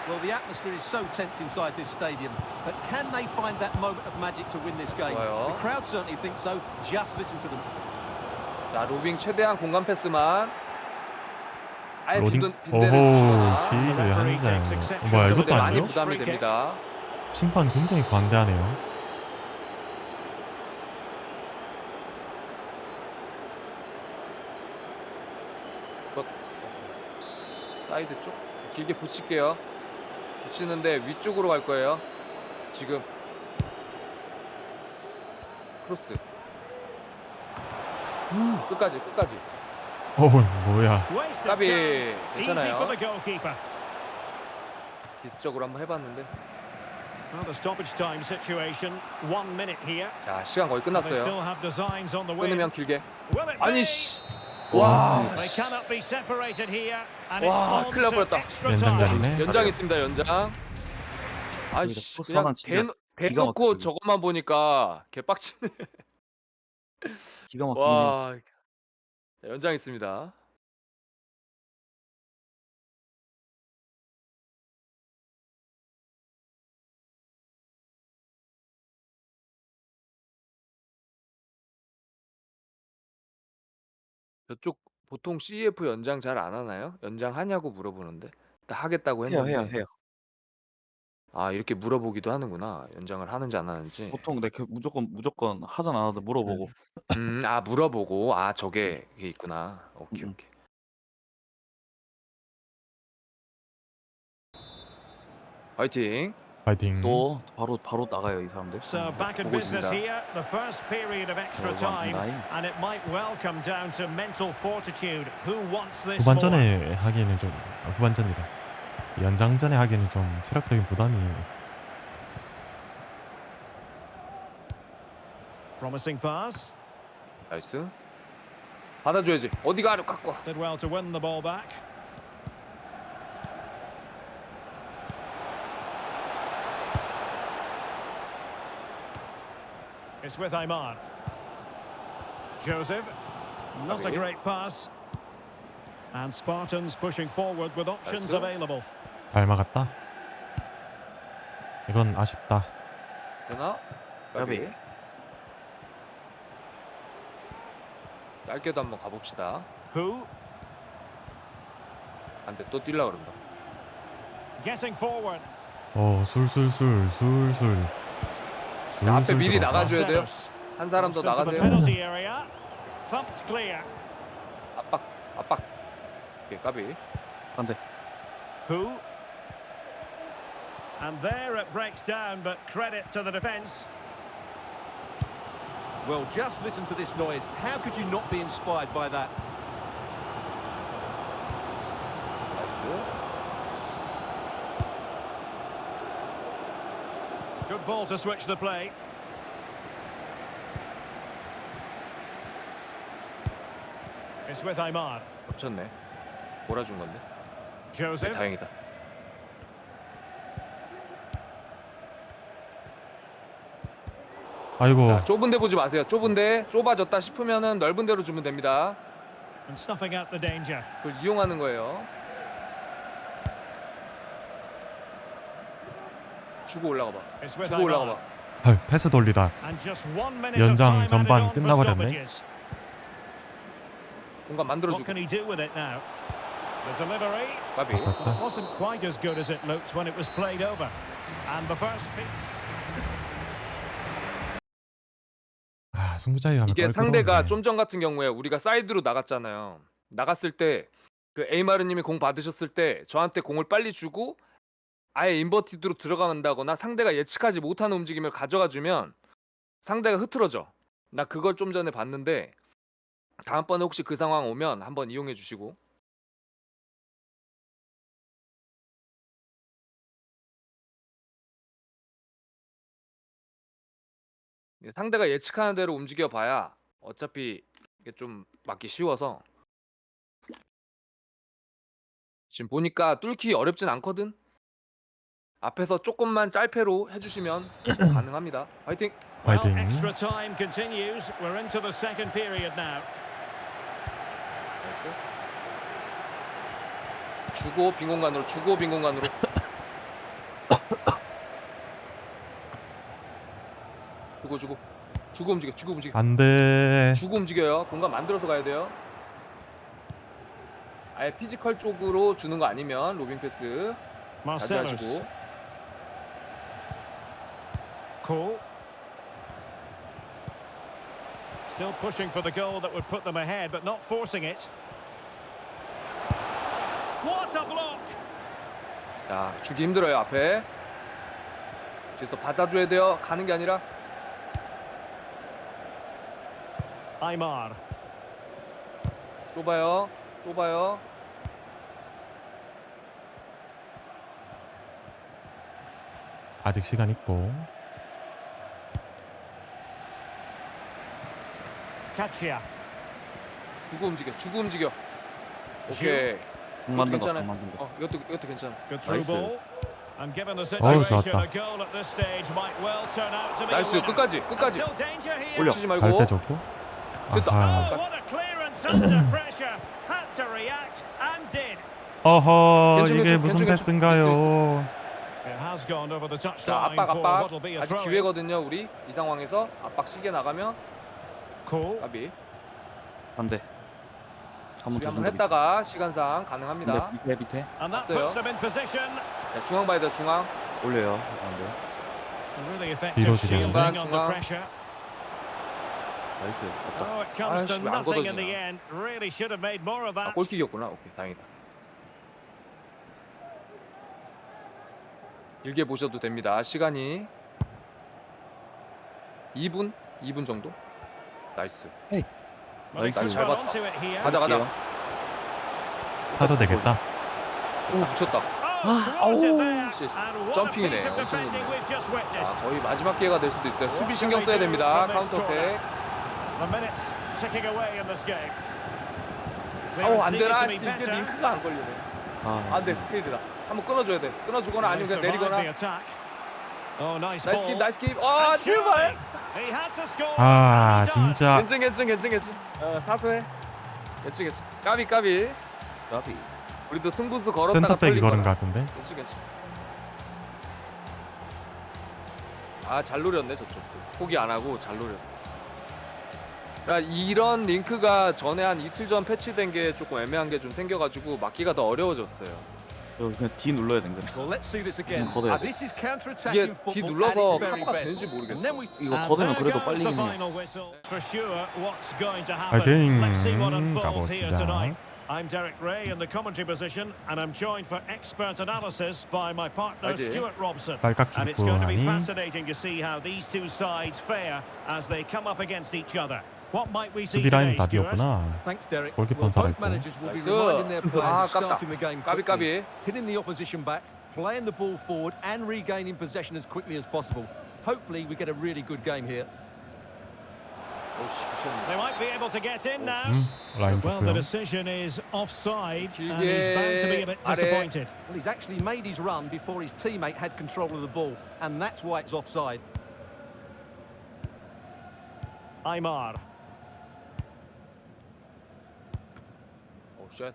Well, the atmosphere is so tense inside this stadium, but can they find that moment of magic to win this game? 좋아요. The crowd certainly think so. Just listen to them. 자 로빙 최대한 공간 패스만. 아예 로딩. 빈대를 오호, 주시거나. 치즈 한 장. 뭐야 근데 이것도 많이 아니에요? 부담이 됩니다. 심판 굉장히 관대하네요. 사이드 쪽 길게 붙일게요. 붙이는데 위쪽으로 갈 거예요. 지금 크로스. 끝까지. 뭐야? Wasted 까비. chance. Easy 괜찮아요. for the goalkeeper. 기습적으로 한번 해봤는데. Well, the stoppage time situation. 1 minute here. 자 시간 거의 They 끝났어요. still have designs on the wing. 끊으면 길게. Will it 아니 be? 씨. 와, They 씨. cannot be separated here, and it's 와, on 큰일 날 to 뻔했다. extra 연장전이네. time. 연장 있습니다. 연장. 아이씨, 포스 그냥 하나 진짜 기가 대놓고 막히게. 저것만 보니까 개빡치네. 기가 막히긴 해요. 와, 자, 연장 있습니다. 저쪽 보통 CF 연장 잘 안 하나요? 연장 하냐고 물어보는데. 다 하겠다고 해요, 해요, 했는데. 해요. 아, 이렇게 물어보기도 하는구나. 연장을 하는지 안 하는지. 보통 무조건 하든 안 하든 물어보고. 아, 물어보고. 아, 저게 이게 있구나. 오케이, 음. 오케이. 화이팅. 파이팅. 또 바로 나가요 이 사람들. So back in 보고 business 있습니다. here, the first period of extra time, and it might well come down to mental fortitude. Who wants this more? 후반전에 하기에는 좀 후반전이다. 연장전에 하기에는 좀 체력적인 부담이 Promising pass. 나이스. 받아줘야지. 어디가 아래 갖고 와. Did well to win the ball back. It's with Aymar. Joseph. Not a Okay. great pass. And Spartans pushing forward with options Nice. available. 잘 막았다. 이건 아쉽다. 되나? 까비. 짧게도 한번 가봅시다. Who? 안돼, 또 뛸라 그런다. Getting forward. 술술. 야, 앞에 미리 들어가. 나가줘야 돼요. Marcellus. 한 사람 더 Crossed into the 나가세요. penalty area. Thumped clear. 압박. 오케이, 까비. 안돼. Who? And there it breaks down, but credit to the defence. Well, just listen to this noise. How could you not be inspired by that? 나이스. Good ball to switch the play. It's with Aymar. 겹쳤네. 몰아준 건데. Joseph. 다행이다. 아이고. 자, 좁은 데 보지 마세요. 좁은 데 좁아졌다 싶으면은 넓은 데로 주면 됩니다. And snuffing out the danger. 그걸 이용하는 거예요. 주고 올라가 봐. It's with 주고 올라가 Aymar. 봐. 아유, 패스 돌리다. And just 1 minute 연장 of time 전반 added on for 끝나버렸네. stoppages. 공간 What 만들어주고. can he do with it now? The delivery 까비. 아깝다. wasn't quite as good as it looked when it was played over. And the first 승부차기 가면 이게 껄끄러운데. 상대가 좀 전 같은 경우에 우리가 사이드로 나갔잖아요. 나갔을 때 그 에이마르님이 공 받으셨을 때 저한테 공을 빨리 주고 아예 인버티드로 들어간다거나 상대가 예측하지 못하는 움직임을 가져가 주면 상대가 흐트러져. 나 그걸 좀 전에 봤는데 다음번에 혹시 그 상황 오면 한번 이용해 주시고. 상대가 예측하는 대로 움직여 봐야 어차피 이게 좀 맞기 쉬워서. 지금 보니까 뚫기 어렵진 않거든. 앞에서 조금만 짧게로 해주시면 가능합니다. 화이팅! Well, 파이팅. extra time continues. We're into the second period now. 주고 빈 공간으로 주고 빈 공간으로. 주고 움직여. 안돼. 주고 움직여요. 공간 만들어서 가야 돼요. 아예 피지컬 쪽으로 주는 거 아니면 로빙 패스 자주 Marcellus. 하시고. Cool. Still pushing for the goal that would put them ahead, but not forcing it. What a block! 자, 주기 힘들어요 앞에. 그래서 받아줘야 돼요. 가는 게 아니라. Aymar. 좁아요. 아직 시간 있고. Kachia. 주고 움직여. 오케이. 공 만든 거, 괜찮아요. 공 만든 거. 이것도 괜찮아. Good through 나이스. ball. And given the 어우, situation, 좋았다. a goal at this stage might well turn out to be a 나이스. winner. 끝까지. Still danger here. 올려. 치지 발 말고. 빼줬고. 됐다. 아하. Oh, what a clearance under pressure. Had to react and did. 어허, 괜찮, 이게 괜찮, 무슨 괜찮, 패스인가요? It has gone over the 자, touchline 압박. for what will be a 아직 throw. 기회거든요, 우리. 이 상황에서 압박 시계 나가면 Cool. 까비. 안 돼. 한번 수비 더 한번 준다. 했다가 시간상 가능합니다. 밑에. And that 봤어요. puts them in position. 자, 중앙 봐야 돼, 중앙. 올려요. 안 돼. Really effective 뒤로 shielding 지르는데? under 중앙. pressure. 나이스. 없다. Oh, it comes to 아이씨, 왜안 nothing in 걷어지냐. the end. Really should have made more of that. 골킥이었구나. 오케이, 다행이다. 길게 보셔도 됩니다. 시간이 2분 정도. 나이스. 나이스. Let's 잘 run 봤다. onto it here. 가자. 타도 되겠다. 오, 미쳤다. Oh, thwarted there. 씨. And what a 점핑이네. piece of 엄청 defending 좋네. we've just witnessed. 거의 마지막 기회가 될 수도 있어요. 수비 신경 써야 됩니다. 카운터 어택. The minutes ticking away in this game. 안 Clearance 되나? needed to be 씨, 이게 better. 링크가 안 걸리네. 안 돼. 페이드다. 한번 끊어줘야 돼. 끊어주거나 아니면 그냥 Survived 내리거나. the attack. Oh, nice 나이스 ball. 킵, 나이스 킵. 아, And 제발. surely he had to score. 아, And he does. 진짜. 괜찮. 사소해. 괜찮. 까비. 나비. 우리도 승부수 걸었다가 센터백이 털린 걸은 거라. 것 같은데. 괜찮. 아, 잘 노렸네 저쪽도. 포기 안 하고 잘 노렸어. 그러니까 이런 링크가 전에 한 이틀 전 패치된 게 조금 애매한 게 좀 생겨가지고 막기가 더 어려워졌어요. 그냥 D 눌러야 되는 거야. Well, let's see this again. 걷어야 돼. This is counter-attacking 이게 football 뒤 at 눌러서 its very 카드가 best. 되는지 모르겠어. And then we 이거 And 걷으면 there 그래도 goes 빨리 the 이기네. final whistle. For sure, what's going to 파이팅! happen? Let's see what unfolds here 가봅시다. tonight. I'm Derek Ray in the commentary position, and I'm joined for expert analysis by my partner 파이팅. Stuart Robson. 딸깍 And it's 죽고 going to be 하니. fascinating to see how these two sides fare as they come up against each other. What might we see 수비 라인 today, Stuart? 답이었구나. Thanks, Derek. 골키퍼는 Well, both 살아있고. managers will be 나이스. reminding their players 아, of starting the game quickly, 까비. hitting the opposition back, playing the ball forward, and regaining possession as quickly as possible. Hopefully, we get a really good game here. 오씨, 미쳤네. They might be able to get in now. 라인 Well, the 좋고요. decision is offside, and 길게 he's bound to be a bit 아래. disappointed. Well, he's actually made his run before his teammate had control of the ball, and that's why it's offside. Aymar. 오, 쉣.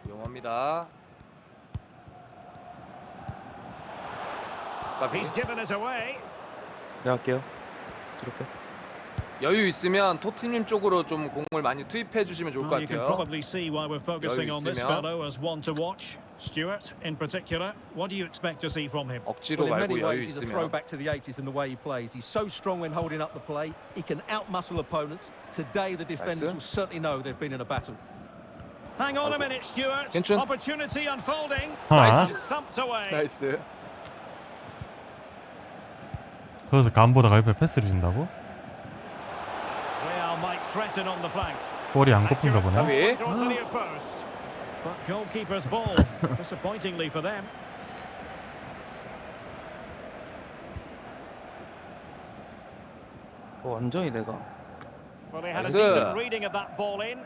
위험합니다. 까비. He's given us away. 내가 할게요. 뒤로 빼. 여유 있으면 토트님 쪽으로 좀 공을 많이 투입해 주시면 좋을 것 Well, you can 같아요. probably see why we're focusing on this 있으면. fellow as one to watch. Stuart, in particular, what do you expect to see from him? 억지로 Well, in 말고 many 여유 ways, he's a 있으면. throwback to the 80s in the way he plays. He's so strong when holding up the play. He can outmuscle opponents. Today, the defenders will certainly know they've been in a battle. Hang on a minute, Stuart. 괜찮? Opportunity unfolding. 하나. Thumped away. 나이스. 그래서 감보다가 옆에 패스를 준다고? Real might threaten on the flank. 볼이 안 고픈가 보네. 까비. Towards the near post. But goalkeeper's ball, disappointingly for them. 완전히 내가. Well, they had a 나이스. decent reading of that ball in.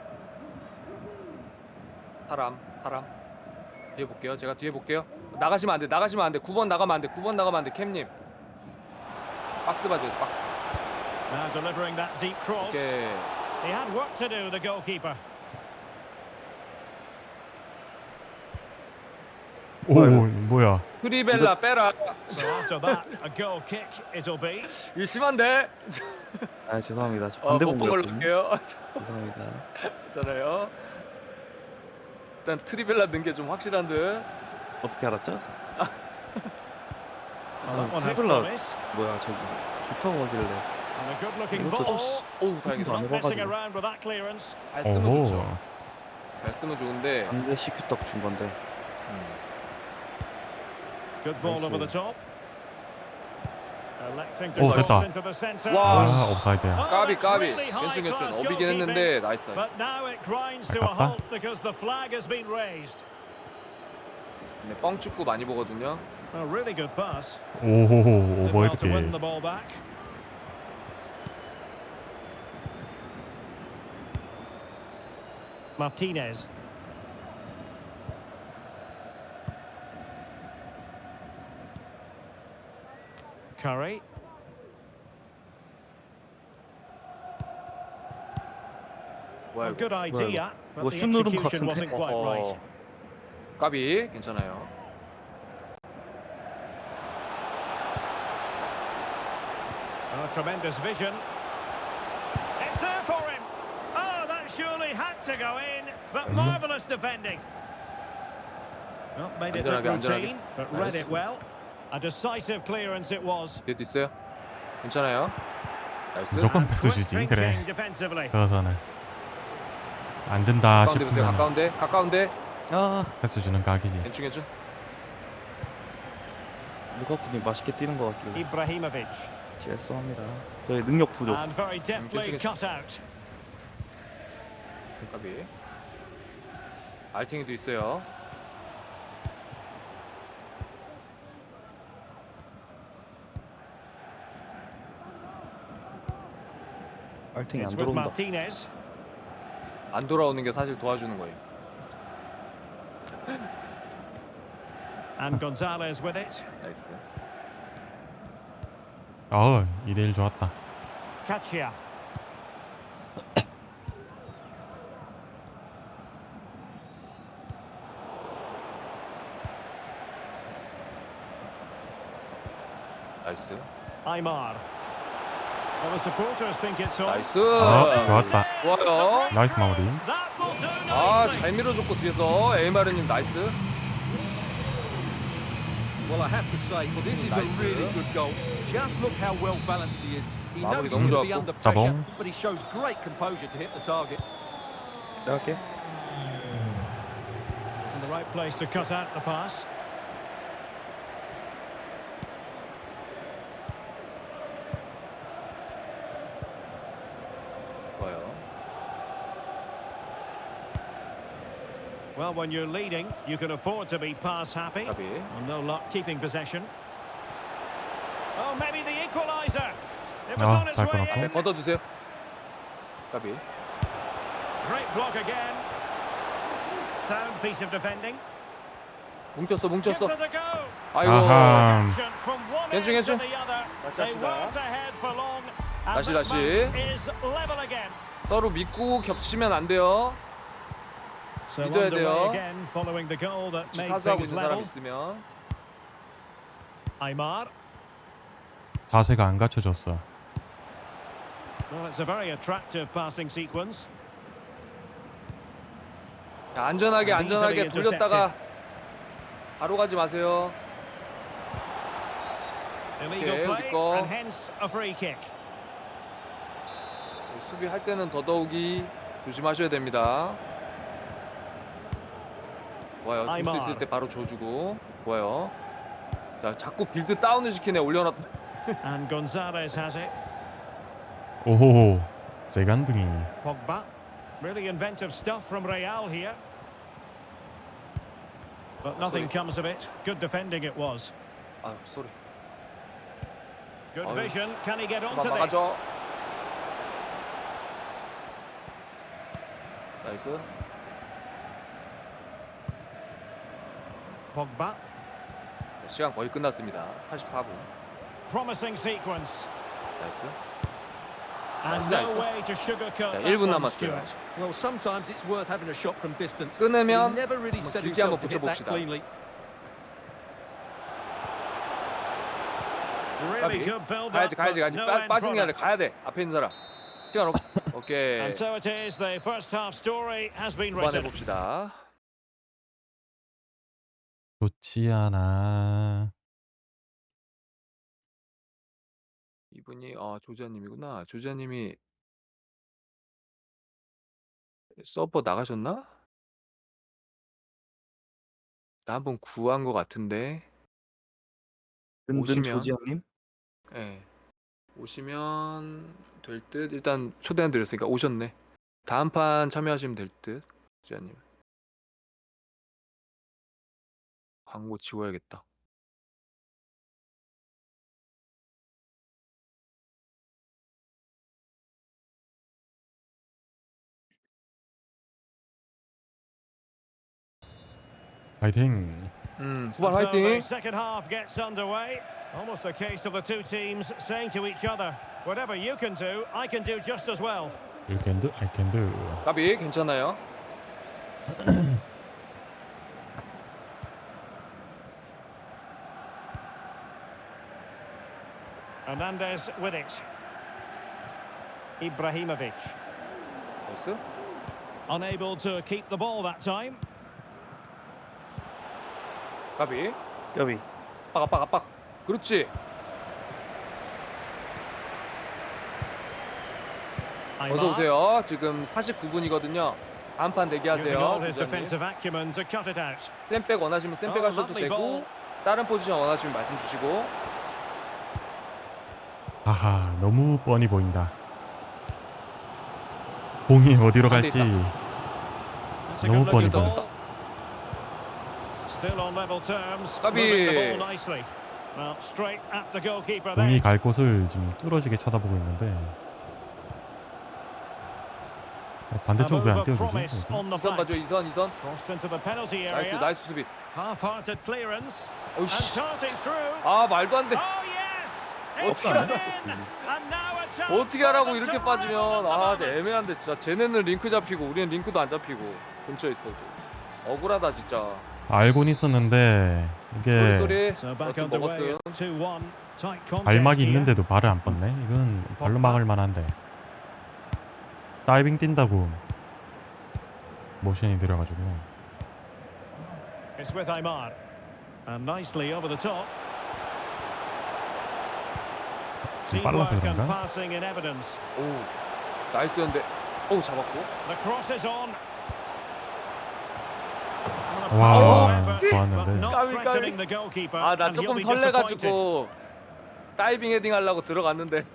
사람. 뒤에 볼게요. 제가 뒤에 볼게요. 나가시면 안 돼. 9번 나가면 안 돼. 9번 나가면 안 돼. 캠님. 박스 봐줘요. 박스. Now delivering that deep cross. 오케이. He had work to do, the goalkeeper. 오, 뭐야? 프리벨라 빼라. So after that, a goal kick it'll be. 이거 심한데? 아 죄송합니다. 저 반대 못본 걸로 공격이거든요. 할게요. 죄송합니다. 괜찮아요. 일단 트리벨라 넣은 게 좀 확실한 듯. 어떻게 알았죠? Well, that one has 트리플러. promise. 뭐야 저기 좋다고 하길래. And a good-looking 이것도 ball. 오우 다행이다. 안 Not messing 해봐가지고. around with that clearance. 잘 쓰면 오호. 좋죠. 잘 쓰면 좋은데. 반대 CQ떡 준 건데. Good ball Nice over the save. top. Electing to 오, cross 됐다. into the centre. 와. 아, 옵사이드야. Oh, 까비 that's 까비. really high 괜찮. class 어비긴 goalkeeping. 했는데 나이스 나이스. But now it grinds to a 아깝다. halt because the flag has been raised. 네, 뻥 축구 많이 보거든요. A really good pass. 오호호, Did well to win 오버헤드. the ball back. Martinez. Curry. 뭐야 A 이거? good idea, but 이거 the 슛 누른 것 execution 같은데? wasn't quite right. 어허. 까비 괜찮아요. Oh, tremendous vision. It's there for him. Oh, that surely had to go in, but marvellous defending. Well, made it look 안전하게, 안전하게. routine, but read 나이스. it well. A decisive clearance it was. 뒤에도 있어요. 괜찮아요. 나이스. 무조건 And 패스 quick 주지. 그래. thinking defensively. 그래서는 안 된다 가까운데 보세요. 싶으면 가까운데. 가까운데. 아 패스 주는 각이지. 괜춘 괜춘. 루카쿠님 맛있게 뛰는 것 같길래 Ibrahimovic. 죄송합니다. 저희 능력 부족. And very deftly 괜찮, cut out. 까비. 알팅이도 있어요. 알팅이 안 It's with 들어온다. Martinez. 안 돌아오는 게 사실 도와주는 거예요. And Gonzalez with it. 나이스. 2대1 좋았다. Kachia. 나이스. Aymar. Well, the supporters think it's on. 나이스. 좋았다. 좋아요. 나이스 마무리. That will do 아, nicely. 잘 밀어줬고 뒤에서 에이마르님 나이스. Well, I have to say, well, this is a Nice. really good goal. Just look how well balanced he is. He 마무리 knows he's 너무 going to be 좋았고. under pressure, 따봉. but he shows great composure to hit the target. 내가 할게. In the right place to cut out the pass. 좋아요. Well, when you're leading, you can afford to be pass happy. 까비. Well, no luck keeping possession. Oh, maybe the equaliser. It was Oh, on its 잘 way 끊었고. 네, in. 걷어주세요. 까비. Great block again. Sound piece of defending. 뭉쳤어, Gives 뭉쳤어. it a go. 아이고. 아하. Action from one 괜찮, end to 괜찮. the other. 다시 They 합시다. weren't ahead for long. And 다시, this 다시. match is level again. 서로 믿고 겹치면 안 돼요. So 믿어야 underway 돼요. again following the goal that 같이 made 사수하고 things 있는 사람 level. 있으면. Aymar. 자세가 안 갖춰졌어. Well, it's a very attractive passing sequence. 자, 안전하게 안전하게 Easily 돌렸다가 바로 가지 마세요. Illegal Okay, play 우리 거. and hence a free kick. 수비할 때는 더더욱이 조심하셔야 됩니다. 좋아요. 줄 수 아이마르. 있을 때 바로 줘주고. 좋아요. 자, 자꾸 빌드 다운을 시키네. 올려놨. And Gonzalez has it. 오호호. 재간둥이. Pogba. Really inventive stuff from Real here. But nothing Sorry. comes of it. Good defending it was. 아, 쏘리. Good 어휴. vision. Can he get onto 한번 this? 막아줘. 나이스. Pogba. 시간 거의 끝났습니다. 44분. Promising sequence. 나이스. And Nice. no way to sugarcoat 자, that 1분 one, 남았어요. Stuart. Well, sometimes it's worth having a shot from distance. 끊으면 He never really 한번 set 길게 himself 한번 to hit that 붙여봅시다. cleanly. Really good build up. 가야지. No end 빠지는 게 아니라 product. 가야 돼. 앞에 있는 사람. 시간 없. 오케이. And so it is. The first half story has been 그만해 written. 봅시다. 좋지 않아. 이분이 조지아님이구나. 조지아님이 서버 나가셨나? 나 한번 구한 것 같은데. 든든 오시면. 조지현님. 예. 오시면 될 듯. 일단 초대해 드렸으니까 오셨네. 다음 판 참여하시면 될 듯. 조지아님. 광고 지워야겠다. 파이팅. 후반 So the 화이팅. second half gets underway. Almost a case of the two teams saying to each other, whatever you can do, I can do just as well. You can do, I can do. 까비 괜찮아요. Hernandez with it. Ibrahimovic. 나이스. Unable to keep the ball that time. 까비. 여비. 압박. 그렇지. 어서 오세요. 지금 49분이거든요. 한판 Using 대기하세요. all his 주장님. defensive acumen to cut it out. 쌤백 원하시면 쌤백 하셔도 lovely 되고 ball. 다른 포지션 원하시면 말씀 주시고. 아하, 너무 뻔히 보인다. 공이 어디로 안 갈지 돼 That's a 너무 good 뻔히 looking 보인다. ball. Still on level terms. 까비. Moving the ball nicely. Well, straight at the goalkeeper 공이 there. 갈 곳을 지금 뚫어지게 쳐다보고 있는데 반대쪽 왜 안 A move of 띄워주지? promise on the 이선 봐줘. flank. 이선. Crossed into the penalty 나이스 area. 나이스 수비. Half-hearted clearance. And 어이씨. darting through. 아 말도 안 돼. Oh yes! It's 없어, 안 gone 돼? in. And now a chance 어떻게 하라고 for them 이렇게 to 빠지면 rival the 아 진짜 moment. 애매한데 진짜 쟤네는 링크 잡히고 우리는 링크도 안 잡히고 근처에 있어도 억울하다 진짜. 알고는 있었는데 이게 소리. So back 어떤 underway 먹었어요. at 2-1. Tight contest 발막이 here. 있는데도 발을 안 뻗네. 이건 발로 막을 만한데 다이빙 뛴다고 모션이 느려가지고 It's with Aymar. And nicely over the top. 좀 빨라서 Teamwork and 그런가? passing in evidence. 오 나이스였는데. 오 잡았고. The cross is on. 와, But 좋았는데. not 까비, threatening the goalkeeper. 아 나 and he'll 조금 be disappointed. 설레가지고 다이빙 헤딩 하려고 들어갔는데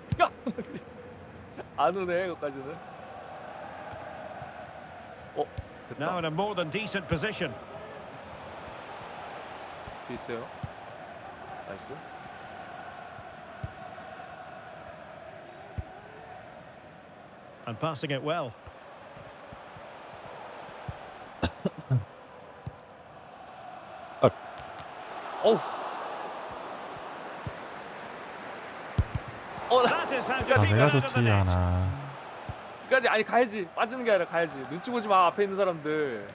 안 오네 그까지는. Now in a more than decent position. 뒤에 있어요. 나이스. And passing it well. 어우. That is how to 아 keep it 내가 out of the 좋지 net. 않아. 끝까지 아니 가야지. 빠지는 게 아니라 가야지. 눈치 보지 마 앞에 있는 사람들.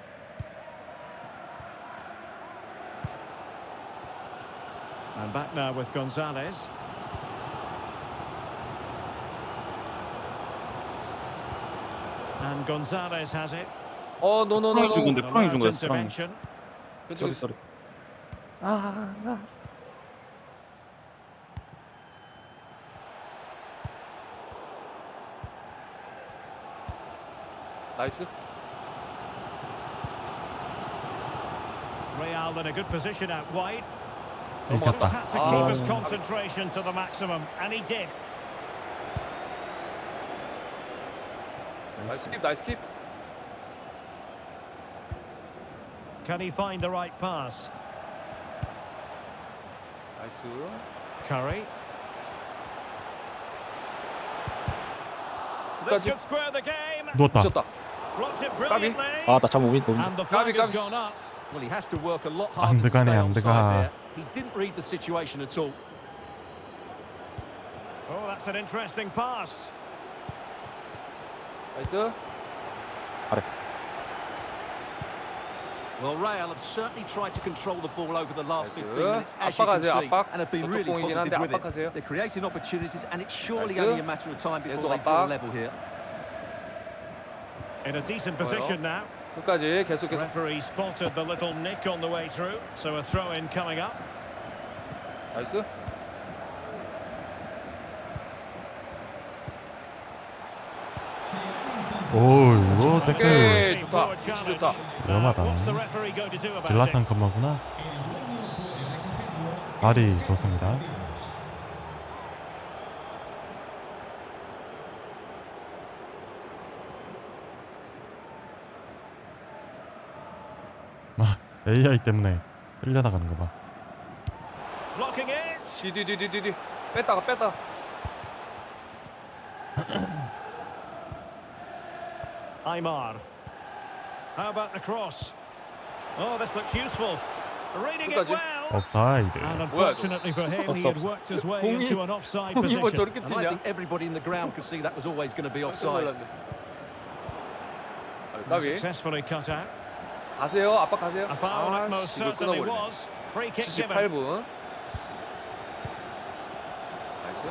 And back now with Gonzalez. And Gonzalez has it. 노노노노. 프랑이 준 건데 프랑이 준 거야. Alert 프랑이. intervention. 쏘리 쏘리. 아. 나이스. Real in a good position out wide. Just 읽혔다. had to keep his Ah. concentration to the maximum, and he did. 나이스 킵 나이스 킵. Can he find the right pass? 나이스. Curry. This 끝까지. could square the game. 누웠다. 미쳤다. Blocked it brilliantly. 아 나 잠깐 오긴 And the flag 까비, has 까비. gone up. Well, he has to work a lot 안 harder to 들어가네, stay 안 onside 들어가. there. He didn't read the situation at all. Oh, that's an interesting pass. 나이스. Well, Real have certainly tried to control the ball over the last 나이스. 15 minutes, as you can 압박하세요, see, 압박. and have been 저쪽 really 공이긴 한데 positive with it. 압박하세요. They're creating opportunities, and it's surely 나이스. only a matter of time before 계속 they draw 압박. level here. In a decent position now. 끝까지 계속. Referee spotted the little nick on the way through, so a throw-in coming up. 나이스. 오 이거 태클 오케이 좋다. Poor 위치 challenge. 좋다. 위험하다. What's the referee going to do about it? 질라탄 컴마구나. 발이 좋습니다. 아 AI 때문에 끌려나가는 거 봐. Blocking it. 디디디디디. 뺐다가. Aymar. How about the cross? Oh, this looks useful. Reading it 끝까지. well. 옵사이드. And 뭐야, unfortunately for him, he 없어, had 없어. worked his way 공이- into an offside 공이 뭐 position. 저렇게 And I 튀냐? think everybody in the ground could see that was always going to be 깜짝 offside. 놀랐네. 까비. Successfully cut out. 가세요. 압박 가세요. A foul that most 이걸 certainly 끊어버리네. was. Free kick given. 78분. 나이스.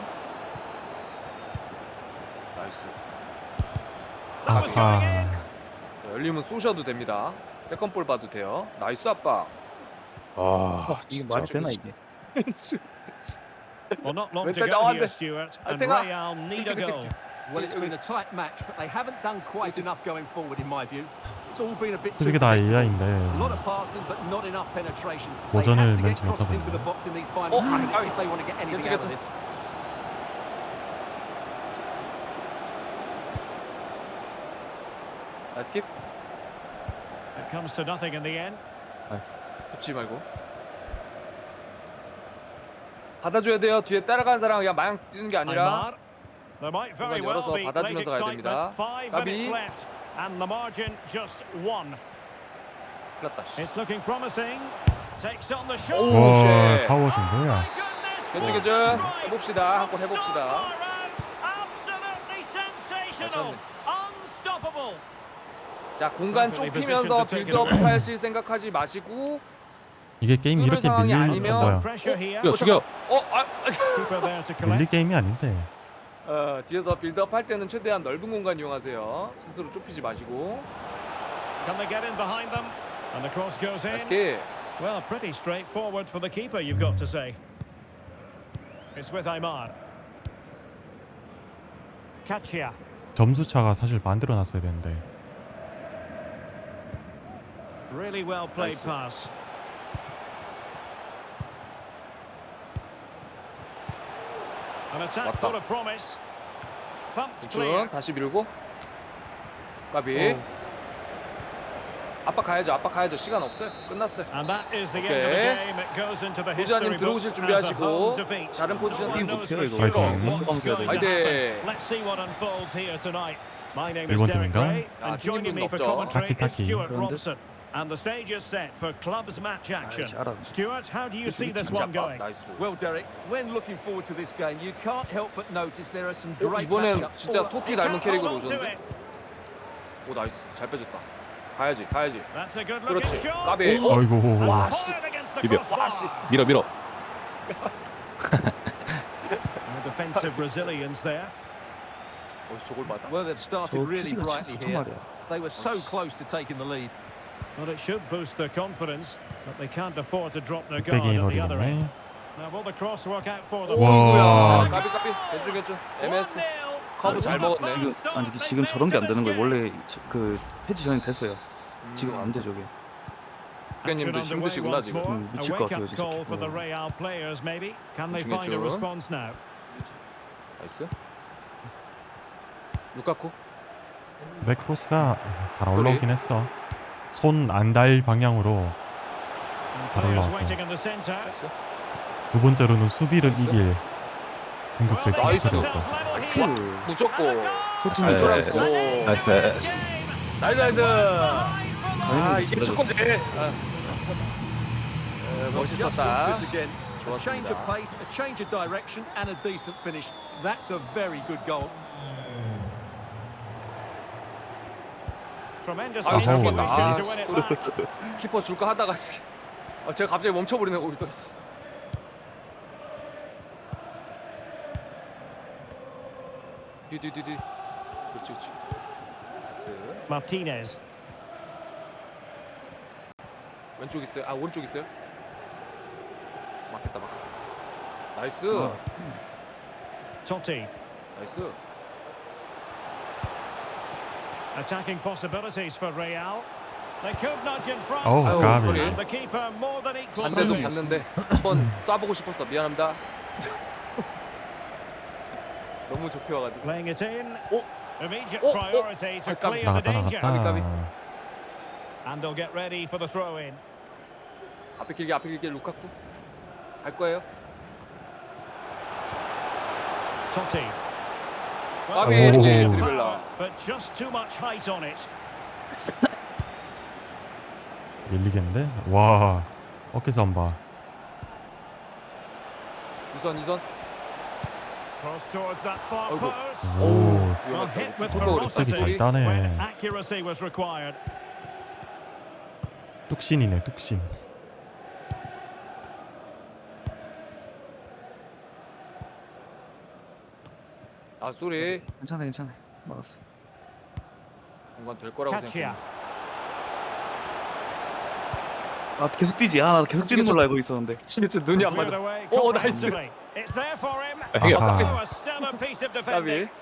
나이스. 아하. 열리면 쏘셔도 됩니다. 세컨볼 봐도 돼요. 나이스 압박. 아 이게 말이 되나 이게? Well, not long to 왼쪽 go 나왔는데. here, Stuart. And 알탱아. Real need a 그치, 그치, goal. 그치. Well, it's been a tight match, but they haven't done quite enough going forward, in my view. It's all been a bit too 수비가 다 predictable. AI인데 A lot of passing, but not enough penetration. They 모전을 have to get 면치 crosses into the 못하거든요. box in these final minutes if they want to get anything out of 괜찮, this. 나이스 킵. It comes to nothing in the end. 붙지 말고. 받아줘야 돼요. 뒤에 따라가는 사람 그냥 마냥 뛰는 게 아니라. Aymar. There might very 공간 well 열어서 be late 받아주면서 가야 됩니다. excitement. 5 minutes 까비. left, and the margin just 1. 큰일났다. 씨. It's looking promising. Takes on the shot. 오, 와 쉣. 파워신 My 뭐야? goodness, 괜찮, what a 괜찮. strike. 해봅시다. 한 골 So 해봅시다. far out. Absolutely sensational. Unstoppable. 자, 공간 좁히면서 빌드업 하실 생각하지 마시고. 이게 게임 이렇게 상황이 밀리는 아니면- 뭐야? Pressure here. 죽여 죽여. Keeper there to 밀리 collect. 게임이 아닌데. 뒤에서 빌드업 할 때는 최대한 넓은 공간 이용하세요. 스스로 좁히지 마시고. Can they get in behind them? And the cross goes in. 나이스 킵. Well, pretty straightforward for the keeper, you've got to say. It's with Aymar. Kachia. 점수 차가 사실 만들어 놨어야 되는데. Really well played Nice. pass. An attack 왔다. full of promise. Thumped 우측 clear. 다시 밀고. 까비. 압박 가야죠. 압박 가야죠. 시간 없어요. 끝났어요. And that is the end of the 오케이. game. It goes into the history 보좌님 books 들어오실 as a 준비하시고 home defeat. 다른 No 포지션 one 팀 knows 못해요, for 이거. sure 화이팅. what's going to 화이팅. happen. Let's see what unfolds here tonight. My name is 일본 Derek 팀인가? Gray, 아, and joining me for 팀 없죠. commentary is 타키. Stuart 그런데? Robson. And the stage is set for clubs match action. 알았네. Stuart, how do you see this 진짜 one going? 나이스. Well, Derek, when looking forward to this game, you can't help but notice there are some great 이번엔 matchups. 진짜 토티 닮은 Can't hold 캐릭으로 on to 오셨는데. it. 오 나이스. 잘 빼줬다. 가야지. 가야지. That's a good 그렇지. looking shot. 까비. 어이구. 와, And 씨. fired against the 비벼. crossbar. 와, 씨. 밀어 밀어. The defensive Brazilians there. 저걸 받아. Well, they've started 저 really 투지가 brightly 진짜 좋단 here. 말이야. They were so close to taking the lead. Well, it should boost their confidence, but they can't afford to drop their guard 빼기 at the other end. 노리겠네. Now, will the cross work out for them? 와. 오이구야. 까비 까비. 괜찮. MS. 커브 잘 먹었네. 지금 저런 게 안 되는 거예요. 원래 그 해지 전에 됐어요. 지금 안 돼 저게. 국장님도 힘드시구나 지금. 미칠 것 같아요, 진짜. Call for the Real players, maybe. Can they find a 중요했죠. response now? 나이스. 루카쿠. 내 크로스가 잘 올라오긴 했어. 손 안 닿을 방향으로 And 잘 players 올라왔고. waiting in the centre. 나이스. 두 번째로는 수비를 이길 공격수의 Well, they 나이스. get 피지컬이 themselves 없고. level 나이스. here. 무조건. 토트넘 네. 좋았어. 오. 나이스 패스. 나이스. 아 이게 그래도- 무조건 돼. Just 멋있었다. watch this again. A change of 좋았습니다. pace, a change of direction, and a decent finish. That's a very good goal. Tremendous 아, 잘 intuition 봤다. to win it back. 키퍼 줄까 하다가 씨. 제가 갑자기 멈춰버리네 거기서. 씨. 뒤. 그렇지. 나이스. Martinez. 왼쪽 있어요. 아 오른쪽 있어요. 막혔다. 나이스. Totti. 나이스. Attacking possibilities for Real. They could nudge in front. 어우, 아유, 까비. 소리. And the keeper more than equal to 반대도 this. 봤는데 한번 쏴보고 싶었어. 미안합니다. 너무 좁혀 와가지고. Playing it in. 오. Immediate 오, 오. priority to 아, 깜- clear the 나갔다 danger. 나갔다. And they'll get ready for the throw-in. 앞에 길게 루카쿠. 갈 거예요. Totti. 까비 오. 드리블라. But just too much height on it. 밀리겠는데? 와 어깨 싸움 봐. 이선. Cross towards that far 아이고. post. 오 Well, hit with 뚜껑으로 뚝배기 잘 ferocity 따네. when accuracy was required. 뚝신이네 뚝신. 아 쏘리. 괜찮아. 막았어. 공간 될 거라고 Kachia. 생각해. 아 계속 뛰지. 나 계속 뛰는 걸로 알고 있었는데. 진짜 눈이 안 Cleared 맞았어. away 오 나이스. comprehensively. It's there for him. 아하. Oh, a stellar piece of defending. 까비.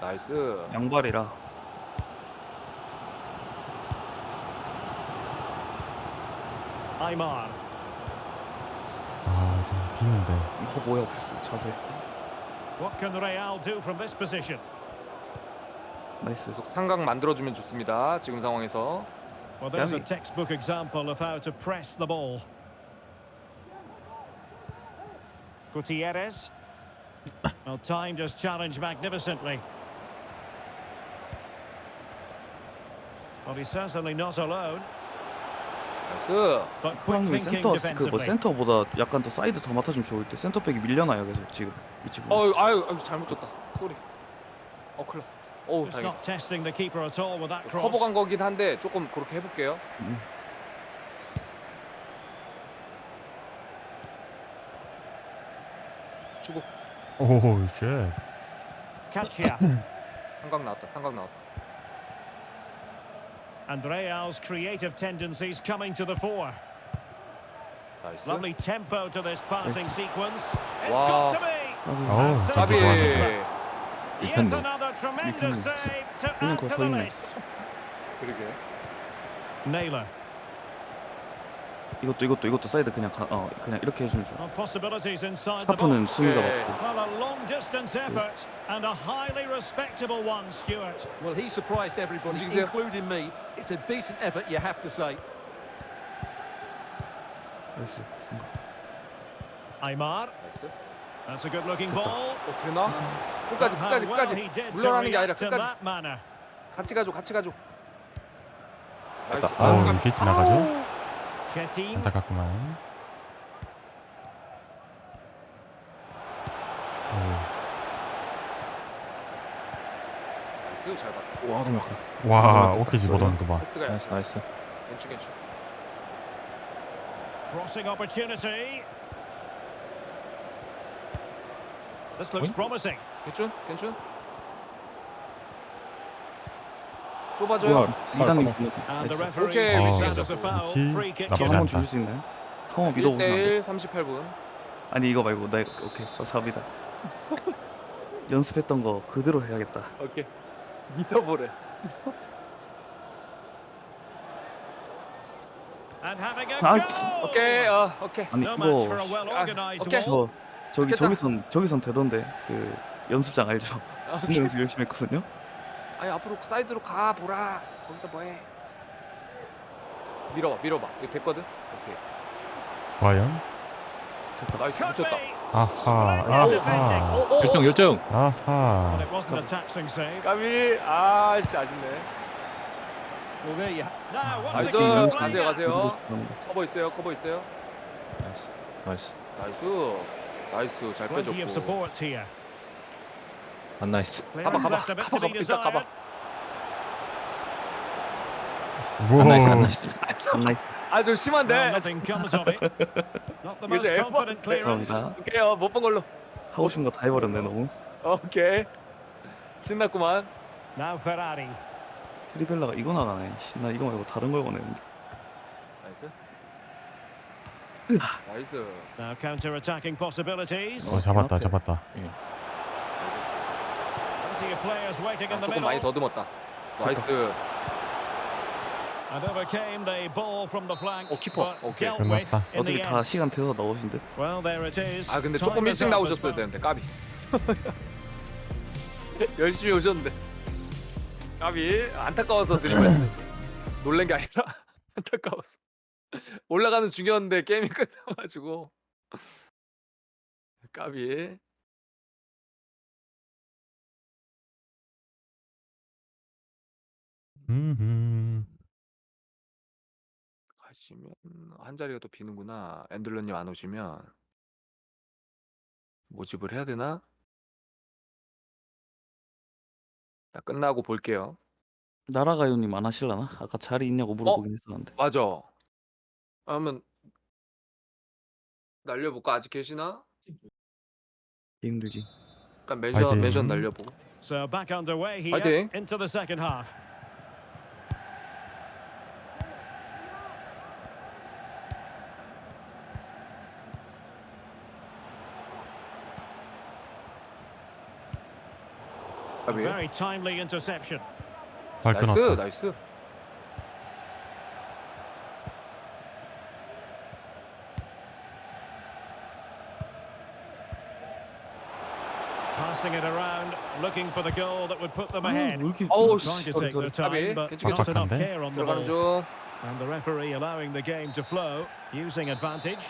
나이스. 양발이라. Aymar. 아좀 비는데. 뭐야 없었어. 자세. What can Real do from this position? 나이스. 계속 상각 만들어주면 좋습니다. 지금 상황에서. Well, there's a Yummy. textbook example of how to press the ball. Gutierrez. Well, timed his challenge magnificently. Well, he's certainly not alone, 나이스. but quick 호랑이 thinking 센터 그 뭐 defensively. 센터보다 약간 더 사이드 더 맡아주면 좋을 때 센터백이 밀려나요 계속 지금 위치 보면. 아유 잘못 줬다. 쏘리. 큰일 났다. 어우 Just 다행이다. not testing the keeper at all with that cross. 커버 간 거긴 한데 조금 그렇게 해볼게요. 주고 오우 쉣. Kachia. 상각 나왔다. And Real's creative tendencies coming to the fore. 나이스. Lovely tempo to this passing Nice. sequence. It's Wow. got to be. 어우 And 저기 까비. 좋아하는데. Yet 이편네. another tremendous 이편네. save to 그냥 add 거기 to 서 the 있네. list. 그러게. Naylor. 이것도 사이드 그냥 그냥 이렇게 해주면 좋아. Well, possibilities inside the 하프는 box. 수미가 네. 맞고. Well, a long distance effort and a highly respectable one, Stuart. Well, he surprised everybody, 움직이세요. including me. It's a decent effort, you have to say. 나이스. Aymar. 나이스. That's a good-looking ball. 되나? But how well he 끝까지. did to 물러나는 게 아니라 react in 끝까지. that manner. 같이 가줘. 나이스. 어 이게 지나가죠? Chetin. 안타깝구만. 나이스 잘 봤다. 와 너무 약하다. 와 어깨 집어넣는 거 봐. 패스가 나이스. 괜찮. Crossing opportunity. This looks promising. 괜찮. 뽑아줘요. 이단님 And the 나이스. referee Okay, sees we that as a foul. 그렇지. Free kick. 나쁘지 한번 않다. 줄일 수 있나요? 한번 믿어보세요. 1대1 38분. 아니 이거 말고 나 오케이 감사합니다. 연습했던 거 그대로 해야겠다. 오케이. 믿어보래. And having a 아, goal. 오케이. 아니 No match for 이거 a well-organised 오케이. wall. 저기선 되던데 그 연습장 알죠? 군대 연습 열심히 했거든요. 아니 앞으로 사이드로 가 보라. 거기서 뭐해? 밀어봐. 이거 됐거든. 오케이. 과연? 됐다. 나이스 Could 붙였다. be. 아하 아하 결정. Well, 아하. it wasn't a taxing save. 까비. 아씨 아쉽네. Well, there you have Now, once 나이스. again, 가세요. 음. 커버 있어요. 나이스. 나이스. 잘 plenty of 빼줬고. support here. 나이스. Clearance 가봐. left a bit to be 이따 가봐. desired. 우와. 나이스. 아 좀 심한데. Well, nothing comes of it. Not the most 이제 confident clearance. 감사합니다. 오케이. 못 본 걸로. 하고 싶은 거 다 해버렸네 너무. 오케이. 신났구만. Now Ferrari. 트리벨라가 이거 나가네. 씨, 나 이거 말고 다른 걸 원했는데. 나이스. Now counter-attacking possibilities. 잡았다. Plenty of players waiting in the 조금 많이 middle. 더듬었다. 나이스. And overcame the ball from the flank. 키퍼. but 오케이. dealt with 끝났다. in 어차피 the 다 end. 시간 돼서 나오신 듯. Well, there it is. 아 근데 조금 Time 일찍 is up 나오셨어야 as well. 되는데 까비. 열심히 오셨는데. 까비. 안타까워서 드린 말씀이었어요. 놀란 게 아니라 안타까웠어. 올라가는 중이었는데 게임이 끝나가지고. 까비. 가시면 한 자리가 또 비는구나. 앤들러님 안 오시면 모집을 해야 되나? 자, 끝나고 볼게요. 나라가요님 안 하실라나? 아까 자리 있냐고 물어보긴 했었는데. 맞아. 하면 날려볼까? 아직 계시나? 힘들지. 약간 파이팅. 멘션 날려보고. So back underway here 파이팅. into the second half. A 가비. very timely interception. 잘 나이스, 끊었다. 나이스. Passing it around, looking for the goal that would put them 왜 ahead. 이렇게 어우 Trying 씨. to take their time, 가비. but 괜찮겠어. not enough 빡빡한데? care on the 들어가는 ball. 중. And the referee allowing the game to flow, using advantage.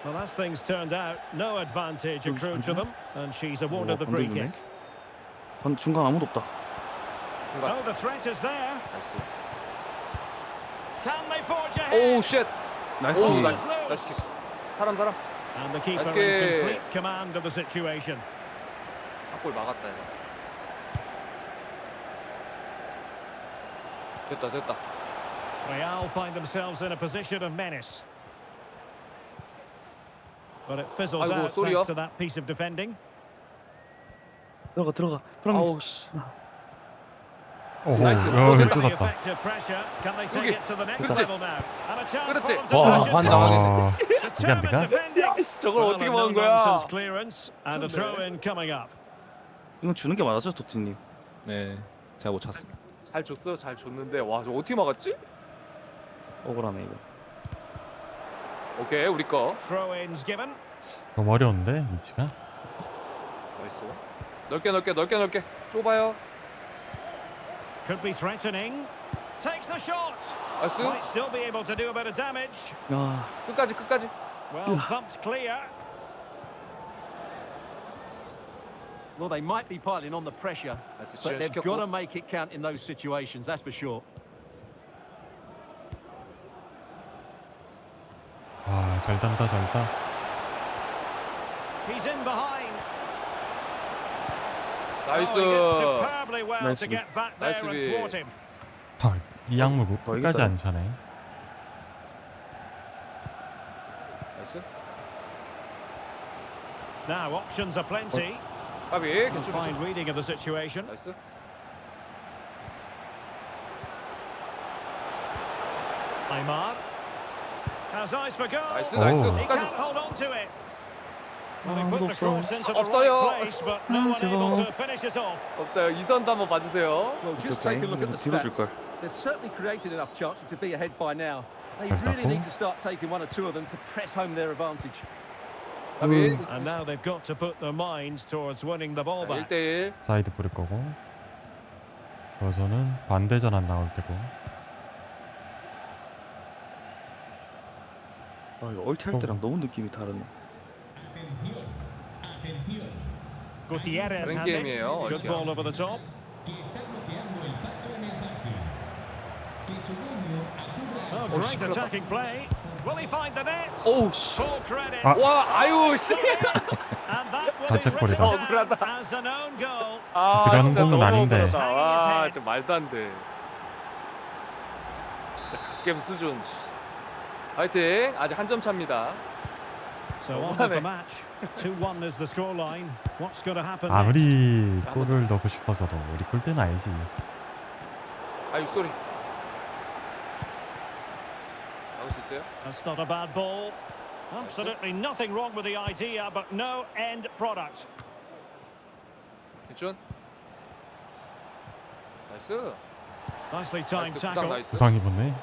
Well, as things turned out, no advantage accrued to them, and she's awarded the free kick. 중간 아무도 없다. Oh, the threat is there. 나이스. Can they forge 오우 ahead? 쉣. 나이스 오, 킥. 나이스. 나이스 킥. 사람. And the keeper in kick. complete command of the situation. 골 막았다 이거. 됐다. Real find themselves in a position of menace. But it fizzles 아이고, out 쏘리요. thanks to that piece of defending. 들어가. 프랑스. 아우 씨. 오호, 나이스. 여기 Pretty 뜯었다. effective pressure. Can they take 여기. it to the next 그렇지. level now? And a chance 그렇지. for them to 와, push it 환장하네. forward. 이게 안 될까? Determined defending. 야씨 저걸 Well, 어떻게 a 막은 no-nonsense 거야? clearance and a throw-in coming up. 이건 주는 게 맞았죠, 도티님. 네, 제가 못 찼습니다. 잘 줬어요. 잘 줬는데 와 저 어떻게 막았지? 억울하네 이거. 오케이 우리 거. Throw-ins given. 너무 어려운데 위치가. 나이스. 넓게 좁아요. Could be threatening. Takes the shot. 나이스. Might still be able to do a bit of damage. 야, 끝까지. Well, thumped clear. Well, they might be piling on the pressure, 나이스. but they've got to 지연시켰고. make it count in those situations, that's for sure. 아, 잘 단다. He's in behind. 나이스. Oh, he did superbly well Nice to subi. get back Nice there and subi. thwart him. 아, 이 약물 더 끝까지 이겼다. 안 차네. 나이스. Now options are plenty. 가비. A 괜찮. fine reading of the situation. 나이스. Aymar has eyes for goal. 나이스. 오. He 끝까지. can't hold on to it. Well, he 아, put the 없어요. cross into the 없어요. right place, but no one able 죄송. to finish it off. 없어요. 이선도 한번 봐주세요. Well, just Okay, take a look at the 뒤로 줄 stats. 걸. They've certainly created enough chances to be ahead by now. They 잘 really 닦고. need to start taking one or two of them to press home their advantage. 가비. And now they've got to put their minds towards winning the ball back. 1대1. 사이드 뿌릴 거고. 여기서는 반대 전환 나올 테고. 아, 이거 얼티할 때랑 너무 느낌이 다르네. Gutierrez 그런 has it. 게임이에요, Good 얼티야. ball over the top. Oh, great 시끄럽다. attacking play. Will he find the net? 오우 씨. Full credit. 아. 와 아유 씨. And that will be 자책골이다. written 억울하다. down as an own goal. 아 들어가는 진짜 공은 너무 아닌데. 억울하다. 와 진짜 말도 안 돼. 진짜 갓겜 수준. 화이팅. 아직 한 점 차입니다. So on with the match. 2-1 is the scoreline. What's going to happen next? 아무리 골을 넣고 싶어서도 우리 골대는 아니지. 아유 쏘리. 나올 수 있어요? That's not a bad ball. Absolutely nothing wrong with the idea, but no end product. 이준. 나이스. Nicely timed 나이스. 부상 tackle. 나이스. 부상 입었네.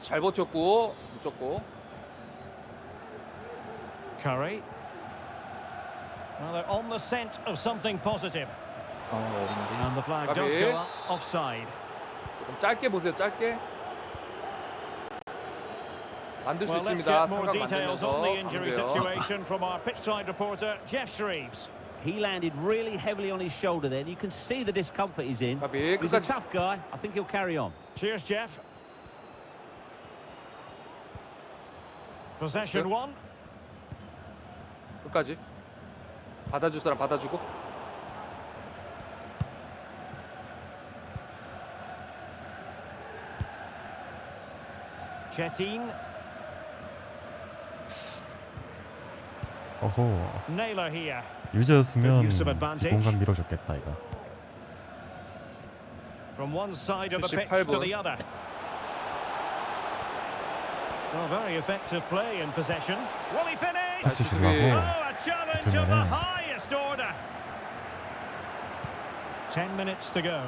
잘 버텼고 무졌고. Curry. Well, they're on the scent of something positive. 어린데. And the flag does Gabi. go up offside. 조금 짧게 보세요. 짧게. 만들 수 Well, let's 있습니다. get more 삼각 details 만들면서 on the injury 가면 돼요. situation from our pitchside reporter, Jeff Shreves. He landed really heavily on his shoulder there. And you can see the discomfort he's in. 까비 He's a 끝까지. tough guy. I think he'll carry on. Cheers, Jeff. Possession one. 끝까지. 받아줄 사람 받아주고. Chetin. 어호. Naylor here. 유저였으면 use of advantage. 뒷공간 밀어줬겠다 이거. From one side of the pitch 78 to the other. Well, very effective play in possession. Will he finish? 패스 수비. 주려고 Oh, a challenge of the 붙으면은 highest order. 10 minutes to go.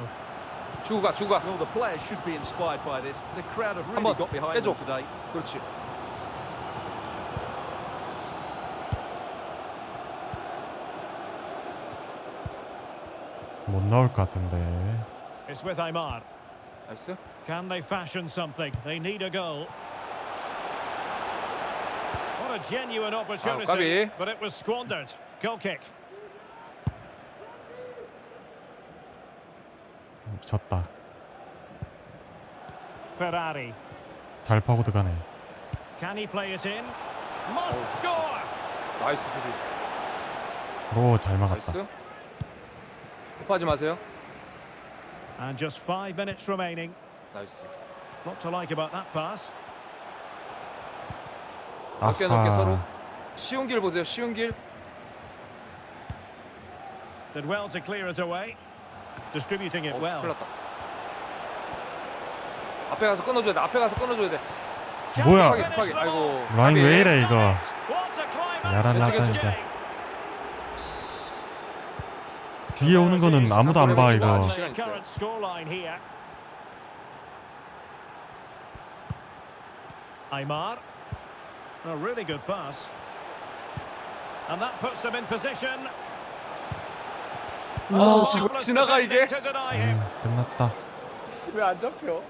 주고 가 주고 가. Well, the players should be inspired by this. The crowd have really 한번 got behind 빼줘. them today. 그렇지. 못 나올 것 같은데. It's with Aymar. 나이스. Can they fashion something? They need a goal. What a genuine opportunity, 까비. but it was squandered. Goal kick. 미쳤다. Ferrari. 잘 파고 들어가네. Can he play it in? Must score! 나이스 수비. 오, 잘 막았다. 나이스. 급하지 마세요. And just 5 minutes remaining. 나이스. What to like about that pass? 넓게 넓게 서로. 아하. 쉬운 길 보세요. 쉬운 길. Did well to clear it away. Distributing it well. 큰일 났다. 앞에 가서 끊어줘야 돼. 앞에 가서 끊어줘야 돼. 뭐야? 급하게 급하게. 아이고. 라인 까비. 왜 이래 이거? What a climb 야란 out to 나다, this 진짜. game. 뒤에 오는 거는 아무도 안 봐 이거. 시간 있어요. Current scoreline here. Aymar. A really good pass. And that puts them in position. 지나가 이게. To deny him. 끝났다. 왜 안 잡혀?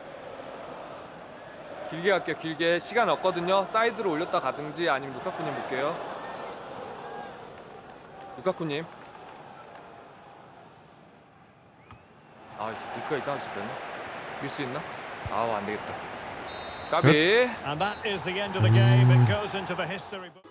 길게 갈게요. 길게. 시간 없거든요. 사이드로 올렸다 가든지 아니면 루카쿠님 볼게요. 루카쿠님. 아, 밀크가 이상하게 잡혔네. 밀 수 있나? 아우, 안 되겠다. 까비. And that is the end of the game. It goes into the history book.